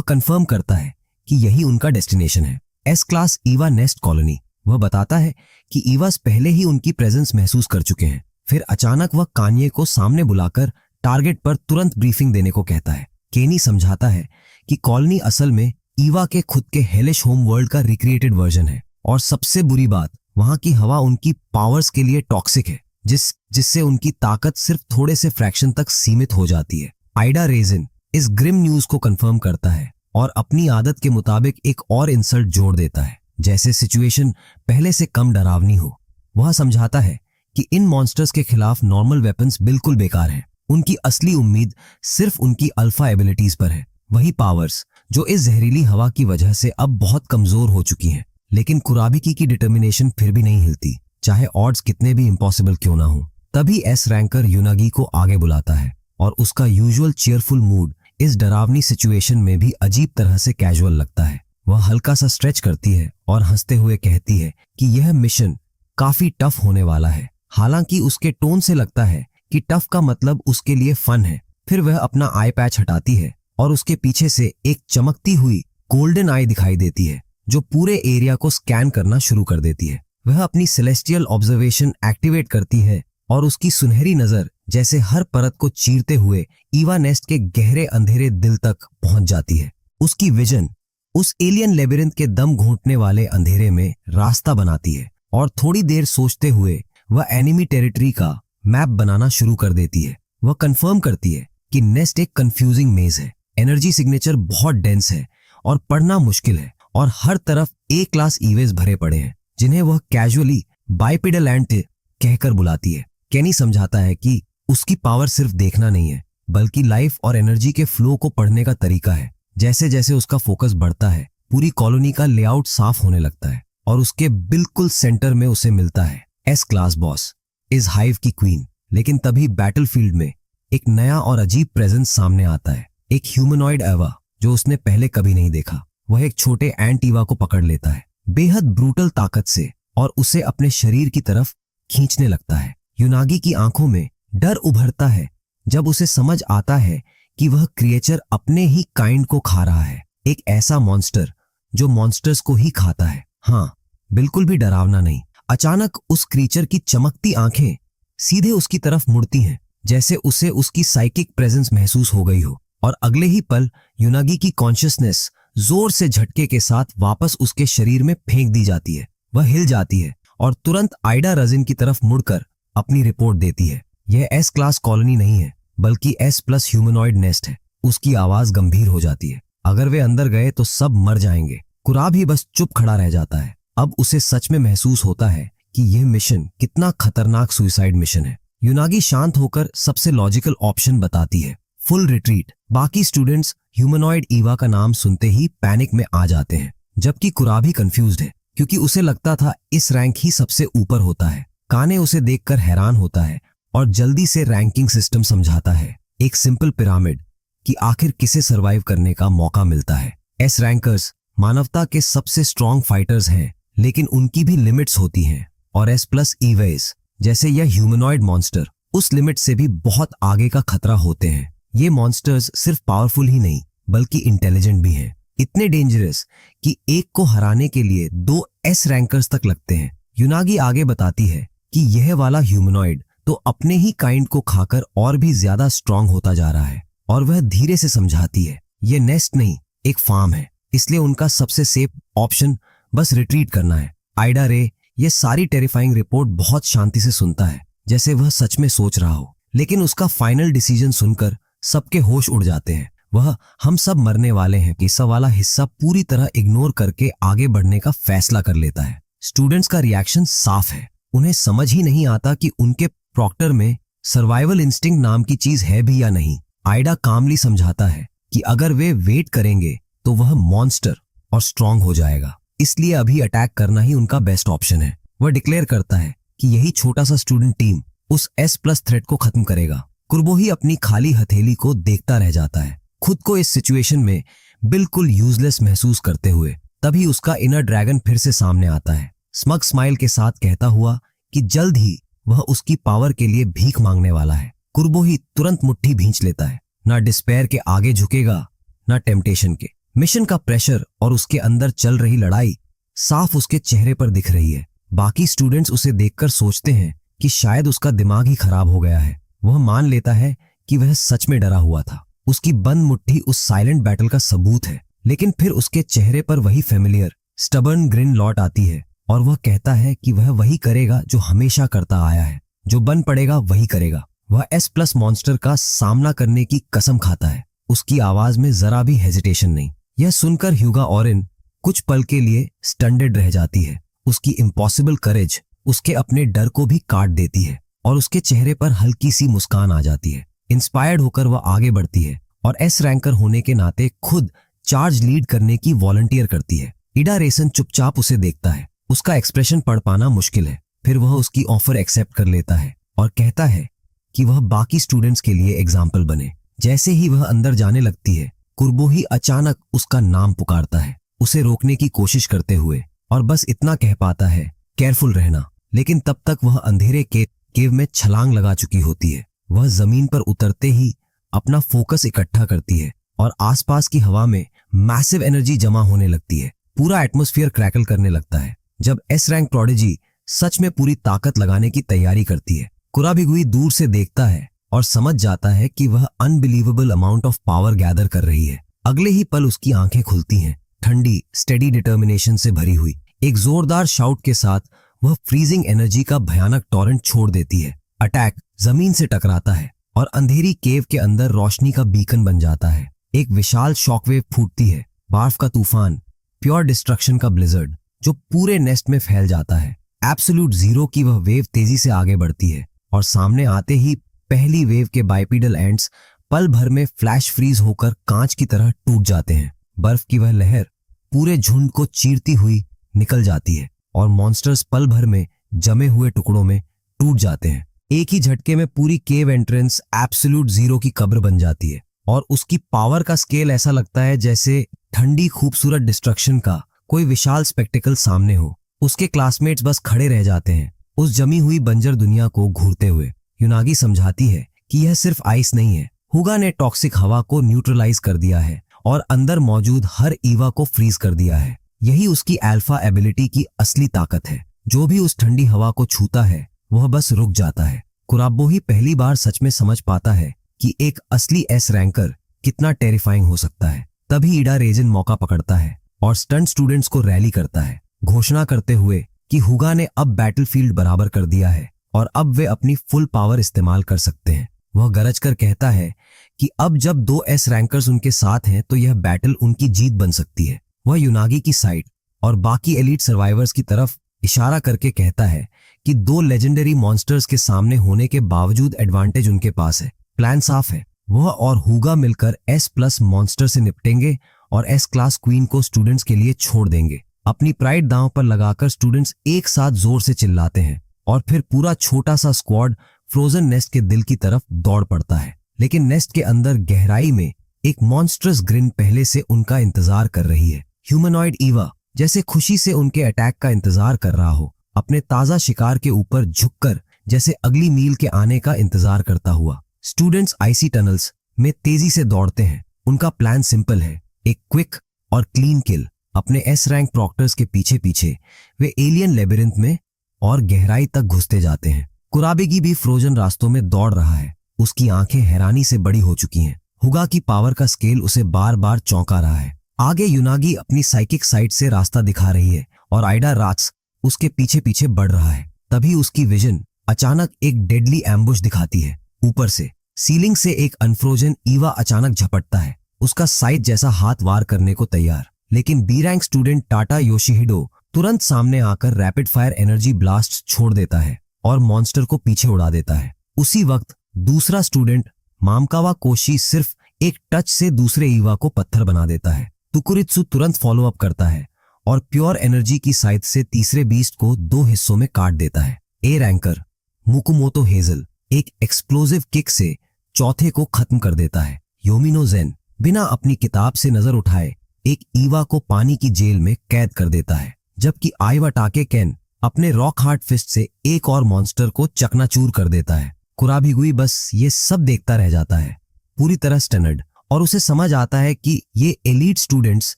Speaker 1: कंफर्म करता है कि यही उनका डेस्टिनेशन है, S class Eva nest colony. वह बताता है कि ईवास पहले ही उनकी प्रेजेंस महसूस कर चुके हैं। फिर अचानक वह कान्ये को सामने बुलाकर टारगेट पर तुरंत ब्रीफिंग देने को कहता है। केनी समझाता है कि कॉलोनी असल में ईवा के खुद के हेलिश होम वर्ल्ड का रिक्रिएटेड वर्जन है, और सबसे बुरी बात, वहां की हवा उनकी पावर्स के लिए टॉक्सिक है, जिससे उनकी ताकत सिर्फ थोड़े से फ्रैक्शन तक सीमित हो जाती है। आइडा रेजिन इस ग्रिम न्यूज को कंफर्म करता है और अपनी आदत के मुताबिक एक और इंसल्ट जोड़ देता है, जैसे सिचुएशन पहले से कम डरावनी हो। वह समझाता है कि इन मॉन्स्टर्स के खिलाफ नॉर्मल वेपन्स बिल्कुल बेकार हैं। उनकी असली उम्मीद सिर्फ उनकी अल्फा एबिलिटीज पर है, वही पावर्स जो इस जहरीली हवा की वजह से अब बहुत कमजोर हो चुकी हैं। लेकिन कुराबिकी की डिटर्मिनेशन फिर भी नहीं हिलती, चाहे ऑड्स कितने भी इम्पॉसिबल क्यों ना हो। तभी एस रैंकर युनागी को आगे बुलाता है और उसका यूजुअल चीयरफुल मूड इस डरावनी सिचुएशन में भी अजीब तरह से कैजुअल लगता है। वह हल्का सा स्ट्रेच करती है और हंसते हुए कहती है कि यह मिशन काफी टफ होने वाला है। हालांकि उसके टोन से लगता है कि टफ का मतलब उसके लिए फन है। फिर वह अपना आई पैच हटाती है और उसके पीछे से एक चमकती हुई गोल्डन आई दिखाई देती है जो पूरे एरिया को स्कैन करना शुरू कर देती है। वह अपनी सेलेस्टियल ऑब्जर्वेशन एक्टिवेट करती है और उसकी सुनहरी नजर जैसे हर परत को चीरते हुए ईवा नेस्ट के गहरे अंधेरे दिल तक पहुंच जाती है। उसकी विजन उस एलियन लेबिरिंथ के दम घोंटने वाले अंधेरे में रास्ता बनाती है और थोड़ी देर सोचते हुए वह एनिमी टेरिटरी का मैप बनाना शुरू कर देती है। वह कंफर्म करती है कि नेस्ट एक कंफ्यूजिंग मेज है, एनर्जी सिग्नेचर बहुत डेंस है और पढ़ना मुश्किल है और हर तरफ ए क्लास ईवेज भरे पड़े हैं जिन्हें वह कैजुअली बाइपेडल एंट कहकर बुलाती है। केनी समझाता है कि उसकी पावर सिर्फ देखना नहीं है बल्कि लाइफ और एनर्जी के फ्लो को पढ़ने का तरीका है। जैसे जैसे उसका फोकस बढ़ता है पूरी कॉलोनी का लेआउट साफ होने लगता है और उसके बिल्कुल सेंटर में उसे मिलता है एस क्लास बॉस, इस हाइव की क्वीन। लेकिन तभी बैटलफील्ड में एक नया और अजीब प्रेजेंस सामने आता है, एक ह्यूमनॉइड एवा जो उसने पहले कभी नहीं देखा। वह एक छोटे एंट ईवा को पकड़ लेता है बेहद ब्रूटल ताकत से और उसे अपने शरीर की तरफ खींचने लगता है। यूनागी की आंखों में डर उभरता है जब उसे समझ आता है कि वह क्रिएचर अपने ही काइंड को खा रहा है, एक ऐसा मॉन्स्टर जो मॉन्स्टर्स को ही खाता है। हाँ, बिल्कुल भी डरावना नहीं। अचानक उस क्रीचर की चमकती आंखें सीधे उसकी तरफ मुड़ती हैं, जैसे उसे उसकी साइकिक प्रेजेंस महसूस हो गई हो और अगले ही पल यूनागी की कॉन्शियसनेस जोर से झटके के साथ वापस उसके शरीर में फेंक दी जाती है। वह हिल जाती है और तुरंत आइडा रजिन की तरफ मुड़कर अपनी रिपोर्ट देती है। यह एस क्लास कॉलोनी नहीं है बल्कि एस प्लस ह्यूमनॉइड नेस्ट है। उसकी आवाज गंभीर हो जाती है। अगर वे अंदर गए तो सब मर जाएंगे। कुराब ही बस चुप खड़ा रह जाता है। अब उसे सच में महसूस होता है कि यह मिशन कितना खतरनाक सुसाइड मिशन है। यूनागी शांत होकर सबसे लॉजिकल ऑप्शन बताती है, फुल रिट्रीट। बाकी स्टूडेंट्स ह्यूमनॉइड ईवा का नाम सुनते ही पैनिक में आ जाते हैं, जबकि कुराब ही कंफ्यूज्ड है क्योंकि उसे लगता था इस रैंक ही सबसे ऊपर होता है। काने उसे देखकर हैरान होता है और जल्दी से रैंकिंग सिस्टम समझाता है, एक सिंपल पिरामिड कि आखिर किसे सरवाइव करने का मौका मिलता है। एस रैंकर्स मानवता के सबसे स्ट्रॉन्ग फाइटर्स हैं, लेकिन उनकी भी लिमिट्स होती हैं और एस प्लस ईवेज जैसे यह ह्यूमनॉइड मॉन्स्टर उस लिमिट से भी बहुत आगे का खतरा होते हैं। ये मॉन्स्टर्स सिर्फ पावरफुल ही नहीं बल्कि इंटेलिजेंट भी हैं, इतने डेंजरस कि एक को हराने के लिए 2 एस रैंकर्स तक लगते हैं। यूनागी आगे बताती है कि यह वाला ह्यूमनॉइड तो अपने ही काइंड को खाकर और भी ज्यादा स्ट्रांग होता जा रहा है और वह धीरे से समझाती है यह नेस्ट नहीं एक फार्म है, इसलिए उनका सबसे सेफ ऑप्शन बस रिट्रीट करना है। आइडा रे ये सारी टेरिफाइंग रिपोर्ट बहुत शांति से सुनता है जैसे वह सच में सोच रहा हो, लेकिन उसका फाइनल डिसीजन सुनकर सबके होश उड़ जाते हैं। वह हम सब मरने वाले हैं कि सब वाला हिस्सा पूरी तरह इग्नोर करके आगे बढ़ने का फैसला कर लेता है। स्टूडेंट्स का रिएक्शन साफ है, उन्हें समझ ही नहीं आता कि उनके प्रॉक्टर में सर्वाइवल इंस्टिंक्ट नाम की चीज है भी या नहीं। आइडा कामली समझाता है कि अगर वे वेट करेंगे तो वह मॉन्स्टर और स्ट्रांग हो जाएगा, इसलिए अभी अटैक करना ही उनका बेस्ट ऑप्शन है। वह डिक्लेयर करता है कि यही छोटा सा स्टूडेंट टीम उस एस प्लस थ्रेट को खत्म करेगा। कुर्बो ही अपनी खाली हथेली को देखता रह जाता है, खुद को इस सिचुएशन में बिल्कुल यूजलेस महसूस करते हुए। तभी उसका इनर ड्रैगन फिर से सामने आता है, स्मग स्माइल के साथ कहता हुआ कि जल्द ही वह उसकी पावर के लिए भीख मांगने वाला है। कुर्बो ही तुरंत मुट्ठी भींच लेता है, ना डिस्पेयर के आगे झुकेगा ना टेम्पटेशन के। मिशन का प्रेशर और उसके अंदर चल रही लड़ाई साफ उसके चेहरे पर दिख रही है। बाकी स्टूडेंट्स उसे देखकर सोचते हैं कि शायद उसका दिमाग ही खराब हो गया है। वह मान लेता है कि वह सच में डरा हुआ था। उसकी बंद मुट्ठी उस साइलेंट बैटल का सबूत है, लेकिन फिर उसके चेहरे पर वही फेमिलियर स्टबर्न ग्रिन लौट आती है और वह कहता है कि वह वही करेगा जो हमेशा करता आया है, जो बन पड़ेगा वही करेगा। वह एस प्लस मॉन्स्टर का सामना करने की कसम खाता है, उसकी आवाज में जरा भी हेजिटेशन नहीं। यह सुनकर ह्यूगा ऑरिन कुछ पल के लिए स्टंडेड रह जाती है। उसकी इम्पॉसिबल करेज उसके अपने डर को भी काट देती है और उसके चेहरे पर हल्की सी मुस्कान आ जाती है। इंस्पायर्ड होकर वह आगे बढ़ती है और एस रैंकर होने के नाते खुद चार्ज लीड करने की वॉलंटियर करती है। इडा रेसन चुपचाप उसे देखता है, उसका एक्सप्रेशन पढ़ पाना मुश्किल है। फिर वह उसकी ऑफर एक्सेप्ट कर लेता है और कहता है कि वह बाकी स्टूडेंट्स के लिए एग्जाम्पल बने। जैसे ही वह अंदर जाने लगती है, कुर्बो ही अचानक उसका नाम पुकारता है, उसे रोकने की कोशिश करते हुए, और बस इतना कह पाता है, केयरफुल रहना। लेकिन तब तक वह अंधेरे के केव में छलांग लगा चुकी होती है। वह जमीन पर उतरते ही अपना फोकस इकट्ठा करती है और आसपास की हवा में मैसिव एनर्जी जमा होने लगती है। पूरा एटमॉस्फेयर क्रैकल करने लगता है जब एस रैंक प्रोडिजी सच में पूरी ताकत लगाने की तैयारी करती है। कुराबिगुई दूर से देखता है और समझ जाता है कि वह unbelievable amount of power gather कर रही है। अगले ही पल उसकी आंखें खुलती हैं ठंडी स्टेडी डिटर्मिनेशन से भरी हुई। एक जोरदार शाउट के साथ वह फ्रीजिंग एनर्जी का भयानक टॉरेंट छोड़ देती है। अटैक जमीन से टकराता है और अंधेरी केव के अंदर रोशनी का बीकन बन जाता है। एक विशाल शॉकवेव फूटती है, बर्फ का तूफान, प्योर डिस्ट्रक्शन का ब्लिजर्ड जो पूरे नेस्ट में फैल जाता है। एब्सोल्यूट जीरो की वह वेव तेजी से आगे बढ़ती है और सामने आते ही पहली वेव के बाइपीडल एंड्स पल भर में फ्लैश फ्रीज होकर कांच की तरह टूट जाते हैं। बर्फ की वह लहर पूरे झुंड को चीरती हुई निकल जाती है और मॉन्स्टर्स पल भर में जमे हुए टुकड़ों में टूट जाते हैं। एक ही झटके में पूरी केव एंट्रेंस एब्सोल्यूट जीरो की कब्र बन जाती है और उसकी पावर का स्केल ऐसा लगता है जैसे ठंडी खूबसूरत डिस्ट्रक्शन का कोई विशाल स्पेक्टिकल सामने हो। उसके क्लासमेट्स बस खड़े रह जाते हैं उस जमी हुई बंजर दुनिया को घूरते हुए। युनागी समझाती है कि यह सिर्फ आइस नहीं है, हुगा ने टॉक्सिक हवा को न्यूट्रलाइज कर दिया है और अंदर मौजूद हर ईवा को फ्रीज कर दिया है। यही उसकी अल्फा एबिलिटी की असली ताकत है। जो भी उस ठंडी हवा को छूता है वह बस रुक जाता है। कुराबो ही पहली बार सच में समझ पाता है कि एक असली एस रैंकर कितना टेरिफाइंग हो सकता है। तभी ईडा रेजन मौका पकड़ता है और स्टंट स्टूडेंट्स को रैली करता है, घोषणा करते हुए कि हुगा ने अब बैटलफील्ड बराबर कर दिया है और अब वे अपनी फुल पावर इस्तेमाल कर सकते हैं। वह गरज कर कहता है कि अब जब 2 एस रैंकर्स उनके साथ हैं तो यह बैटल उनकी जीत बन सकती है। वह युनागी की साइड और बाकी एलीट सर्वाइवर्स की तरफ इशारा करके कहता है कि 2 लेजेंडरी मॉन्स्टर्स के सामने होने के बावजूद एडवांटेज उनके पास है। प्लान साफ है, वह और हुगा मिलकर S+ मॉन्स्टर से निपटेंगे और S क्लास क्वीन को स्टूडेंट्स के लिए छोड़ देंगे। अपनी प्राइड दांव पर लगाकर स्टूडेंट्स एक साथ जोर से चिल्लाते हैं और फिर पूरा छोटा सा स्क्वाड फ्रोजन नेस्ट के दिल की तरफ दौड़ पड़ता है। लेकिन नेस्ट के अंदर गहराई में एक मॉन्स्ट्रस ग्रिन पहले से उनका इंतजार कर रही है। ह्यूमनॉइड ईवा जैसे खुशी से उनके अटैक का इंतजार कर रहा हो, अपने ताजा शिकार के ऊपर झुककर जैसे अगली मील के आने का इंतजार करता हुआ। स्टूडेंट्स आईसी टनल्स में तेजी से दौड़ते हैं। उनका प्लान सिंपल है, एक क्विक और क्लीन किल। अपने एस रैंक प्रॉक्टर्स के पीछे पीछे वे एलियन लेबिरिंथ में और गहराई तक घुसते जाते हैं। कुराबिगी भी फ्रोजन रास्तों में दौड़ रहा है। उसकी आंखें हैरानी से बड़ी हो चुकी हैं। हुगा की पावर का स्केल उसे बार बार चौंका रहा है। आगे युनागी अपनी साइकिक साइट से रास्ता दिखा रही है और आइडा रात्स उसके पीछे पीछे बढ़ रहा है। तभी उसकी विजन अचानक एक डेडली एम्बुश दिखाती है। ऊपर से सीलिंग से एक अनफ्रोजन ईवा अचानक झपटता है, उसका साइट जैसा हाथ वार करने को तैयार। लेकिन बी रैंक स्टूडेंट टाटा योशिहिडो तुरंत सामने आकर रैपिड फायर एनर्जी ब्लास्ट छोड़ देता है और मॉन्स्टर को पीछे उड़ा देता है। उसी वक्त दूसरा स्टूडेंट मामकावा कोशी सिर्फ एक टच से दूसरे ईवा को पत्थर बना देता है। तुकुरित्सु तुरंत फॉलो अप करता है और प्योर एनर्जी की साइट से तीसरे बीस्ट को 2 हिस्सों में काट देता है। ए रैंकर मुकुमोतो हेजल एक एक्सप्लोजिव किक से चौथे को खत्म कर देता है। योमिनो ज़ेन बिना अपनी किताब से नजर उठाए एक ईवा को पानी की जेल में कैद कर देता है, जबकि आइवाटाके केन अपने रॉक हार्ड फिस्ट से एक और मॉन्स्टर को चकनाचूर कर देता है। कुराबिगुई बस ये सब देखता रह जाता है, पूरी तरह स्टनर्ड, और उसे समझ आता है कि ये एलीट स्टूडेंट्स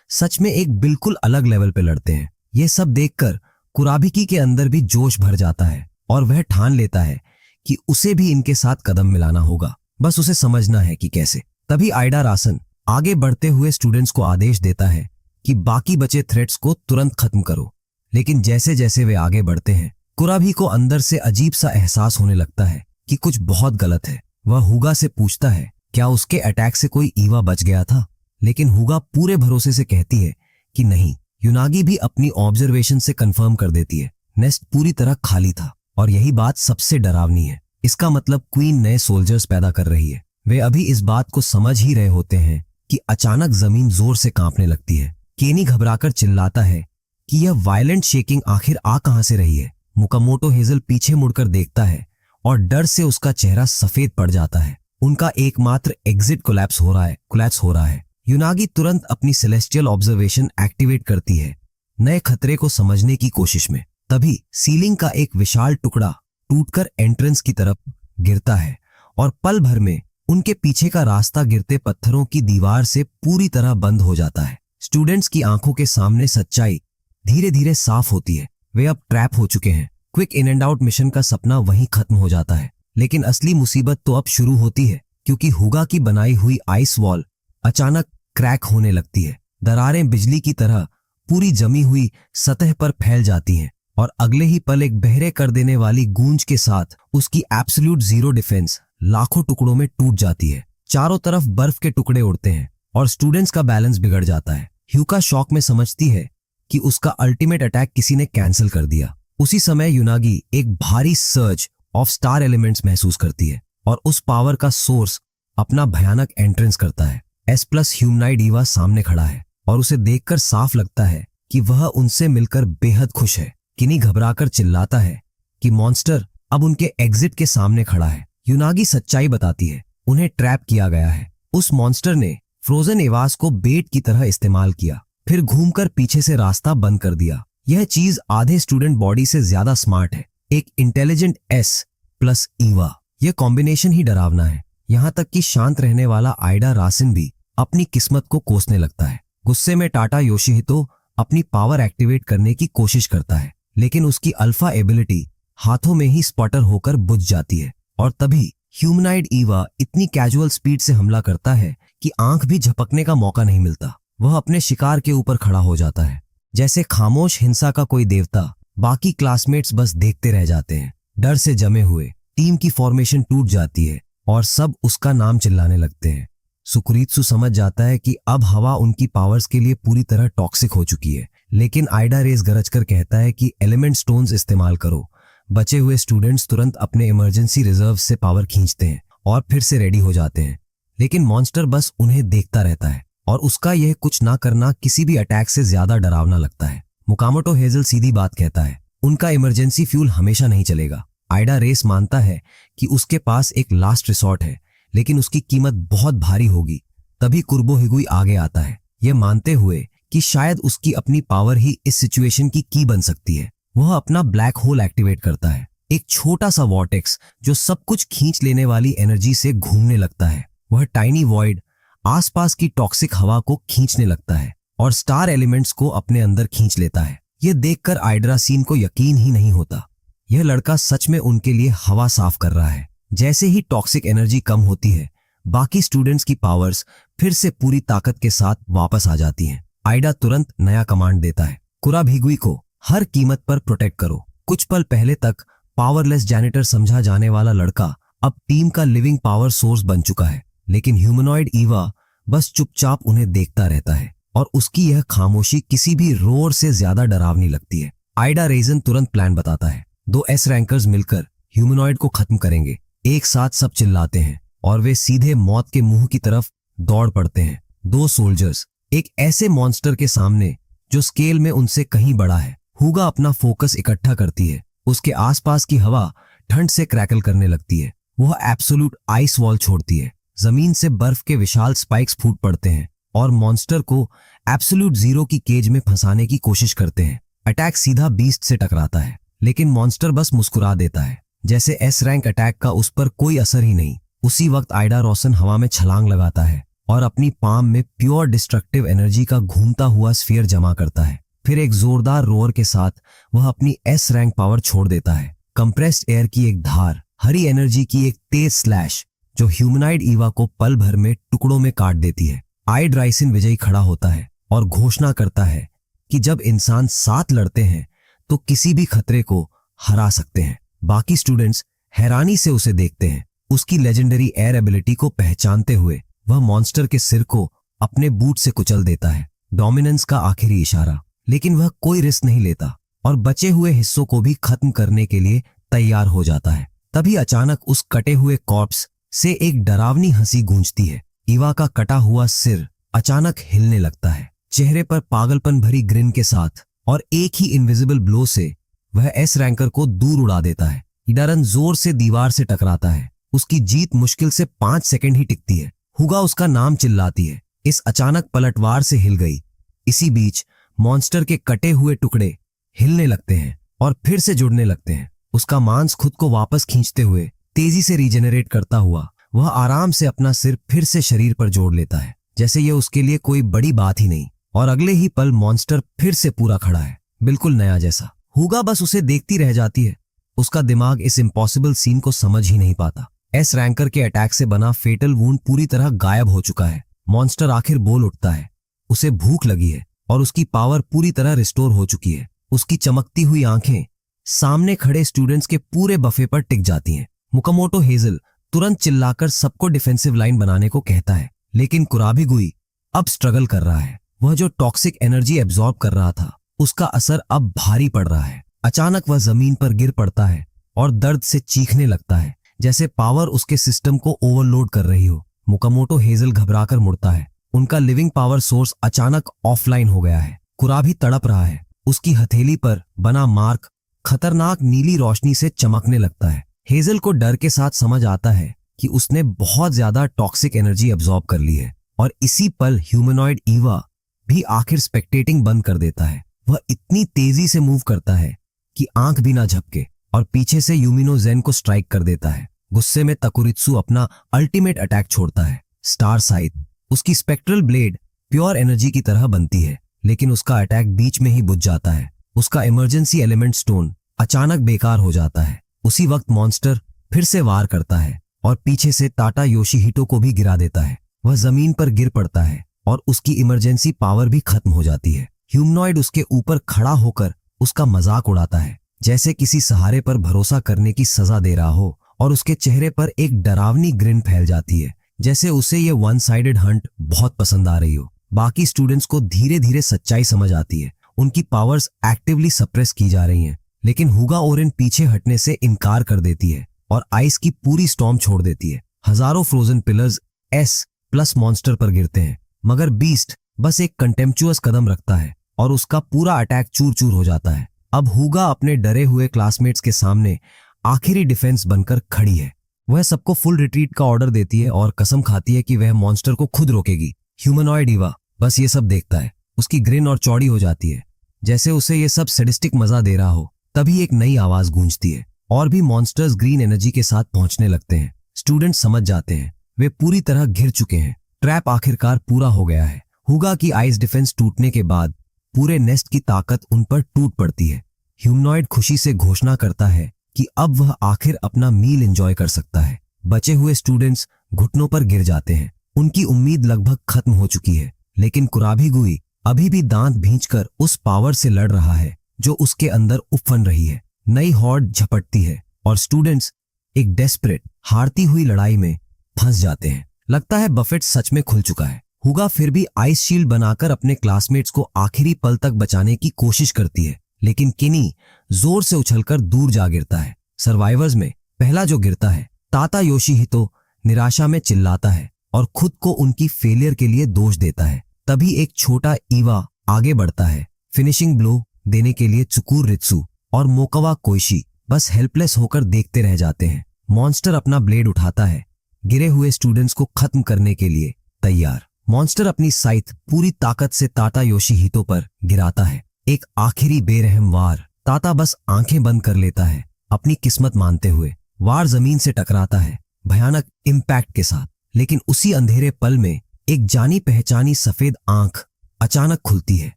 Speaker 1: सच में एक बिल्कुल अलग लेवल पे लड़ते हैं। ये सब देखकर कुराबिकी के अंदर भी जोश भर जाता है और वह ठान लेता है कि उसे भी इनके साथ कदम मिलाना होगा, बस उसे समझना है कि कैसे। तभी आइडा रासन आगे बढ़ते हुए स्टूडेंट्स को आदेश देता है कि बाकी बचे थ्रेट्स को तुरंत खत्म करो। लेकिन जैसे जैसे वे आगे बढ़ते हैं, कुराबी को अंदर से अजीब सा एहसास होने लगता है कि कुछ बहुत गलत है। वह हुगा से पूछता है क्या उसके अटैक से कोई ईवा बच गया था, लेकिन हुगा पूरे भरोसे से कहती है कि नहीं। युनागी भी अपनी ऑब्जर्वेशन से कंफर्म कर देती है, नेस्ट पूरी तरह खाली था और यही बात सबसे डरावनी है। इसका मतलब क्वीन नए सोल्जर्स पैदा कर रही है। वे अभी इस बात को समझ ही रहे होते हैं कि अचानक जमीन जोर से कांपने लगती है। केनी घबराकर चिल्लाता है कि यह वायलेंट शेकिंग आखिर आ कहां से रही है। मुकामोटो हेजल पीछे मुड़कर देखता है और डर से उसका चेहरा सफेद पड़ जाता है। उनका एकमात्र एग्जिट कोलैप्स हो रहा है। युनागी तुरंत अपनी सेलेस्टियल ऑब्जर्वेशन एक्टिवेट करती है, नए खतरे को समझने की कोशिश में। तभी सीलिंग का एक विशाल टुकड़ा टूटकर एंट्रेंस की तरफ गिरता है और पल भर में उनके पीछे का रास्ता गिरते पत्थरों की दीवार से पूरी तरह बंद हो जाता है। स्टूडेंट्स की आंखों के सामने सच्चाई धीरे धीरे साफ होती है। वे अब ट्रैप हो चुके हैं। Quick in and out mission का सपना वहीं खत्म हो जाता है। लेकिन असली मुसीबत तो अब शुरू होती है, क्योंकि हुगा की बनाई हुई आइस वॉल अचानक क्रैक होने लगती है। दरारें बिजली की तरह पूरी जमी हुई सतह पर फैल जाती हैं और अगले ही पल एक बहरे कर देने वाली गूंज के साथ उसकी एब्सोल्यूट जीरो डिफेंस लाखों टुकड़ों में टूट जाती है। चारों तरफ बर्फ के टुकड़े उड़ते हैं और स्टूडेंट्स का बैलेंस बिगड़ जाता है। ह्यूका शॉक में समझती है कि उसका अल्टीमेट अटैक किसी ने कैंसिल कर दिया। उसी समय यूनागी एक भारी सर्ज ऑफ स्टार एलिमेंट्स महसूस करती है और उस पावर का सोर्स अपना भयानक एंट्रेंस करता है। एस प्लस ह्यूमनाइड ईवा सामने खड़ा है और उसे देखकर साफ लगता है कि वह उनसे मिलकर बेहद खुश है। किनी घबराकर चिल्लाता है कि मॉन्स्टर अब उनके एग्जिट के सामने खड़ा है। यूनागी सच्चाई बताती है, उन्हें ट्रैप किया गया है। उस मॉन्स्टर ने फ्रोजन एवास को बेट की तरह इस्तेमाल किया, फिर घूमकर पीछे से रास्ता बंद कर दिया। यह चीज आधे स्टूडेंट बॉडी से ज्यादा स्मार्ट है। एक इंटेलिजेंट एस प्लस ईवा, यह कॉम्बिनेशन ही डरावना है। यहां तक कि शांत रहने वाला आइडा रासिन भी अपनी किस्मत को कोसने लगता है। गुस्से में टाटा योशिहितो अपनी पावर एक्टिवेट करने की कोशिश करता है, लेकिन उसकी अल्फा एबिलिटी हाथों में ही स्पॉटर होकर बुझ जाती है और तभी ह्यूमनाइड ईवा इतनी कैजुअल स्पीड से हमला करता है कि आंख भी झपकने का मौका नहीं मिलता। वह अपने शिकार के ऊपर खड़ा हो जाता है, जैसे खामोश हिंसा का कोई देवता। बाकी क्लासमेट्स बस देखते रह जाते हैं। डर से जमे हुए टीम की फॉर्मेशन टूट जाती है और सब उसका नाम चिल्लाने लगते हैं। सुकुरीत्सु समझ जाता है कि अब हवा उनकी पावर्स के लिए पूरी तरह टॉक्सिक हो चुकी है, लेकिन आइडा रेस गरजकर कहता है कि एलिमेंट स्टोन्स इस्तेमाल करो। बचे हुए स्टूडेंट्स तुरंत अपने इमरजेंसी रिजर्व से पावर खींचते हैं और फिर से रेडी हो जाते हैं, लेकिन मॉन्स्टर बस उन्हें देखता रहता है और उसका यह कुछ ना करना किसी भी अटैक से ज्यादा डरावना लगता है। मुकामोटो हेजल सीधी बात कहता है, उनका इमरजेंसी फ्यूल हमेशा नहीं चलेगा। आइडा रेस मानता है कि उसके पास एक लास्ट रिसॉर्ट है, लेकिन उसकी कीमत बहुत भारी होगी। तभी कुर्बो हिगुई आगे आता है, यह मानते हुए कि शायद उसकी अपनी पावर ही इस सिचुएशन की की बन सकती है। वह अपना ब्लैक होल एक्टिवेट करता है, एक छोटा सा वॉर्टेक्स जो सब कुछ खींच लेने वाली एनर्जी से घूमने लगता है। वह टाइनी वॉइड आसपास की टॉक्सिक हवा को खींचने लगता है और स्टार एलिमेंट्स को अपने अंदर खींच लेता है। यह देखकर आइड्रासीन को यकीन ही नहीं होता। यह लड़का सच में उनके लिए हवा साफ कर रहा है। जैसे ही टॉक्सिक एनर्जी कम होती है, बाकी स्टूडेंट्स की पावर्स फिर से पूरी ताकत के साथ वापस आ जाती हैं। आइडा तुरंत नया कमांड देता है, कुराभिगुई को हर कीमत पर प्रोटेक्ट करो। कुछ पल पहले तक पावरलेस जैनिटर समझा जाने वाला लड़का अब टीम का लिविंग पावर सोर्स बन चुका है, लेकिन ह्यूमनॉइड ईवा बस चुपचाप उन्हें देखता रहता है और उसकी यह खामोशी किसी भी रोर से ज्यादा डरावनी लगती है। आइडा रेजन तुरंत प्लान बताता है, 2 एस रैंकर्स मिलकर ह्यूमनॉइड को खत्म करेंगे। एक साथ सब चिल्लाते हैं और वे सीधे मौत के मुंह की तरफ दौड़ पड़ते हैं। 2 सोल्जर्स एक ऐसे मॉन्स्टर के सामने जो स्केल में उनसे कहीं बड़ा है। हुगा अपना फोकस इकट्ठा करती है, उसके आसपास की हवा ठंड से क्रैकल करने लगती है। वह एब्सोल्यूट आइस वॉल छोड़ती है, जमीन से बर्फ के विशाल स्पाइक्स फूट पड़ते हैं और मॉन्स्टर को एब्सोल्यूट जीरो की केज में फंसाने की कोशिश करते हैं। अटैक सीधा बीस्ट से टकराता है, लेकिन मॉन्स्टर बस मुस्कुरा देता है, जैसे एस रैंक अटैक का उस पर कोई असर ही नहीं। उसी वक्त आइडा रोसन हवा में छलांग लगाता है और अपनी पाम में प्योर डिस्ट्रक्टिव एनर्जी का घूमता हुआ स्फीयर जमा करता है। फिर एक जोरदार रोअर के साथ वह अपनी एस रैंक पावर छोड़ देता है। कंप्रेस्ड एयर की एक धार, हरी एनर्जी की एक तेज स्लैश जो ह्यूमनाइड ईवा को पल भर में टुकड़ों में काट देती है। आइड राइसिन विजयी खड़ा होता है और घोषणा करता है कि जब इंसान साथ लड़ते हैं तो किसी भी खतरे को हरा सकते हैं। बाकी स्टूडेंट्स हैरानी से उसे देखते हैं। उसकी लेजेंडरी एयर एबिलिटी को पहचानते हुए वह मॉन्स्टर के सिर को अपने बूट से कुचल देता है, डोमिनेंस का आखिरी इशारा। लेकिन वह कोई रिस्क नहीं लेता और बचे हुए हिस्सों को भी खत्म करने के लिए तैयार हो जाता है। तभी अचानक उस कटे हुए कॉर्प्स से एक डरावनी हंसी गूंजती है। ईवा का कटा हुआ सिर अचानक हिलने लगता है, चेहरे पर पागलपन भरी ग्रिन के साथ, और एक ही इनविजिबल ब्लो से वह एस रैंकर को दूर उड़ा देता है। इडारन जोर से दीवार से टकराता है। उसकी जीत मुश्किल से 5 सेकंड ही टिकती है। हुगा उसका नाम चिल्लाती है। इस अचानक पलटवार से हिल गई। इसी बीच मॉन्स्टर के कटे हुए टुकड़े हिलने लगते हैं और फिर से जुड़ने लगते हैं। उसका मांस खुद को वापस खींचते हुए तेजी से रीजेनरेट करता हुआ वह आराम से अपना सिर फिर से शरीर पर जोड़ लेता है, जैसे यह उसके लिए कोई बड़ी बात ही नहीं। और अगले ही पल मॉन्स्टर फिर से पूरा खड़ा है, बिल्कुल नया जैसा। हुगा बस उसे देखती रह जाती है। उसका दिमाग इस इम्पॉसिबल सीन को समझ ही नहीं पाता। एस रैंकर के अटैक से बना फेटल वूंड पूरी तरह गायब हो चुका है। मॉन्स्टर आखिर बोल उठता है, उसे भूख लगी है और उसकी पावर पूरी तरह रिस्टोर हो चुकी है। उसकी चमकती हुई आंखें सामने खड़े स्टूडेंट्स के पूरे बफे पर टिक जाती हैं। मुकामोटो हेजल तुरंत चिल्लाकर सबको डिफेंसिव लाइन बनाने को कहता है, लेकिन कुराभिगुई अब स्ट्रगल कर रहा है। वह जो टॉक्सिक एनर्जी एब्जॉर्ब कर रहा था उसका असर अब भारी पड़ रहा है। अचानक वह जमीन पर गिर पड़ता है और दर्द से चीखने लगता है, जैसे पावर उसके सिस्टम को ओवरलोड कर रही हो। मुकामोटो हेजल घबराकर मुड़ता है। उनका लिविंग पावर सोर्स अचानक ऑफलाइन हो गया है। कुराभी तड़प रहा है। उसकी हथेली पर बना मार्क खतरनाक नीली रोशनी से चमकने लगता है। हेजल को डर के साथ समझ आता है कि उसने बहुत ज्यादा टॉक्सिक एनर्जी एब्जॉर्ब कर ली है और इसी पल ह्यूमनॉइड ईवा भी आखिर स्पेक्टेटिंग बंद कर देता है। वह इतनी तेजी से मूव करता है कि आंख भी ना झपके और पीछे से यूमिनो जेन को स्ट्राइक कर देता है। गुस्से में तकुरित्सु अपना अल्टीमेट अटैक छोड़ता है, स्टार साइथ। उसकी स्पेक्ट्रल ब्लेड प्योर एनर्जी की तरह बनती है, लेकिन उसका अटैक बीच में ही बुझ जाता है। उसका इमरजेंसी एलिमेंट स्टोन अचानक बेकार हो जाता है। उसी वक्त मॉन्स्टर फिर से वार करता है और पीछे से टाटा योशिहितो को भी गिरा देता है। वह जमीन पर गिर पड़ता है और उसकी इमरजेंसी पावर भी खत्म हो जाती है। ह्यूमनॉइड उसके ऊपर खड़ा होकर उसका मजाक उड़ाता है, जैसे किसी सहारे पर भरोसा करने की सजा दे रहा हो, और उसके चेहरे पर एक डरावनी ग्रिन फैल जाती है, जैसे उसे ये वन साइडेड हंट बहुत पसंद आ रही हो। बाकी स्टूडेंट्स को धीरे धीरे सच्चाई समझ आती है। उनकी पावर्स एक्टिवली सप्रेस की जा रही हैं, लेकिन हुगा ओरेन पीछे हटने से इनकार कर देती है और आइस की पूरी स्टॉर्म छोड़ देती है। हजारों फ्रोजन पिलर्स S+ मॉन्स्टर पर गिरते हैं, मगर बीस्ट बस एक कंटेम्पचुअस कदम रखता है और उसका पूरा अटैक चूर चूर हो जाता है। अब हुगा अपने डरे हुए क्लासमेट्स के सामने आखिरी डिफेंस बनकर खड़ी है। वह सबको फुल रिट्रीट का ऑर्डर देती है और कसम खाती है कि वह मॉन्स्टर को खुद रोकेगी। ह्यूमनॉइड ईवा बस ये सब देखता है। उसकी ग्रिन और चौड़ी हो जाती है, जैसे उसे ये सब सैडिस्टिक मजा दे रहा हो। तभी एक नई आवाज गूंजती है और भी मॉन्स्टर्स ग्रीन एनर्जी के साथ पहुंचने लगते हैं। स्टूडेंट्स समझ जाते हैं, वे पूरी तरह घिर चुके हैं। ट्रैप आखिरकार पूरा हो गया है। हुगा की आइस डिफेंस टूटने के बाद पूरे नेस्ट की ताकत उन पर टूट पड़ती है। ह्यूमनॉइड खुशी से घोषणा करता है कि अब वह आखिर अपना मील एंजॉय कर सकता है। बचे हुए स्टूडेंट्स घुटनों पर गिर जाते हैं। उनकी उम्मीद लगभग खत्म हो चुकी है, लेकिन कुराभिगुई अभी भी दांत भींचकर उस पावर से लड़ रहा है जो उसके अंदर उफन रही है। नई हॉर्ड झपटती है और स्टूडेंट्स एक डेस्परेट हारती हुई लड़ाई में फंस जाते हैं। लगता है बफेट सच में खुल चुका है। हुगा फिर भी आइस शील्ड बनाकर अपने क्लासमेट्स को आखिरी पल तक बचाने की कोशिश करती है, लेकिन किनी जोर से उछलकर दूर जा गिरता है। सर्वाइवर्स में पहला जो गिरता है, टाटा योशिहितो निराशा में चिल्लाता है और खुद को उनकी फेलियर के लिए दोष देता है। तभी एक छोटा ईवा आगे बढ़ता है। फिनिशिंग ब्लो देने के लिए चुकुर रित्सु और मोकावा कोइशी बस हेल्पलेस होकर देखते रह जाते हैं। मॉन्स्टर अपना ब्लेड उठाता है, गिरे हुए स्टूडेंट्स को खत्म करने के लिए तैयार। मॉन्स्टर अपनी साइथ पूरी ताकत से टाटा योशिहितो पर गिराता है। एक आखिरी बेरहम वार। टाटा बस आंखें बंद कर लेता है, अपनी किस्मत मानते हुए। वार जमीन से टकराता है भयानक इम्पैक्ट के साथ, लेकिन उसी अंधेरे पल में एक जानी पहचानी सफेद आंख अचानक खुलती है।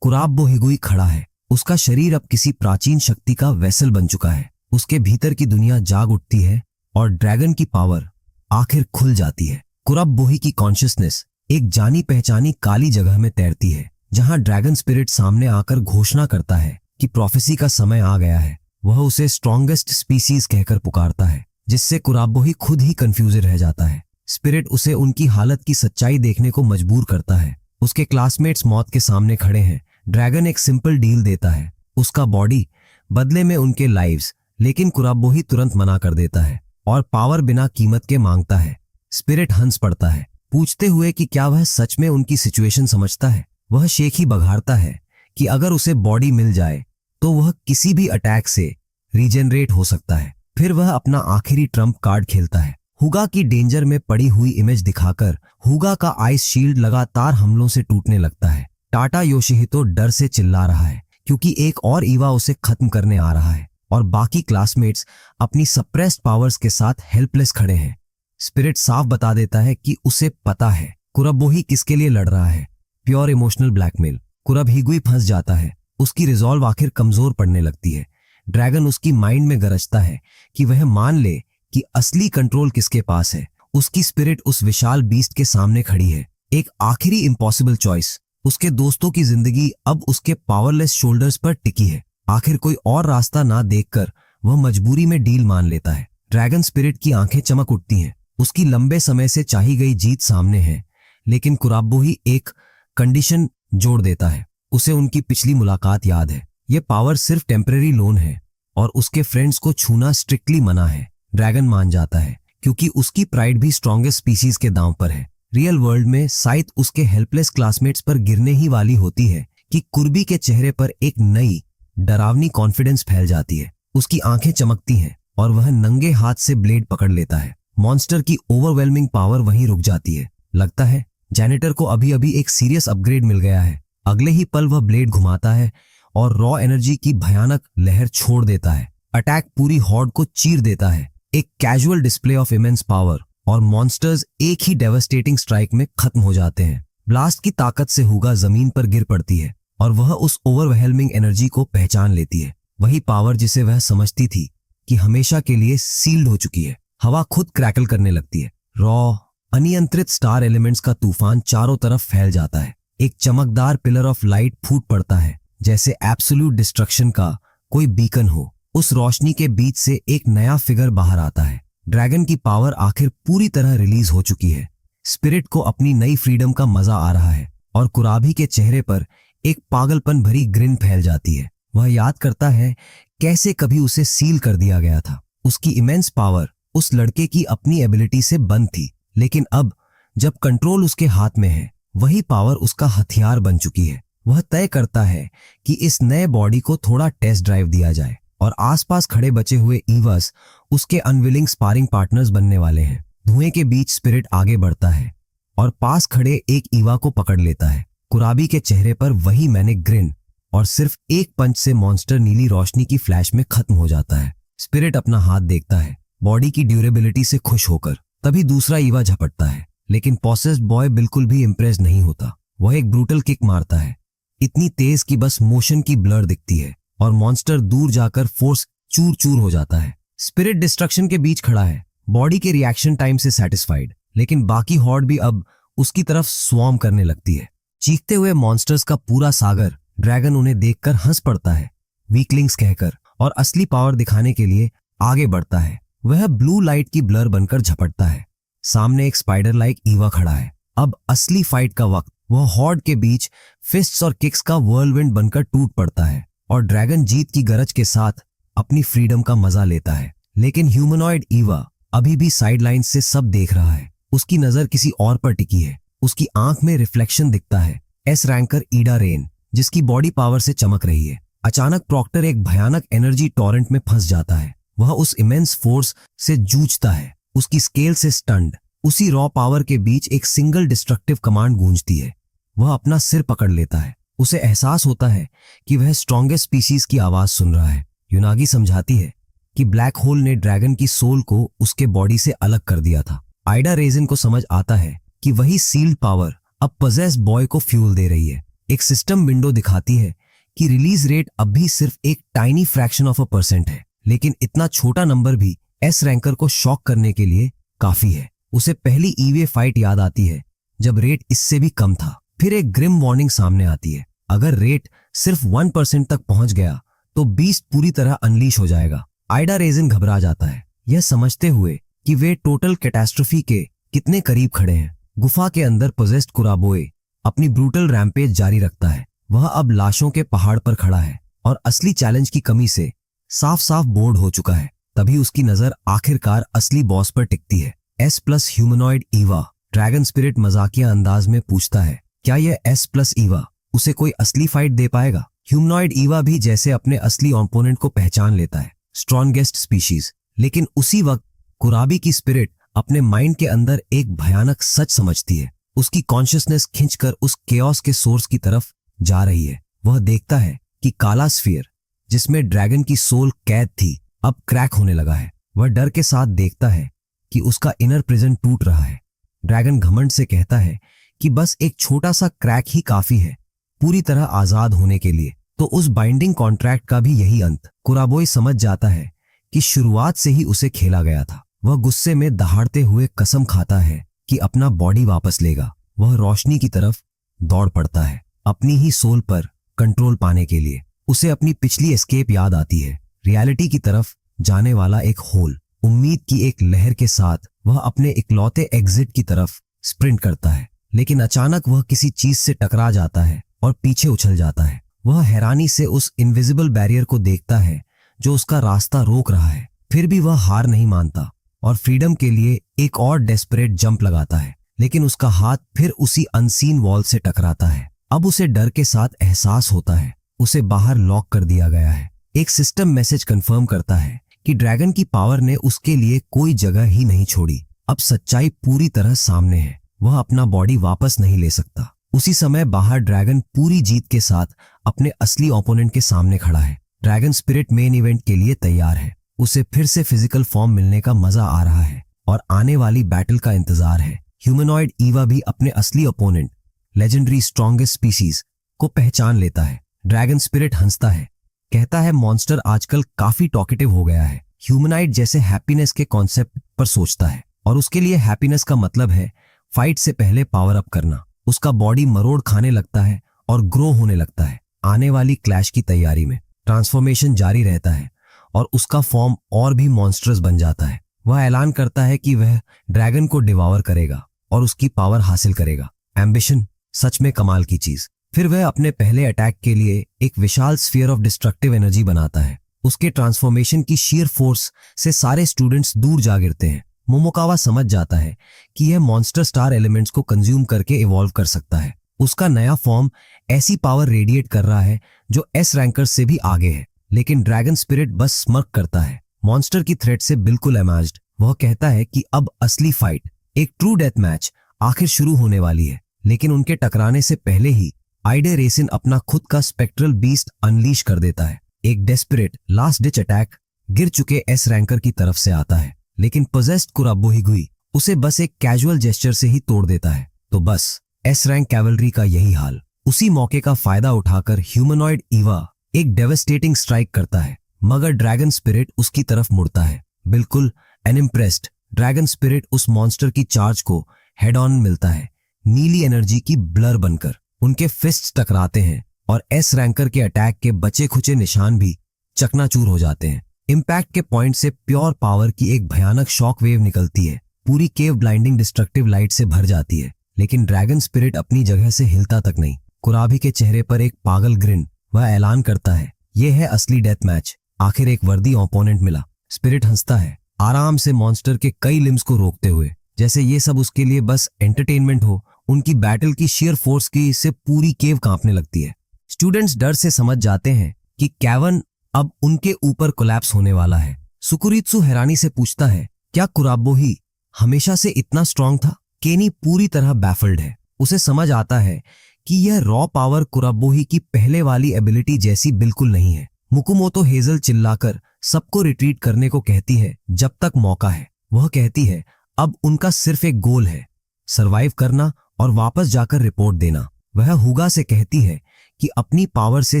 Speaker 1: कुराब्बो हिगुई खड़ा है। उसका शरीर अब किसी प्राचीन शक्ति का वेसल बन चुका है। उसके भीतर की दुनिया जाग उठती है और ड्रैगन की पावर आखिर खुल जाती है। कुराब्बोही की कॉन्शियसनेस एक जानी पहचानी काली जगह में तैरती है, जहां ड्रैगन स्पिरिट सामने आकर घोषणा करता है कि प्रोफेसी का समय आ गया है। वह उसे स्ट्रॉन्गेस्ट स्पीसीज कहकर पुकारता है, जिससे कुराब्बोही खुद ही कंफ्यूज रह जाता है। स्पिरिट उसे उनकी हालत की सच्चाई देखने को मजबूर करता है। उसके क्लासमेट्स मौत के सामने खड़े हैं। ड्रैगन एक सिंपल डील देता है, उसका बॉडी बदले में उनके लाइव्स, लेकिन कुराब्बोही तुरंत मना कर देता है और पावर बिना कीमत के मांगता है। स्पिरिट हंस पड़ता है, पूछते हुए कि क्या वह सच में उनकी सिचुएशन समझता है। वह शेख ही बघाड़ता है कि अगर उसे बॉडी मिल जाए तो वह किसी भी अटैक से रीजनरेट हो सकता है। फिर वह अपना आखिरी ट्रम्प कार्ड खेलता है, हुगा की डेंजर में पड़ी हुई इमेज दिखाकर। हुगा का आइस शील्ड लगातार हमलों से टूटने लगता है। टाटा योशिहितो डर से चिल्ला रहा है, क्योंकि एक और ईवा उसे खत्म करने आ रहा है और बाकी क्लासमेट्स अपनी सप्रेस्ड पावर्स के साथ हेल्पलेस खड़े हैं। स्पिरिट साफ बता देता है कि उसे पता है कुराब्बोही किसके लिए लड़ रहा है। Pure emotional blackmail. कुराभिगुई फंस जाता है। उसकी रिजॉल्व आखिर कमजोर पड़ने लगती है। ड्रैगन उसकी माइंड में गरजता है कि वह मान ले कि असली कंट्रोल किसके पास है। उसकी स्पिरिट उस विशाल बीस्ट के सामने खड़ी है। एक आखिरी इम्पॉसिबल चॉइस, उसके दोस्तों की जिंदगी अब उसके पावरलेस शोल्डर्स पर टिकी है। आखिर कोई और रास्ता ना देखकर वह मजबूरी में डील मान लेता है। ड्रैगन स्पिरिट की आंखें चमक उठती हैं। उसकी लंबे समय से चाही गई जीत सामने है, लेकिन कुराब्बो ही एक कंडीशन जोड़ देता है। उसे उनकी पिछली मुलाकात याद है। ये पावर सिर्फ टेम्परेरी लोन है और उसके फ्रेंड्स को छूना स्ट्रिक्टली मना है। ड्रैगन मान जाता है क्योंकि उसकी प्राइड भी स्ट्रॉन्गेस्ट स्पीसीज के दांव पर है। रियल वर्ल्ड में साइथ उसके हेल्पलेस क्लासमेट्स पर गिरने ही वाली होती है कि कुर्बी के चेहरे पर एक नई डरावनी कॉन्फिडेंस फैल जाती है। उसकी आंखें चमकती हैं और वह नंगे हाथ से ब्लेड पकड़ लेता है। मॉन्स्टर की ओवरवेलमिंग पावर वहीं रुक जाती है। लगता है जेनेटर को अभी अभी एक सीरियस अपग्रेड मिल गया है। अगले ही पल वह ब्लेड घुमाता है और रॉ एनर्जी की भयानक लहर छोड़ देता है। अटैक पूरी हॉर्ड को चीर देता है। एक casual display of immense power और मॉन्स्टर्स एक ही डेवास्टेटिंग स्ट्राइक में खत्म हो जाते हैं। ब्लास्ट की ताकत से हुगा जमीन पर गिर पड़ती है और वह उस ओवरवेलमिंग एनर्जी को पहचान लेती है। वही पावर जिसे वह समझती थी कि हमेशा के लिए सील्ड हो चुकी है। हवा खुद क्रैकल करने लगती है। रॉ अनियंत्रित स्टार एलिमेंट्स का तूफान चारों तरफ फैल जाता है। एक चमकदार पिलर ऑफ लाइट फूट पड़ता है, जैसे एब्सोल्यूट डिस्ट्रक्शन का कोई बीकन हो। उस रोशनी के बीच से एक नया फिगर बाहर आता है। ड्रैगन की पावर आखिर पूरी तरह रिलीज हो चुकी है। स्पिरिट को अपनी नई फ्रीडम का मजा आ रहा है और कुराबी के चेहरे पर एक पागलपन भरी ग्रिन फैल जाती है। वह याद करता है कैसे कभी उसे सील कर दिया गया था। उसकी इमेंस पावर उस लड़के की अपनी एबिलिटी से बंद थी, लेकिन अब जब कंट्रोल उसके हाथ में है, वही पावर उसका हथियार बन चुकी है। वह तय करता है कि इस नए बॉडी को थोड़ा टेस्ट ड्राइव दिया जाए और आसपास खड़े बचे हुए ईवास उसके अनविलिंग स्पारिंग पार्टनर्स बनने वाले हैं। धुएं के बीच स्पिरिट आगे बढ़ता है और पास खड़े एक ईवा को पकड़ लेता है। कुराबी के चेहरे पर वही मैनिक ग्रिन और सिर्फ एक पंच से मॉन्स्टर नीली रोशनी की फ्लैश में खत्म हो जाता है। स्पिरिट अपना हाथ देखता है, बॉडी की ड्यूरेबिलिटी से खुश होकर। तभी दूसरा ईवा झपटता है, लेकिन पॉसेस्ड बॉय बिल्कुल भी इंप्रेस नहीं होता। वह एक ब्रूटल किक मारता है, इतनी तेज कि बस मोशन की ब्लर दिखती है और मॉन्स्टर दूर जाकर फोर्स चूर चूर हो जाता है। स्पिरिट डिस्ट्रक्शन के बीच खड़ा है, बॉडी के रिएक्शन टाइम से सेटिस्फाइड, लेकिन बाकी हॉर्ड भी अब उसकी तरफ स्वॉर्म करने लगती है। चीखते हुए मॉन्स्टर्स का पूरा सागर। ड्रैगन उन्हें देखकर हंस पड़ता है, वीकलिंग्स कहकर, और असली पावर दिखाने के लिए आगे बढ़ता है। वह ब्लू लाइट की ब्लर बनकर झपटता है। सामने एक स्पाइडर लाइक ईवा खड़ा है। अब असली फाइट का वक्त। वह हॉर्ड के बीच फिस्ट्स और किक्स का व्हर्लविंड बनकर टूट पड़ता है और ड्रैगन जीत की गरज के साथ अपनी फ्रीडम का मजा लेता है। लेकिन ह्यूमनॉइड ईवा अभी भी साइडलाइन से सब देख रहा है। उसकी नजर किसी और पर टिकी है। उसकी आंख में रिफ्लेक्शन दिखता है, एस रैंकर ईडा रेन, जिसकी बॉडी पावर से चमक रही है। अचानक प्रॉक्टर एक भयानक एनर्जी टॉरेंट में फंस जाता है। वह उस इमेंस फोर्स से जूझता है, उसकी स्केल से स्टन्ड। उसी रॉ पावर के बीच एक सिंगल डिस्ट्रक्टिव कमांड गूंजती है। वह अपना सिर पकड़ लेता है। उसे एहसास होता है कि वह स्ट्रॉन्गेस्ट स्पीसीज की आवाज सुन रहा है। युनागी समझाती है कि ब्लैक होल ने ड्रैगन की सोल को उसके बॉडी से अलग कर दिया था। आइडा रेजिन को समझ आता है कि वही सील्ड पावर अब पजेस्ड बॉय को फ्यूल दे रही है। एक सिस्टम विंडो दिखाती है कि रिलीज रेट अब भी सिर्फ एक टाइनी फ्रैक्शन ऑफ % है, लेकिन इतना छोटा नंबर भी एस रैंकर को शॉक करने के लिए काफी है। उसे पहली ईवे फाइट याद आती है जब रेट इससे भी कम था। फिर एक ग्रिम वार्निंग सामने आती है, अगर रेट सिर्फ 1% तक पहुंच गया तो बीस्ट पूरी तरह अनलीश हो जाएगा। आइडा रेजिन घबरा जाता है, यह समझते हुए कि वे टोटल कैटास्ट्रोफी के कितने करीब खड़े हैं। गुफा के अंदर पोजेस्ड कुराबोए अपनी ब्रूटल रैम्पेज जारी रखता है। वह अब लाशों के पहाड़ पर खड़ा है और असली चैलेंज की कमी से साफ साफ बोर्ड हो चुका है। तभी उसकी नजर आखिरकार असली बॉस पर टिकती है, S+ humanoid Eva. Dragon spirit मजाकिया अंदाज में पूछता है, क्या यह S+ ईवा उसे कोई असली फाइट दे पाएगा? ह्यूमनॉइड ईवा भी जैसे अपने असली ओपोनेंट को पहचान लेता है, स्ट्रॉन्गेस्ट स्पीशीज। लेकिन उसी वक्त कुराबी की स्पिरिट अपने माइंड के अंदर एक भयानक सच समझती है। उसकी कॉन्शियसनेस खिंचकर उस केओस के सोर्स की तरफ जा रही है। वह देखता है कि काला स्फीयर, जिसमें ड्रैगन की सोल कैद थी, अब क्रैक होने लगा है। वह डर के साथ देखता है कि उसका इनर प्रिजन टूट रहा है। ड्रैगन घमंड से कहता है कि बस एक छोटा सा क्रैक ही काफी है पूरी तरह आजाद होने के लिए। तो उस बाइंडिंग कॉन्ट्रैक्ट का भी यही अंत। कुराबोई समझ जाता है कि शुरुआत से ही उसे खेला गया था। वह गुस्से में दहाड़ते हुए कसम खाता है कि अपना बॉडी वापस लेगा। वह रोशनी की तरफ दौड़ पड़ता है। अपनी ही सोल पर कंट्रोल पाने के लिए। उसे अपनी पिछली एस्केप याद आती है, रियलिटी की तरफ जाने वाला एक होल। उम्मीद की एक लहर के साथ वह अपने इकलौते एग्जिट की तरफ स्प्रिंट करता है, लेकिन अचानक वह किसी चीज से टकरा जाता है और पीछे उछल जाता है। वह हैरानी से उस इनविजिबल बैरियर को देखता है जो उसका रास्ता रोक रहा है। फिर भी वह हार नहीं मानता और फ्रीडम के लिए एक और डेस्परेट जंप लगाता है, लेकिन उसका हाथ फिर उसी अनसीन वॉल से टकराता है। अब उसे डर के साथ एहसास होता है उसे बाहर लॉक कर दिया गया है। एक सिस्टम मैसेज कंफर्म करता है कि ड्रैगन की पावर ने उसके लिए कोई जगह ही नहीं छोड़ी। अब सच्चाई पूरी तरह सामने है, वह अपना बॉडी वापस नहीं ले सकता। उसी समय बाहर ड्रैगन पूरी जीत के साथ अपने असली ओपोनेंट के सामने खड़ा है। ड्रैगन स्पिरिट मेन इवेंट के लिए तैयार है। उसे फिर से फिजिकल फॉर्म मिलने का मजा आ रहा है और आने वाली बैटल का इंतजार है। ह्यूमनॉइड ईवा भी अपने असली ओपोनेंट लेजेंडरी स्ट्रॉन्गेस्ट स्पीसीज को पहचान लेता है। ड्रैगन स्पिरिट हंसता है, कहता है मॉन्स्टर आजकल काफी टॉकेटिव हो गया है। ह्यूमनॉइड जैसे हैप्पीनेस के कॉन्सेप्ट पर सोचता है और उसके लिए हैप्पीनेस का मतलब है फाइट से पहले पावर अप करना। उसका बॉडी मरोड़ खाने लगता है और ग्रो होने लगता है। आने वाली क्लैश की तैयारी में ट्रांसफॉर्मेशन जारी रहता है और उसका फॉर्म और भी मॉन्स्टरस बन जाता है। वह ऐलान करता है कि वह ड्रैगन को डिवावर करेगा और उसकी पावर हासिल करेगा। एम्बिशन सच में कमाल की चीज। फिर वह अपने पहले अटैक के लिए एक विशाल स्फीयर ऑफ डिस्ट्रक्टिव एनर्जी बनाता है। उसके ट्रांसफॉर्मेशन की शीयर फोर्स से सारे स्टूडेंट्स दूर जा गिरते हैं। मोमोकावा समझ जाता है कि यह मॉन्स्टर स्टार एलिमेंट्स को कंज्यूम करके इवॉल्व कर सकता है। उसका नया फॉर्म ऐसी पावर रेडिएट कर रहा है जो एस रैंकर्स से भी आगे है, लेकिन ड्रैगन स्पिरिट बस स्मर्क करता है, मॉन्स्टर की थ्रेट से बिल्कुल अमैज्ड। वह कहता है कि अब असली फाइट, एक ट्रू डेथ मैच आखिर शुरू होने वाली है। लेकिन उनके टकराने से पहले ही आइडे रेसिन अपना खुद का स्पेक्ट्रल बीस्ट अनलीश कर देता है। एक डेस्परेट लास्ट डिच अटैक गिर चुके एस रैंकर की तरफ से आता है, लेकिन पोजेस्ड कुराबोहिगुई उसे बस एक कैजुअल जेस्चर से ही तोड़ देता है। तो बस एस रैंक कैवलरी का यही हाल। उसी मौके का फायदा उठाकर ह्यूमनॉइड ईवा एक डेवस्टेटिंग स्ट्राइक करता है, मगर ड्रैगन स्पिरिट उसकी तरफ मुड़ता है। बिल्कुल अनइम्प्रेस्ड ड्रैगन स्पिरिट उस मॉन्स्टर की चार्ज को हेड ऑन मिलता है। नीली एनर्जी की ब्लर बनकर उनके फिस्ट्स टकराते हैं और एस रैंकर के अटैक के बचे खुचे निशान भी चकनाचूर हो जाते हैं। इम्पैक्ट के पॉइंट से प्योर पावर की एक भयानक शॉक वेव निकलती है। पूरी केव ब्लाइंडिंग डिस्ट्रक्टिव लाइट से भर जाती है, लेकिन ड्रैगन स्पिरिट अपनी जगह से हिलता तक नहीं। कुराबी के चेहरे पर एक पागल ग्रिन। वह ऐलान करता है, यह है असली डेथ मैच, आखिर एक वर्दी ओपोनेंट मिला। स्पिरिट हंसता है, आराम से मॉन्स्टर के कई लिम्स को रोकते हुए, जैसे ये सब उसके लिए बस एंटरटेनमेंट हो। उनकी बैटल की शेयर फोर्स की से पूरी केव कांपने लगती है। स्टूडेंट्स डर से समझ जाते हैं कि कैवन अब उनके ऊपर कोलैप्स होने वाला है। सुकुरित्सु हैरानी से पूछता है, क्या कुराबोही हमेशा से इतना स्ट्रांग था? केनी पूरी तरह बैफल्ड है। उसे समझ आता है कि यह रॉ पावर कुराबोही की पहले वाली एबिलिटी जैसी बिल्कुल नहीं है। मुकुमोतो हेजल चिल्लाकर सबको रिट्रीट करने को कहती है जब तक मौका है। वह कहती है अब उनका सिर्फ एक गोल है, सरवाइव करना और वापस जाकर रिपोर्ट देना। वह हुगा से कहती है कि अपनी पावर से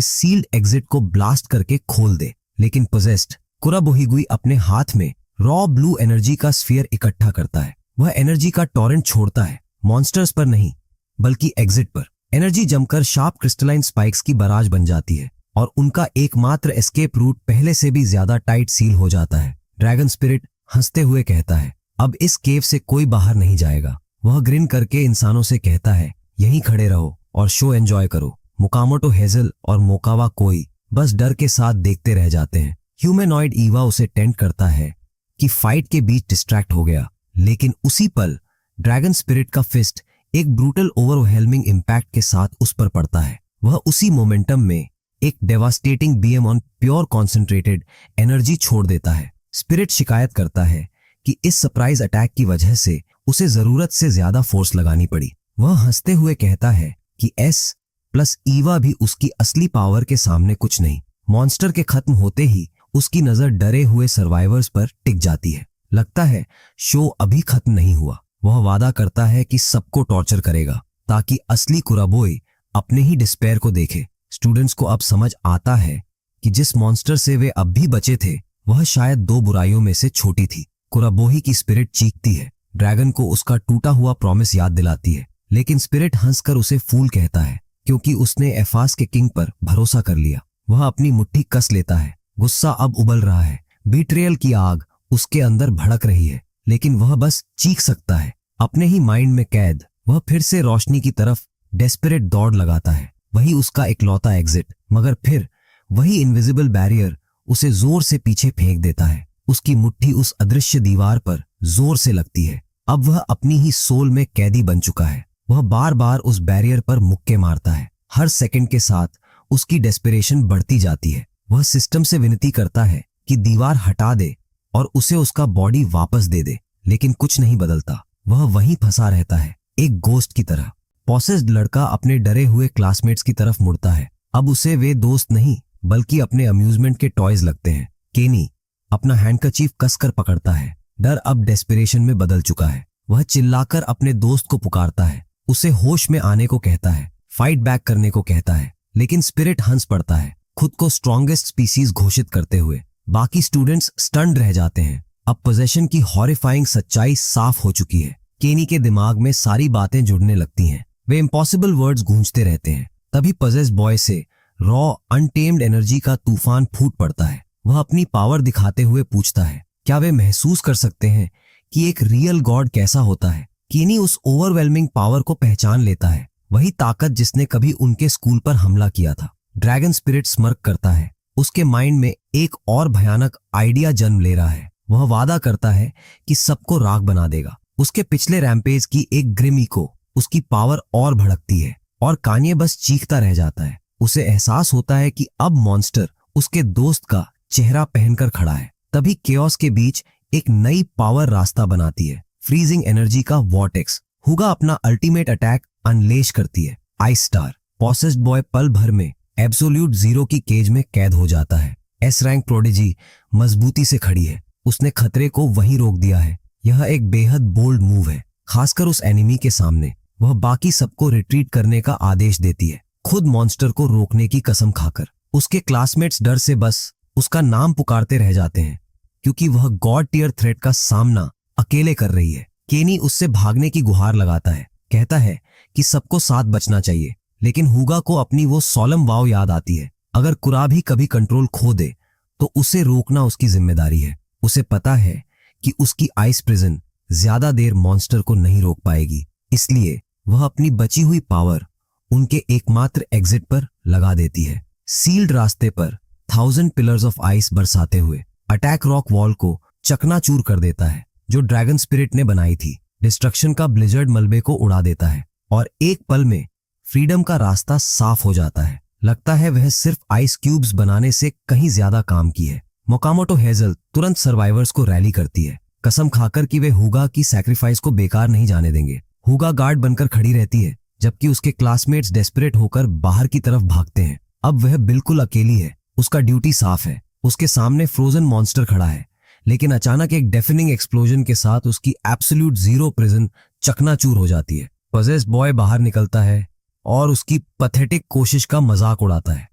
Speaker 1: सील्ड एग्जिट को ब्लास्ट करके खोल दे, लेकिन पोजेस्ड कुराबोहिगुई अपने हाथ में रॉ ब्लू एनर्जी का स्फीयर इकट्ठा करता है। वह एनर्जी का टॉरेंट छोड़ता है, मॉन्स्टर्स पर नहीं बल्कि एग्जिट पर। एनर्जी जमकर शार्प क्रिस्टलाइन स्पाइक्स की बराज बन जाती है और उनका एकमात्र एस्केप रूट पहले से भी ज्यादा टाइट सील हो जाता है। ड्रैगन स्पिरिट हंसते हुए कहता है, अब इस केव से कोई बाहर नहीं जाएगा। वह ग्रिन करके इंसानों से कहता है, यहीं खड़े रहो और शो एंजॉय करो। मुकामोटो हेजल और मोकावा कोई बस डर के साथ देखते रह जाते हैं। ह्यूमनॉइड ईवा उसे टेंट करता है कि फाइट के बीच डिस्ट्रैक्ट हो गया, लेकिन उसी पल ड्रैगन स्पिरिट का फिस्ट एक ब्रूटल ओवरवेलमिंग इम्पैक्ट के साथ उस पर पड़ता है। वह उसी मोमेंटम में एक devastating beam on pure concentrated energy छोड़ देता है। स्पिरिट शिकायत करता है कि इस सरप्राइज अटैक की वजह से उसे जरूरत से ज्यादा फोर्स लगानी पड़ी। वह हंसते हुए कहता है कि एस प्लस ईवा भी उसकी असली पावर के सामने कुछ नहीं। मॉन्स्टर के खत्म होते ही उसकी नजर डरे हुए सर्वाइवर्स पर टिक जाती है। लगता है शो अभी खत्म नहीं हुआ। वह वादा करता है कि सबको टॉर्चर करेगा ताकि असली कुराबोई अपने ही डिस्पेयर को देखे। स्टूडेंट्स को अब समझ आता है कि जिस मॉन्स्टर से वे अब भी बचे थे वह शायद दो बुराइयों में से छोटी थी। कुराबोही की स्पिरिट चीखती है, ड्रैगन को उसका टूटा हुआ प्रॉमिस याद दिलाती है, लेकिन स्पिरिट हंसकर उसे फूल कहता है। क्योंकि उसने एफास के किंग पर भरोसा कर लिया। वह अपनी मुट्ठी कस लेता है। गुस्सा अब उबल रहा है। बीट्रेयल की आग उसके अंदर भड़क रही है, लेकिन वह बस चीख सकता है। अपने ही माइंड में कैद वह फिर से रोशनी की तरफ डेस्परेट दौड़ लगाता है। वही उसका इकलौता एग्जिट, मगर फिर वही इनविजिबल बैरियर उसे जोर से पीछे फेंक देता है। उसकी मुट्ठी उस अदृश्य दीवार पर जोर से लगती है। अब वह अपनी ही सोल में कैदी बन चुका है। वह बार बार उस बैरियर पर मुक्के मारता है। हर सेकंड के साथ उसकी डेस्परेशन बढ़ती जाती है। वह सिस्टम से विनती करता है कि दीवार हटा दे और उसे उसका बॉडी वापस दे दे, लेकिन कुछ नहीं बदलता। वह वहीं फंसा रहता है, एक गोस्ट की तरह। पॉसेस्ड लड़का अपने डरे हुए क्लासमेट्स की तरफ मुड़ता है। अब उसे वे दोस्त नहीं बल्कि अपने अम्यूजमेंट के टॉयज लगते हैं। केनी अपना हैंडकरचीफ कसकर पकड़ता है। डर अब डेस्परेशन में बदल चुका है। वह चिल्लाकर अपने दोस्त को पुकारता है, उसे होश में आने को कहता है, फाइट बैक करने को कहता है, लेकिन स्पिरिट हंस पड़ता है, खुद को स्ट्रॉन्गेस्ट स्पीसीज घोषित करते हुए। बाकी स्टूडेंट्स स्टन्ड रह जाते हैं। अब पोजेशन की हॉरिफाइंग सच्चाई साफ हो चुकी है। केनी के दिमाग में सारी बातें जुड़ने लगती हैं। वे इम्पॉसिबल वर्ड्स गूंजते रहते हैं। तभी पजेस्ड बॉय से रॉ अनटेम्ड एनर्जी का तूफान फूट पड़ता है। वह अपनी पावर दिखाते हुए पूछता है, क्या वे महसूस कर सकते हैं कि एक रियल गॉड कैसा होता है? केनी उस ओवरवेलमिंग पावर को पहचान लेता है, वही ताकत जिसने कभी उनके स्कूल पर हमला किया था। ड्रैगन स्पिरिट स्मर्क करता है। उसके माइंड में एक और भयानक आइडिया जन्म ले रहा है। वह वादा करता है कि सबको राख बना देगा। उसके पिछले रैम्पेज की एक ग्रिमी को उसकी पावर और भड़कती है और कान्ये बस चीखता रह जाता है। उसे एहसास होता है कि अब मॉन्स्टर उसके दोस्त का चेहरा पहनकर खड़ा है। तभी केओस के बीच एक नई पावर रास्ता बनाती है, फ्रीजिंग एनर्जी का वॉर्टेक्स। हुगा अपना अल्टीमेट अटैक अनलेश करती है, आइस स्टार। पॉसेस्ड बॉय पल भर में एब्सोल्यूट जीरो की केज में कैद हो जाता है। एस रैंक प्रोडिजी मजबूती से खड़ी है। उसने खतरे को वहीं रोक दिया है। यह एक बेहद बोल्ड मूव है, खासकर उस एनिमी के सामने। वह बाकी सबको रिट्रीट करने का आदेश देती है, खुद मॉन्स्टर को रोकने की कसम खाकर। उसके क्लासमेट्स डर से बस उसका नाम पुकारते रह जाते हैं, क्योंकि वह गॉड टियर थ्रेट का सामना अकेले कर रही है। केनी उससे भागने की गुहार लगाता है, कहता है कि सबको साथ बचना चाहिए, लेकिन हुगा को अपनी वो सॉलम वाव याद आती है, अगर कुरा भी कभी कंट्रोल खो दे तो उसे रोकना उसकी जिम्मेदारी है। उसे पता है कि उसकी आइस प्रिजन ज्यादा देर मॉन्स्टर को नहीं रोक पाएगी, इसलिए वह अपनी बची हुई पावर उनके एकमात्र एग्जिट पर लगा देती है। सील्ड रास्ते पर 1000 पिलर्स ऑफ आइस बरसाते हुए अटैक रॉक वॉल को चकनाचूर कर देता है, जो ड्रैगन स्पिरिट ने बनाई थी। डिस्ट्रक्शन का ब्लिजर्ड मलबे को उड़ा देता है और एक पल में फ्रीडम का रास्ता साफ हो जाता है। लगता है वह सिर्फ आइस क्यूब्स बनाने से कहीं ज्यादा काम की है। मोकामोटो हेजल तुरंत सर्वाइवर्स को रैली करती है, कसम खाकर कि वे हुगा की सैक्रिफाइस को बेकार नहीं जाने देंगे। हुगा गार्ड बनकर खड़ी रहती है, जबकि उसके क्लासमेट्स डेस्परेट होकर बाहर की तरफ भागते हैं। अब वह बिल्कुल अकेली है। उसका ड्यूटी साफ है। उसके सामने फ्रोजन मॉन्स्टर खड़ा है, लेकिन अचानक एक डेफिनिंग एक्सप्लोजन के साथ उसकी एब्सोल्यूट जीरो प्रिजन चकनाचूर हो जाती है। पजेस्ड बॉय बाहर निकलता है और उसकी पैथेटिक कोशिश का मजाक उड़ाता है।